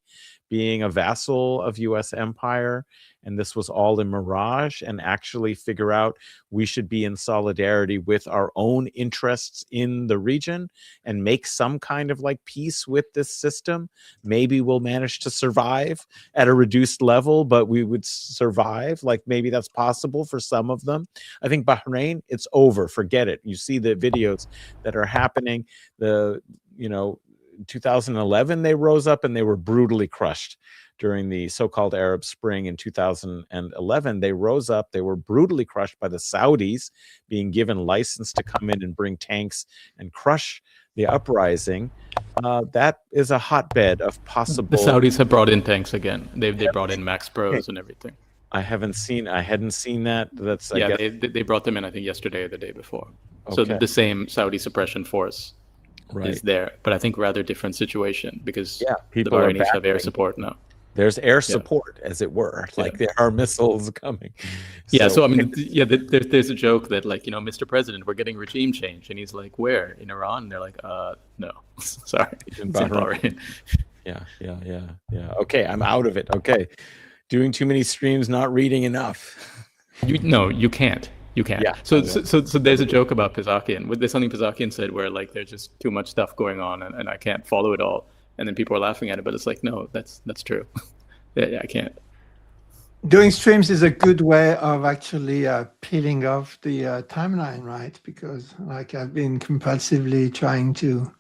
being a vassal of U.S. empire, and this was all a mirage, and actually figure out we should be in solidarity with our own interests in the region and make some kind of peace with this system? Maybe we'll manage to survive at a reduced level, but we would survive. Maybe that's possible for some of them. I think Bahrain, it's over. Forget it. You see the videos that are happening. 2011, they rose up and they were brutally crushed. During the so-called Arab Spring in 2011, they rose up. They were brutally crushed by the Saudis, being given license to come in and bring tanks and crush the uprising. That is a hotbed of possible.
The Saudis have brought in tanks again. They brought in Max Pros and everything.
I hadn't seen that. That's
they brought them in, I think, yesterday or the day before. Okay. So the same Saudi suppression force is there, but I think rather different situation, because the Bahrainis have air support now.
There's air support, as it were. There are missiles coming.
So I mean, there's a joke that Mr. President, we're getting regime change, and he's like, where? In Iran? And they're like, no, sorry, it's in Bahrain.
Yeah. Okay, I'm out of it. Okay, doing too many streams, not reading enough.
You can't. You can't. Yeah. So there's a joke about Pisakian. There's something Pisakian said where there's just too much stuff going on, and I can't follow it all. And then people are laughing at it, but it's no, that's true. I can't.
Doing streams is a good way of actually peeling off the timeline, right? Because I've been compulsively trying to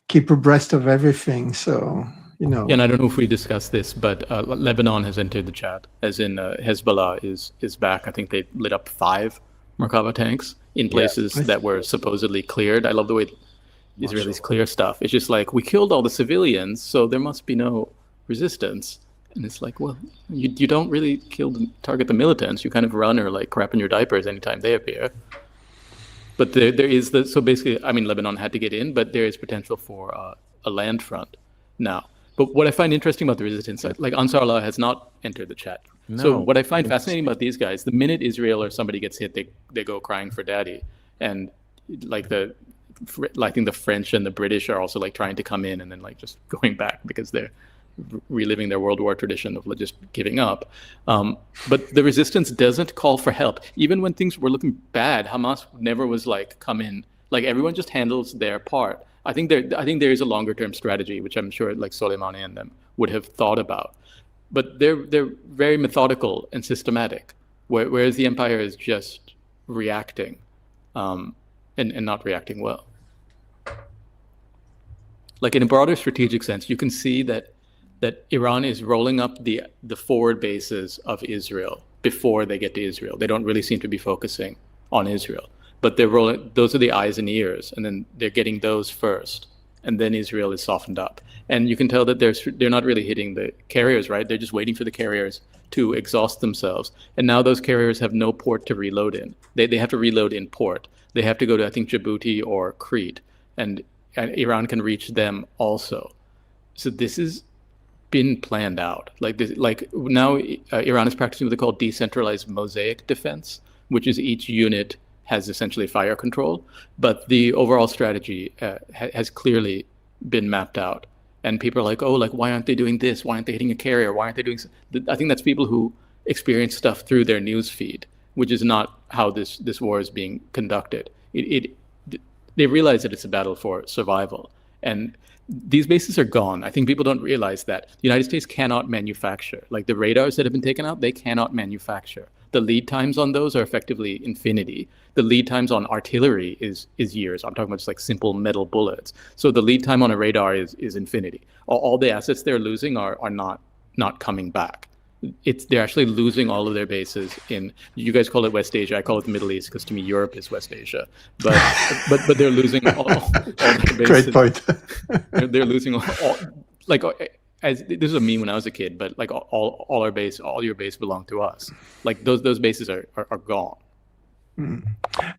keep abreast of everything. So,
And I don't know if we discussed this, but Lebanon has entered the chat, as in Hezbollah is back. I think they lit up 5 Merkava tanks in places that were supposedly cleared. I love the way Israelis clear stuff. It's just we killed all the civilians, so there must be no resistance. And it's well, you don't really target the militants. You kind of run or crap in your diapers anytime they appear. But there is so basically, I mean, Lebanon had to get in, but there is potential for a land front now. But what I find interesting about the resistance, Ansar Allah has not entered the chat. No. So what I find fascinating about these guys, the minute Israel or somebody gets hit, they go crying for daddy. And I think the French and the British are also trying to come in and then just going back, because reliving their World War tradition of just giving up. But the resistance doesn't call for help. Even when things were looking bad, Hamas never was like, come in. Like everyone just handles their part. I think there is a longer term strategy, which I'm sure like Soleimani and them would have thought about. But they're very methodical and systematic, whereas the empire is just reacting, and not reacting well. Like in a broader strategic sense, you can see that Iran is rolling up the forward bases of Israel before they get to Israel. They don't really seem to be focusing on Israel, but they're rolling. Those are the eyes and ears, and then they're getting those first, and then Israel is softened up. And you can tell that they're not really hitting the carriers, right? They're just waiting for the carriers to exhaust themselves. And now those carriers have no port to reload in. They have to reload in port. They have to go to, I think, Djibouti or Crete, and Iran can reach them also. So this has been planned out. Like now Iran is practicing what they call decentralized mosaic defense, which is each unit has essentially fire control, but the overall strategy has clearly been mapped out. And people are like, oh, like, why aren't they doing this? Why aren't they hitting a carrier? Why aren't they doing? I think that's people who experience stuff through their news feed, which is not how this war is being conducted. They realize that it's a battle for survival. And these bases are gone. I think people don't realize that the United States cannot manufacture. Like the radars that have been taken out, they cannot manufacture. The lead times on those are effectively infinity. The lead times on artillery is years. I'm talking about just like simple metal bullets. So the lead time on a radar is infinity. All the assets they're losing are not coming back. They're actually losing all of their bases in, you guys call it West Asia, I call it the Middle East, because to me Europe is West Asia. But they're losing all their bases.
Great point.
they're losing all like, as this was a meme when I was a kid, but like all our base, all your base belong to us. Like those bases are gone.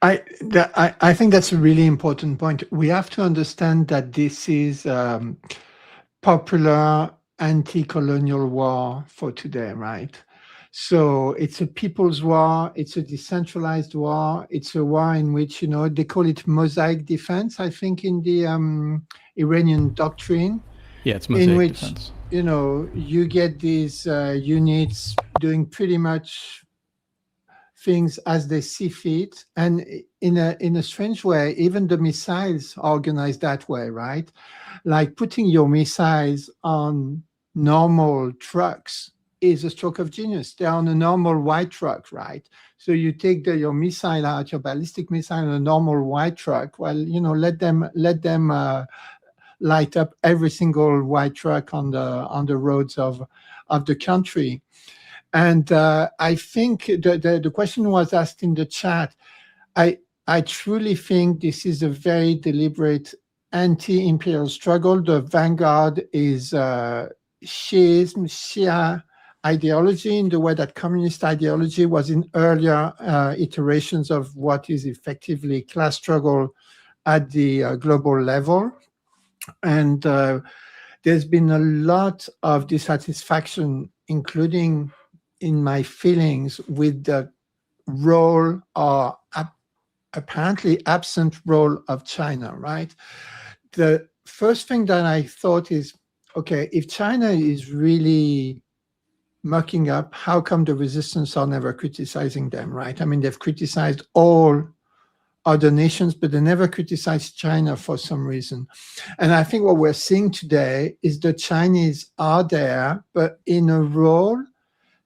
I think that's a really important point. We have to understand that this is popular anti-colonial war for today, right? So it's a people's war, it's a decentralized war, it's a war in which, they call it mosaic defense, I think, in the Iranian doctrine.
Yeah, it's mosaic
in which,
defense.
You get these units doing pretty much things as they see fit. And in a strange way, even the missiles are organized that way, right? Like putting your missiles on normal trucks is a stroke of genius. They're on a normal white truck, right? So you take your missile out, your ballistic missile on a normal white truck. Well, let them light up every single white truck on the roads of the country. And I think the question was asked in the chat. I truly think this is a very deliberate anti-imperial struggle. The vanguard is Shiism, Shia ideology, in the way that communist ideology was in earlier iterations of what is effectively class struggle at the global level. And there's been a lot of dissatisfaction, including in my feelings, with the role or apparently absent role of China, right? The first thing that I thought is, okay, if China is really mucking up, how come the resistance are never criticizing them, right? I mean, they've criticized all other nations, but they never criticized China for some reason. And I think what we're seeing today is the Chinese are there, but in a role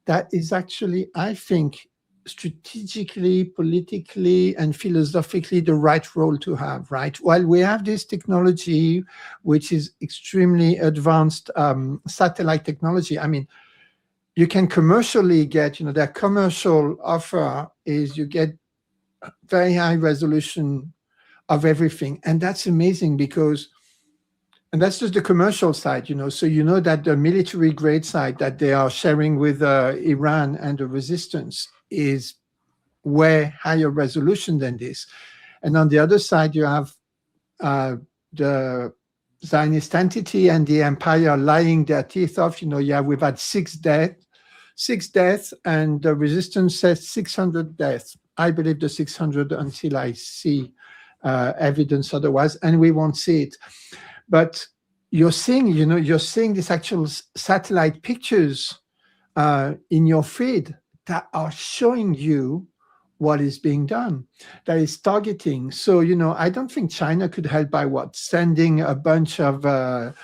that is actually, I think, strategically, politically, and philosophically the right role to have, right? While we have this technology, which is extremely advanced satellite technology, I mean, you can commercially get, their commercial offer is you get very high resolution of everything. And that's amazing because, and that's just the commercial side, so that the military grade side that they are sharing with Iran and the resistance is way higher resolution than this. And on the other side, you have the Zionist entity and the empire lying their teeth off. We've had six deaths, and the resistance says 600 deaths. I believe the 600 until I see evidence otherwise, and we won't see it. But you're seeing these actual satellite pictures in your feed that are showing you what is being done. That is targeting. So, I don't think China could help by sending a bunch of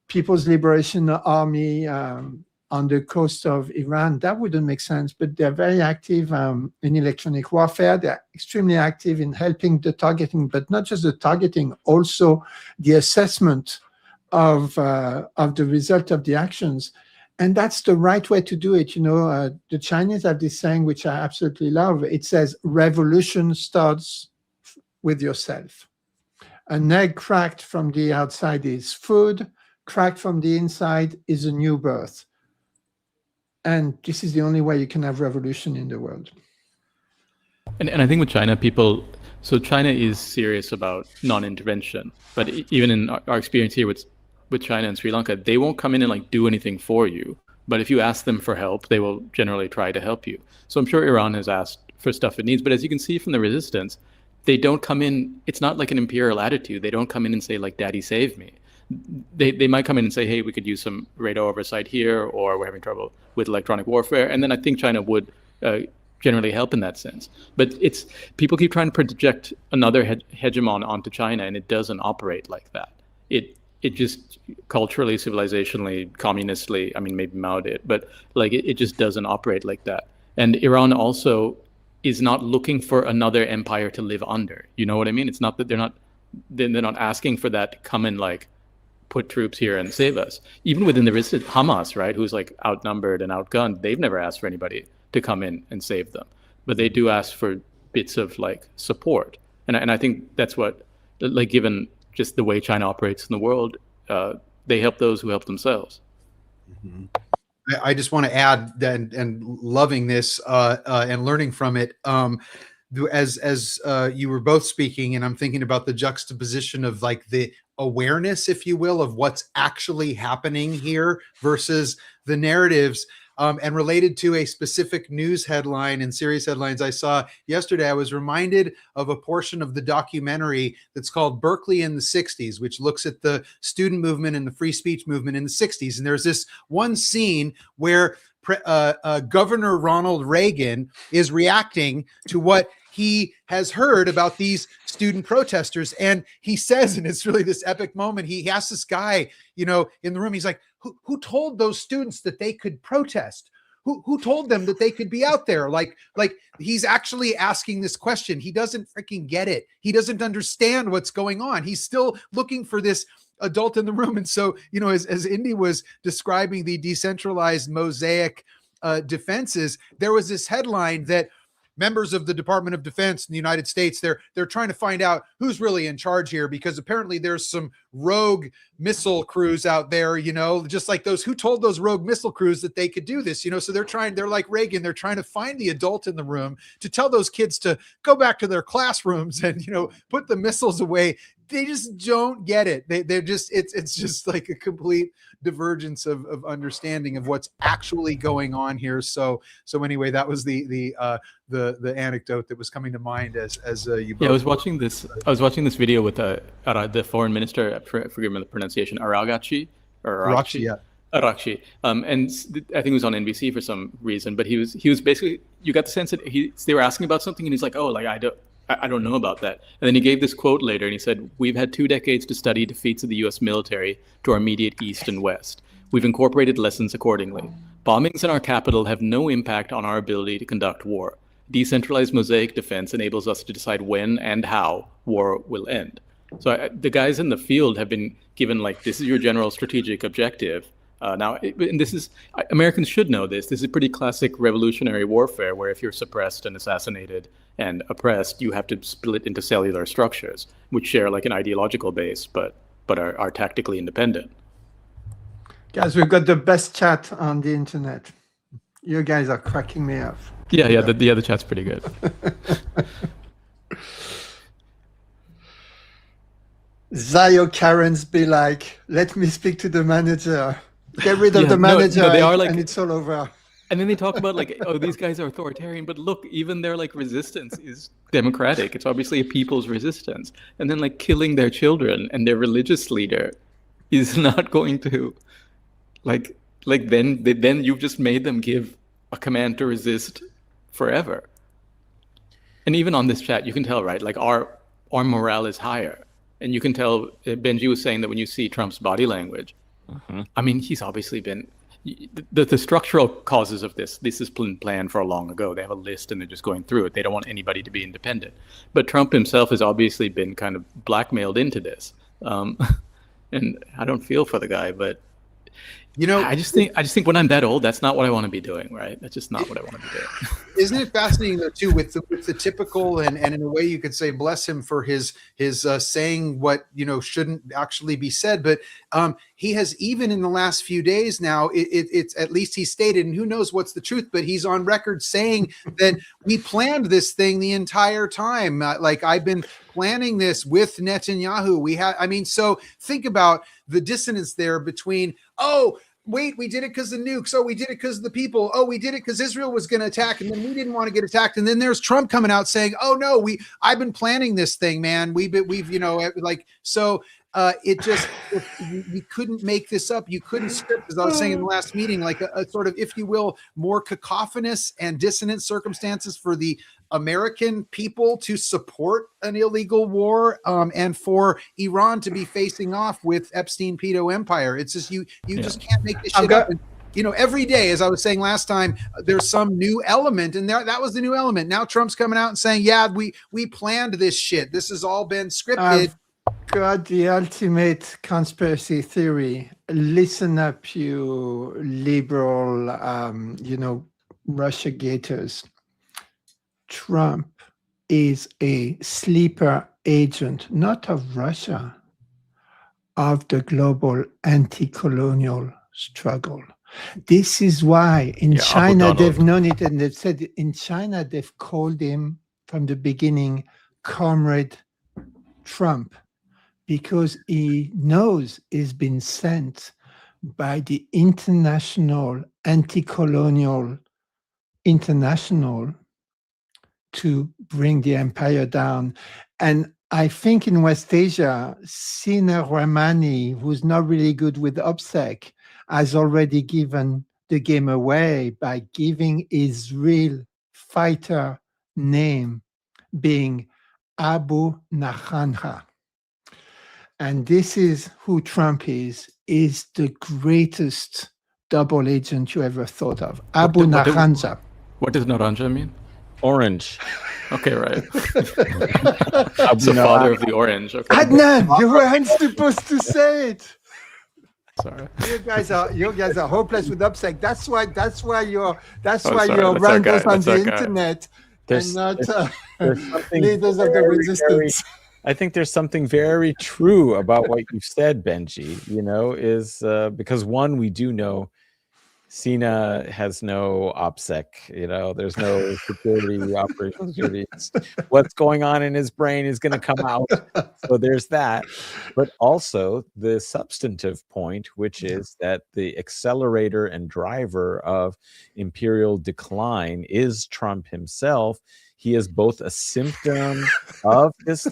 People's Liberation Army on the coast of Iran. That wouldn't make sense, but they're very active in electronic warfare. They're extremely active in helping the targeting, but not just the targeting, also the assessment of the result of the actions. And that's the right way to do it. The Chinese have this saying, which I absolutely love. It says, revolution starts with yourself. An egg cracked from the outside is food, cracked from the inside is a new birth. And this is the only way you can have revolution in the world.
And I think with China, so China is serious about non-intervention. But even in our experience here with China and Sri Lanka, they won't come in and do anything for you. But if you ask them for help, they will generally try to help you. So I'm sure Iran has asked for stuff it needs. But as you can see from the resistance, they don't come in. It's not like an imperial attitude. They don't come in and say, Daddy, save me. They might come in and say, hey, we could use some radar oversight here, or we're having trouble with electronic warfare. And then I think China would generally help in that sense. But people keep trying to project another hegemon onto China, and it doesn't operate like that. It just culturally, civilizationally, communistly, maybe Mao did, but it just doesn't operate like that. And Iran also is not looking for another empire to live under. You know what I mean? It's not that they're not asking for that to come and put troops here and save us. Even within the resistance, Hamas, right, who's outnumbered and outgunned, they've never asked for anybody to come in and save them. But they do ask for bits of support. And I think that's what, given just the way China operates in the world, they help those who help themselves.
Mm-hmm. I just want to add that, and loving this and learning from it, as you were both speaking, and I'm thinking about the juxtaposition of the awareness, if you will, of what's actually happening here versus the narratives. And related to a specific news headline and series headlines I saw yesterday, I was reminded of a portion of the documentary that's called Berkeley in the 60s, which looks at the student movement and the free speech movement in the 60s. And there's this one scene where Governor Ronald Reagan is reacting to what he has heard about these student protesters. And he says, and it's really this epic moment, he asks this guy, in the room, he's like, who told those students that they could protest? Who told them that they could be out there? Like he's actually asking this question. He doesn't freaking get it. He doesn't understand what's going on. He's still looking for this adult in the room. And so, as Indy was describing the decentralized mosaic defenses, there was this headline that members of the Department of Defense in the United States, they're trying to find out who's really in charge here, because apparently there's some rogue missile crews out there, just like those, who told those rogue missile crews that they could do this, so they're like Reagan, they're trying to find the adult in the room to tell those kids to go back to their classrooms and, put the missiles away. They just don't get it. They're just, it's just like a complete divergence of understanding of what's actually going on here. So anyway, that was the anecdote that was coming to mind as you.
Yeah, I was watching this video with the foreign minister. Forgive me the pronunciation. Aragchi.
Yeah.
Arakchi. And I think it was on NBC for some reason, but he was basically, you got the sense that they were asking about something, and he's like, I don't know about that. And then he gave this quote later, and he said, "We've had 2 decades to study defeats of the U.S. military to our immediate east and west. We've incorporated lessons accordingly. Bombings in our capital have no impact on our ability to conduct war. Decentralized mosaic defense enables us to decide when and how war will end." So the guys in the field have been given, this is your general strategic objective. Now, and this is, Americans should know this. This is pretty classic revolutionary warfare, where if you're suppressed and assassinated and oppressed, you have to split into cellular structures, which share an ideological base, but are tactically independent.
Guys, we've got the best chat on the internet. You guys are cracking me up.
Yeah, the chat's pretty good.
Zayo Karens be like, let me speak to the manager. Get rid of the manager, they are and it's all over.
And then they talk about these guys are authoritarian, but look, even their resistance is democratic. It's obviously a people's resistance. And then killing their children and their religious leader He's not going to, like then you've just made them give a command to resist forever. And even on this chat, you can tell, right? Like our morale is higher, and you can tell. Benji was saying that when you see Trump's body language, I mean, he's obviously been the structural causes of this. This has been planned for long ago. They have a list and they're just going through it. They don't want anybody to be independent. But Trump himself has obviously been kind of blackmailed into this. And I don't feel for the guy, but you know, I just think when I'm that old, that's not what I want to be doing, right? That's just not what I want to be doing.
Isn't it fascinating though too with the typical and in a way you could say bless him for his saying what shouldn't actually be said, but he has, even in the last few days now, it's at least he stated, and who knows what's the truth, but he's on record saying that we planned this thing the entire time. Like, I've been planning this with Netanyahu. So think about the dissonance there between, oh, wait, we did it because the nukes. Oh, we did it because of the people. Oh, we did it because Israel was going to attack, and then we didn't want to get attacked. And then there's Trump coming out saying, "Oh no, I've been planning this thing, man. We've it just, you couldn't make this up. You couldn't script, as I was saying in the last meeting, like a sort of, if you will, more cacophonous and dissonant circumstances for the American people to support an illegal war, and for Iran to be facing off with Epstein Empire. It's just, you just can't make this shit up. Every day, as I was saying last time, there's some new element, and that was the new element. Now Trump's coming out and saying, yeah, we planned this shit. This has all been scripted.
Got the ultimate conspiracy theory. Listen up, you liberal, Russia gators. Trump is a sleeper agent, not of Russia, of the global anti-colonial struggle. This is why in China they've known it, and they've said in China they've called him from the beginning Comrade Trump, because he knows he's been sent by the international anti-colonial international to bring the empire down. And I think in West Asia, Sina Rahmani, who's not really good with OPSEC, has already given the game away by giving his real fighter name being Abu Nahanha. And this is who Trump is the greatest double agent you ever thought of. Abu Naranja.
What does Naranja mean?
Orange.
Okay, right. The father of the orange. Okay.
Adnan, you weren't supposed to say it.
Sorry.
You guys are hopeless with OPSEC. That's why you're randos on the internet and not leaders of the resistance.
I think there's something very true about what you've said, Benji, because one, we do know Sina has no OPSEC, there's no security, operational security. What's going on in his brain is going to come out. So there's that. But also the substantive point, which is that the accelerator and driver of imperial decline is Trump himself. He is both a symptom of this,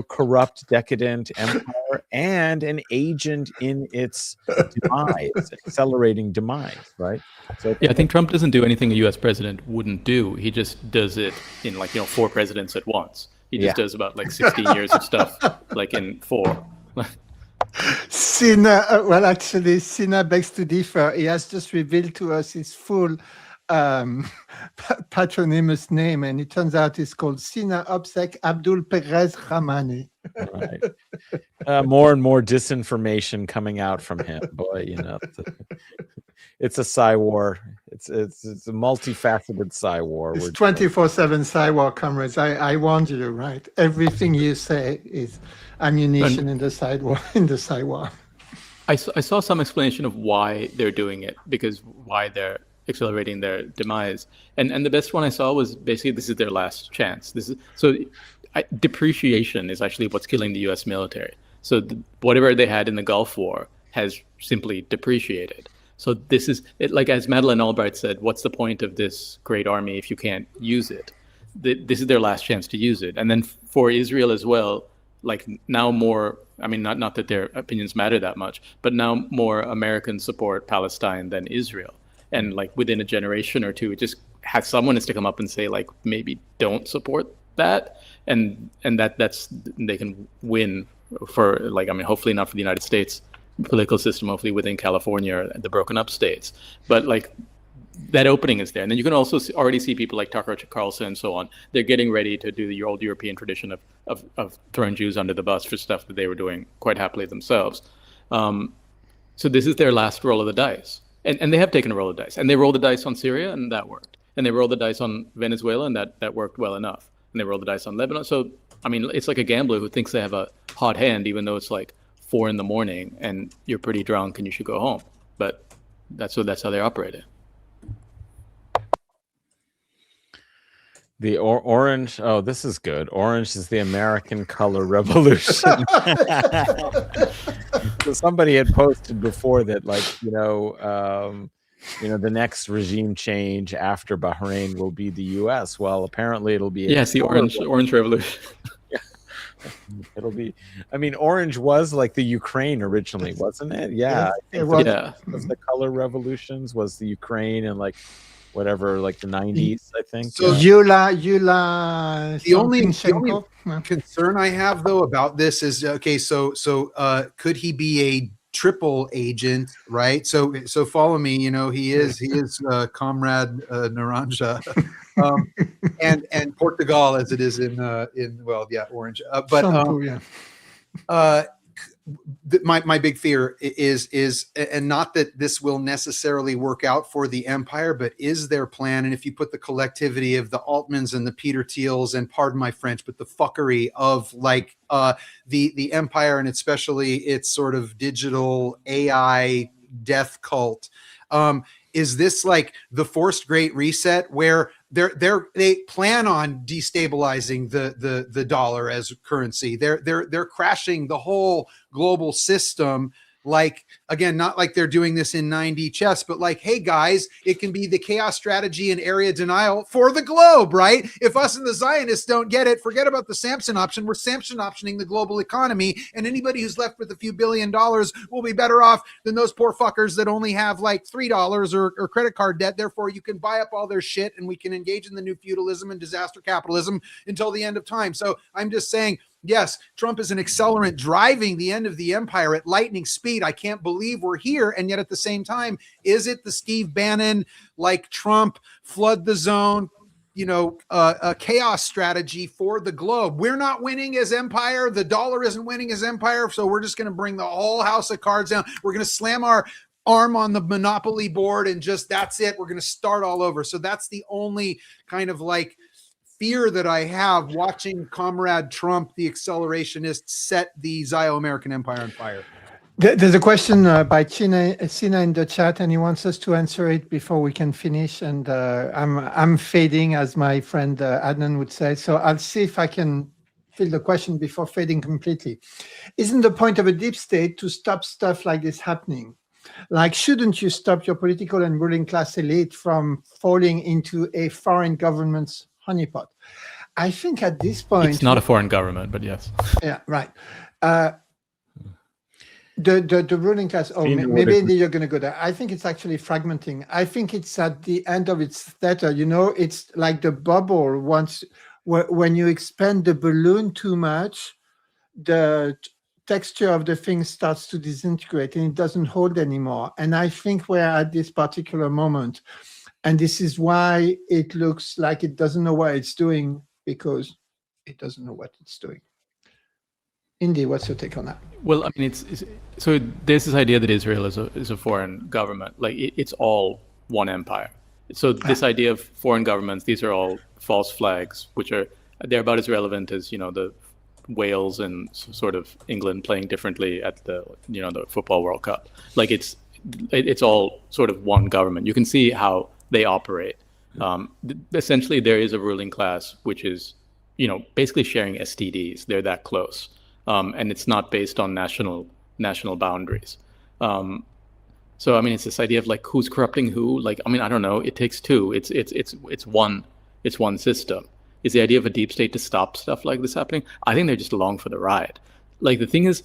corrupt, decadent empire and an agent in its demise, accelerating demise, right? So
I think Trump doesn't do anything a U.S. president wouldn't do. He just does it in 4 presidents at once. He just does about 16 years of stuff, in 4.
Sina begs to differ. He has just revealed to us his full patronymus name, and it turns out it's called Sina OPSEC Abdul Perez Ramani.
Right. More and more disinformation coming out from him. Boy, it's a psy war. It's a multifaceted psy war.
It's 24/7 psy war, comrades. I warned you, right? Everything you say is ammunition in the psy war.
I saw some explanation of why they're doing it, because why they're accelerating their demise, and the best one I saw was basically this is their last chance. Depreciation is actually what's killing the U.S. military. So whatever they had in the Gulf War has simply depreciated. So this is it, as Madeleine Albright said, what's the point of this great army if you can't use it? This is their last chance to use it. And then for Israel as well, like now more, I mean, not that their opinions matter that much, but now more Americans support Palestine than Israel. And like within a generation or two, it just has someone has to come up and say, like, maybe don't support that. And that's, they can win for, like, I mean, hopefully not for the United States political system, hopefully within California or the broken up states. But like, that opening is there. And then you can also already see people like Tucker Carlson and so on. They're getting ready to do the old European tradition of throwing Jews under the bus for stuff that they were doing quite happily themselves. So this is their last roll of the dice. And they have taken a roll of dice. And they rolled the dice on Syria, and that worked. And they rolled the dice on Venezuela, and that worked well enough. And they rolled the dice on Lebanon. So, I mean, it's like a gambler who thinks they have a hot hand, even though it's like 4 a.m. and you're pretty drunk and you should go home. But that's how they operate it.
The orange. Oh, this is good. Orange is the American color revolution. So somebody had posted before that, like, the next regime change after Bahrain will be the U.S. Well, apparently it'll be.
Yes, the orange revolution.
Yeah. It'll be. I mean, orange was like the Ukraine originally, wasn't it? Yeah.
It was.
Yeah. The color revolutions was the Ukraine and like whatever, like the 90s, I think.
So
Yula.
The only concern I have though about this is, okay, so could he be a triple agent, right? So follow me. He is Comrade Naranja, and Portugal as it is in orange. My big fear is, and not that this will necessarily work out for the empire, but is their plan? And if you put the collectivity of the Altmans and the Peter Thiels, and pardon my French, but the fuckery of like the empire, and especially its sort of digital AI death cult, is this like the forced Great Reset where they plan on destabilizing the dollar as currency? They're crashing the whole global system. Like, again, not like they're doing this in 9D chess, but like, hey guys, it can be the chaos strategy and area denial for the globe, right? If us and the Zionists don't get it, forget about the Samson option. We're Samson optioning the global economy, and anybody who's left with a few $1 billion will be better off than those poor fuckers that only have like $3 or credit card debt. Therefore, you can buy up all their shit, and we can engage in the new feudalism and disaster capitalism until the end of time. So I'm just saying, yes, Trump is an accelerant driving the end of the empire at lightning speed. I can't believe we're here. And yet at the same time, is it the Steve Bannon, like Trump, flood the zone, a chaos strategy for the globe? We're not winning as empire. The dollar isn't winning as empire. So we're just going to bring the whole house of cards down. We're going to slam our arm on the monopoly board and just, that's it. We're going to start all over. So that's the only kind of like fear that I have watching Comrade Trump, the accelerationist, set the Zio-American empire on fire.
There's a question by Sina in the chat, and he wants us to answer it before we can finish. And I'm fading, as my friend Adnan would say. So I'll see if I can fill the question before fading completely. Isn't the point of a deep state to stop stuff like this happening? Like, shouldn't you stop your political and ruling class elite from falling into a foreign government's honeypot? I think at this point,
it's not a foreign government, but yes.
Yeah, right. The ruling class. Oh, maybe you're going to go there. I think it's actually fragmenting. I think it's at the end of its theta. It's like the bubble. When you expand the balloon too much, the texture of the thing starts to disintegrate and it doesn't hold anymore. And I think we're at this particular moment. And this is why it looks like it doesn't know what it's doing, because it doesn't know what it's doing. Indy, what's your take on that?
Well, I mean, so there's this idea that Israel is a foreign government. Like, it's all one empire. So this idea of foreign governments, these are all false flags, they're about as relevant as, the Wales and sort of England playing differently at the football World Cup. Like, it's all sort of one government. You can see how they operate. Essentially, there is a ruling class which is, basically sharing STDs. They're that close, and it's not based on national boundaries. So I mean, it's this idea of like who's corrupting who. Like, I mean, I don't know. It takes two. It's one system, is the idea of a deep state to stop stuff like this happening. I think they're just along for the ride. Like the thing is,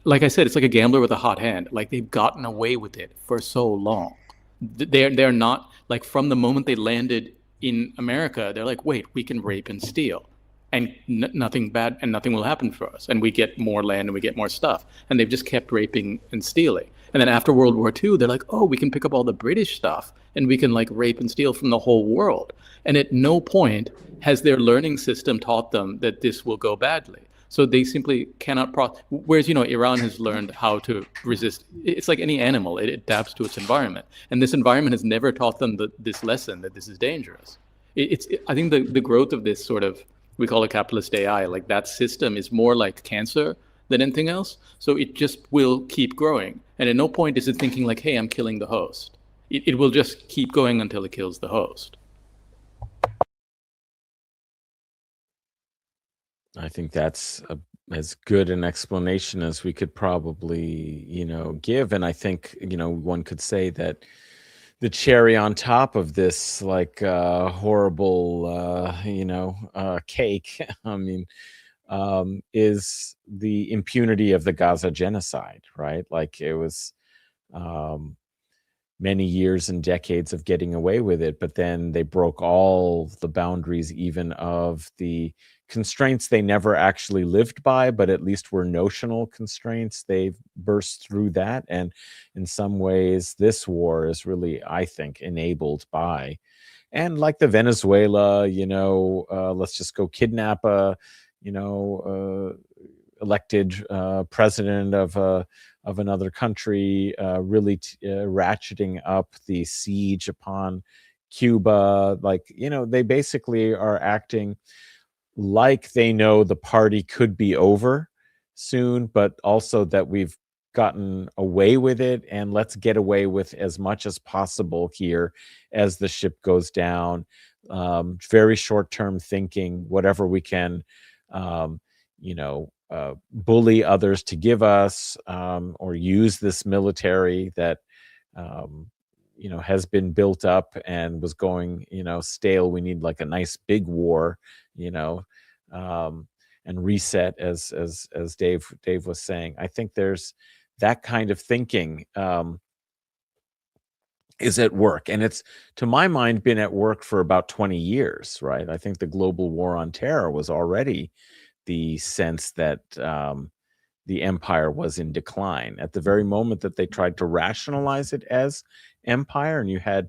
like I said, it's like a gambler with a hot hand. Like they've gotten away with it for so long. They're not, like, from the moment they landed in America, they're like, wait, we can rape and steal, and nothing bad and nothing will happen for us, and we get more land and we get more stuff. And they've just kept raping and stealing. And then after World War II, they're like, oh, we can pick up all the British stuff and we can like rape and steal from the whole world. And at no point has their learning system taught them that this will go badly. So they simply cannot whereas, Iran has learned how to resist. It's like any animal, it adapts to its environment. And this environment has never taught them this lesson, that this is dangerous. I think the growth of this sort of, we call it capitalist AI, like that system is more like cancer than anything else. So it just will keep growing. And at no point is it thinking like, hey, I'm killing the host. It will just keep going until it kills the host.
I think that's as good an explanation as we could probably, give. And I think, one could say that the cherry on top of this, like, horrible, cake, I mean, is the impunity of the Gaza genocide, right? Like it was many years and decades of getting away with it, but then they broke all the boundaries, even of the constraints they never actually lived by, but at least were notional constraints. They've burst through that. And in some ways, this war is really, I think, enabled by, and like the Venezuela, let's just go kidnap a, elected president of another country, really ratcheting up the siege upon Cuba. Like, they basically are acting like they know the party could be over soon, but also that we've gotten away with it, and let's get away with as much as possible here as the ship goes down. Very short-term thinking, whatever we can, bully others to give us, or use this military that has been built up and was going stale. We need like a nice big war, and reset, as Dave was saying. I think there's that kind of thinking is at work, and it's, to my mind, been at work for about 20 years, right? I think the global war on terror was already the sense that the empire was in decline at the very moment that they tried to rationalize it as empire. And you had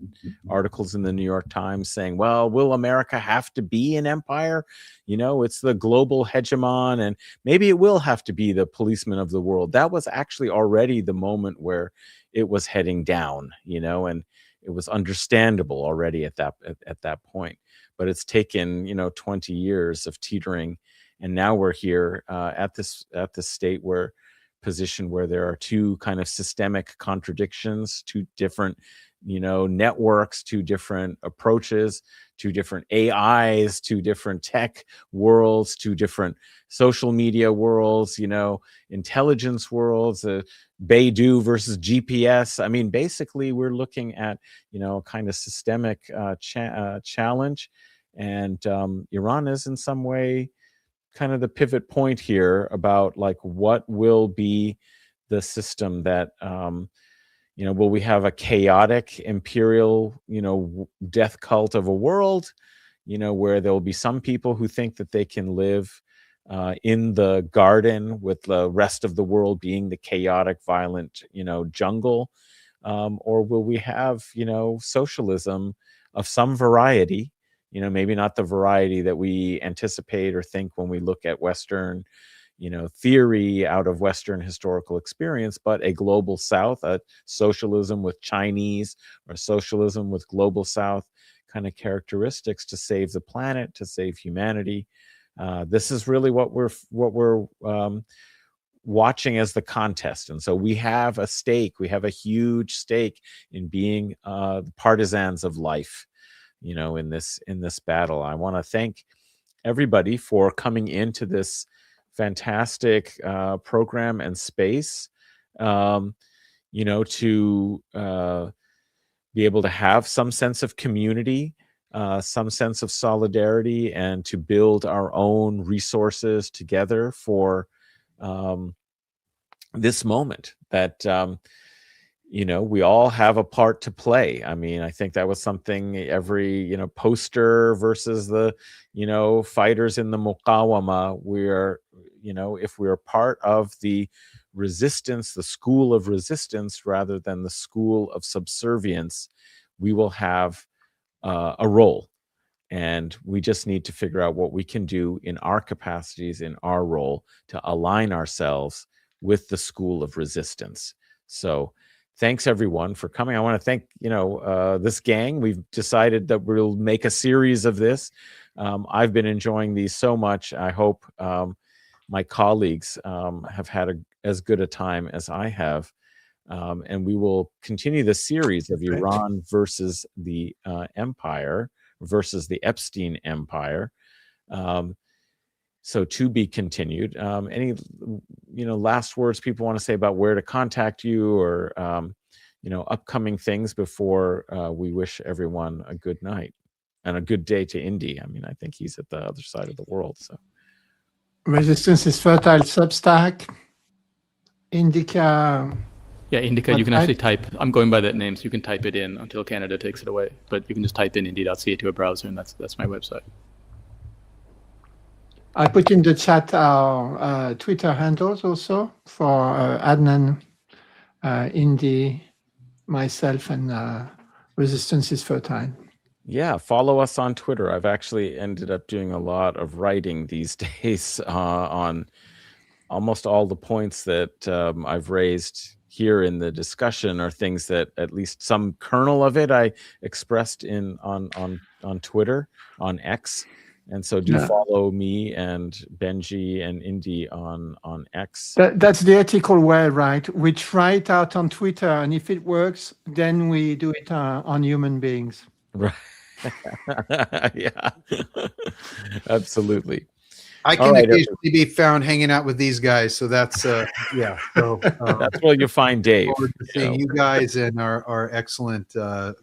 articles in the New York Times saying, well, will America have to be an empire? It's the global hegemon, and maybe it will have to be the policeman of the world. That was actually already the moment where it was heading down, and it was understandable already at that point. But it's taken 20 years of teetering, and now we're here at this state position where there are two kind of systemic contradictions, two different networks, two different approaches, two different AIs, two different tech worlds, two different social media worlds, intelligence worlds, Beidou versus GPS. I mean, basically, we're looking at a kind of systemic challenge, and Iran is in some way kind of the pivot point here about like what will be the system that will we have a chaotic imperial death cult of a world where there will be some people who think that they can live in the garden with the rest of the world being the chaotic, violent jungle, or will we have socialism of some variety, maybe not the variety that we anticipate or think when we look at Western, theory out of Western historical experience, but a global South, a socialism with Chinese or socialism with global South kind of characteristics to save the planet, to save humanity. This is really what we're watching as the contest. And so we have a stake, we have a huge stake in being partisans of life, in this battle. I want to thank everybody for coming into this fantastic program and space, to be able to have some sense of community some sense of solidarity and to build our own resources together for this moment that we all have a part to play. I mean, I think that was something every poster versus the fighters in the muqawama. We're if we're part of the resistance, the school of resistance rather than the school of subservience, we will have a role. And we just need to figure out what we can do in our capacities, in our role, to align ourselves with the school of resistance. So thanks everyone for coming. I want to thank this gang. We've decided that we'll make a series of this. I've been enjoying these so much. I hope my colleagues have had as good a time as I have. And we will continue the series of Iran versus the empire, versus the Epstein Empire. So to be continued. Any last words people want to say about where to contact you, or upcoming things before we wish everyone a good night and a good day to Indy. I mean, I think he's at the other side of the world. So
Resistance is Fertile Substack, Indica.
Yeah, Indica, you can actually type, I'm going by that name, so you can type it in until Canada takes it away. But you can just type in indy.ca to a browser, and that's my website.
I put in the chat our Twitter handles also for Adnan, Indy, myself, and Resistance is Fertile.
Yeah, follow us on Twitter. I've actually ended up doing a lot of writing these days on almost all the points that I've raised here in the discussion are things that at least some kernel of it I expressed on Twitter, on X. And so do follow me and Benji and Indy on X.
That's the ethical way, right? We try it out on Twitter, and if it works, then we do it on human beings.
Right. Yeah, absolutely.
I can occasionally be found hanging out with these guys, so that's yeah. So
that's where you'll find Dave.
Seeing you guys and our excellent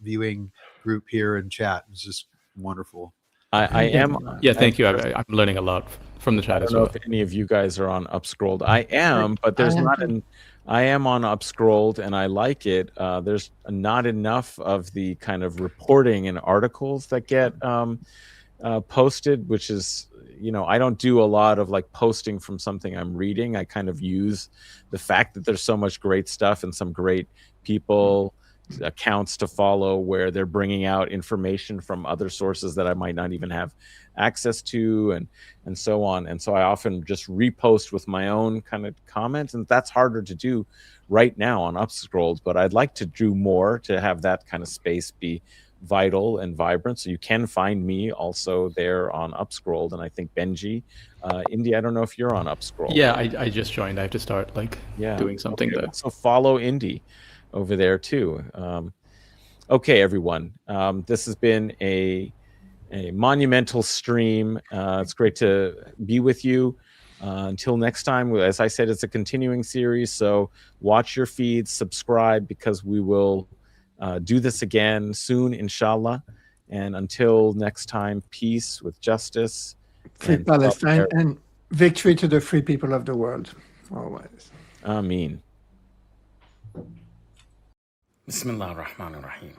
viewing group here in chat. It's just wonderful.
I am.
Yeah, thank you. I'm learning a lot from the chat as well.
I don't know if any of you guys are on Upscrolled. I am, but there's not an. I am on Upscrolled, and I like it. There's not enough of the kind of reporting and articles that get posted, which is, I don't do a lot of like posting from something I'm reading. I kind of use the fact that there's so much great stuff and some great people, accounts to follow where they're bringing out information from other sources that I might not even have access to, and so on. And so I often just repost with my own kind of comments, and that's harder to do right now on Upscrolled, but I'd like to do more to have that kind of space be vital and vibrant. So you can find me also there on Upscrolled, and I think Benji, Indy, I don't know if you're on Upscrolled.
Yeah, I just joined. I have to start doing something there.
So follow Indy over there too. Okay, everyone. This has been a monumental stream. It's great to be with you. Until next time, as I said, it's a continuing series, so watch your feeds, subscribe, because we will do this again soon, inshallah. And until next time, peace with justice.
Free Palestine and victory to the free people of the world, always.
Ameen.
Bismillah ar-Rahman ar-Rahim.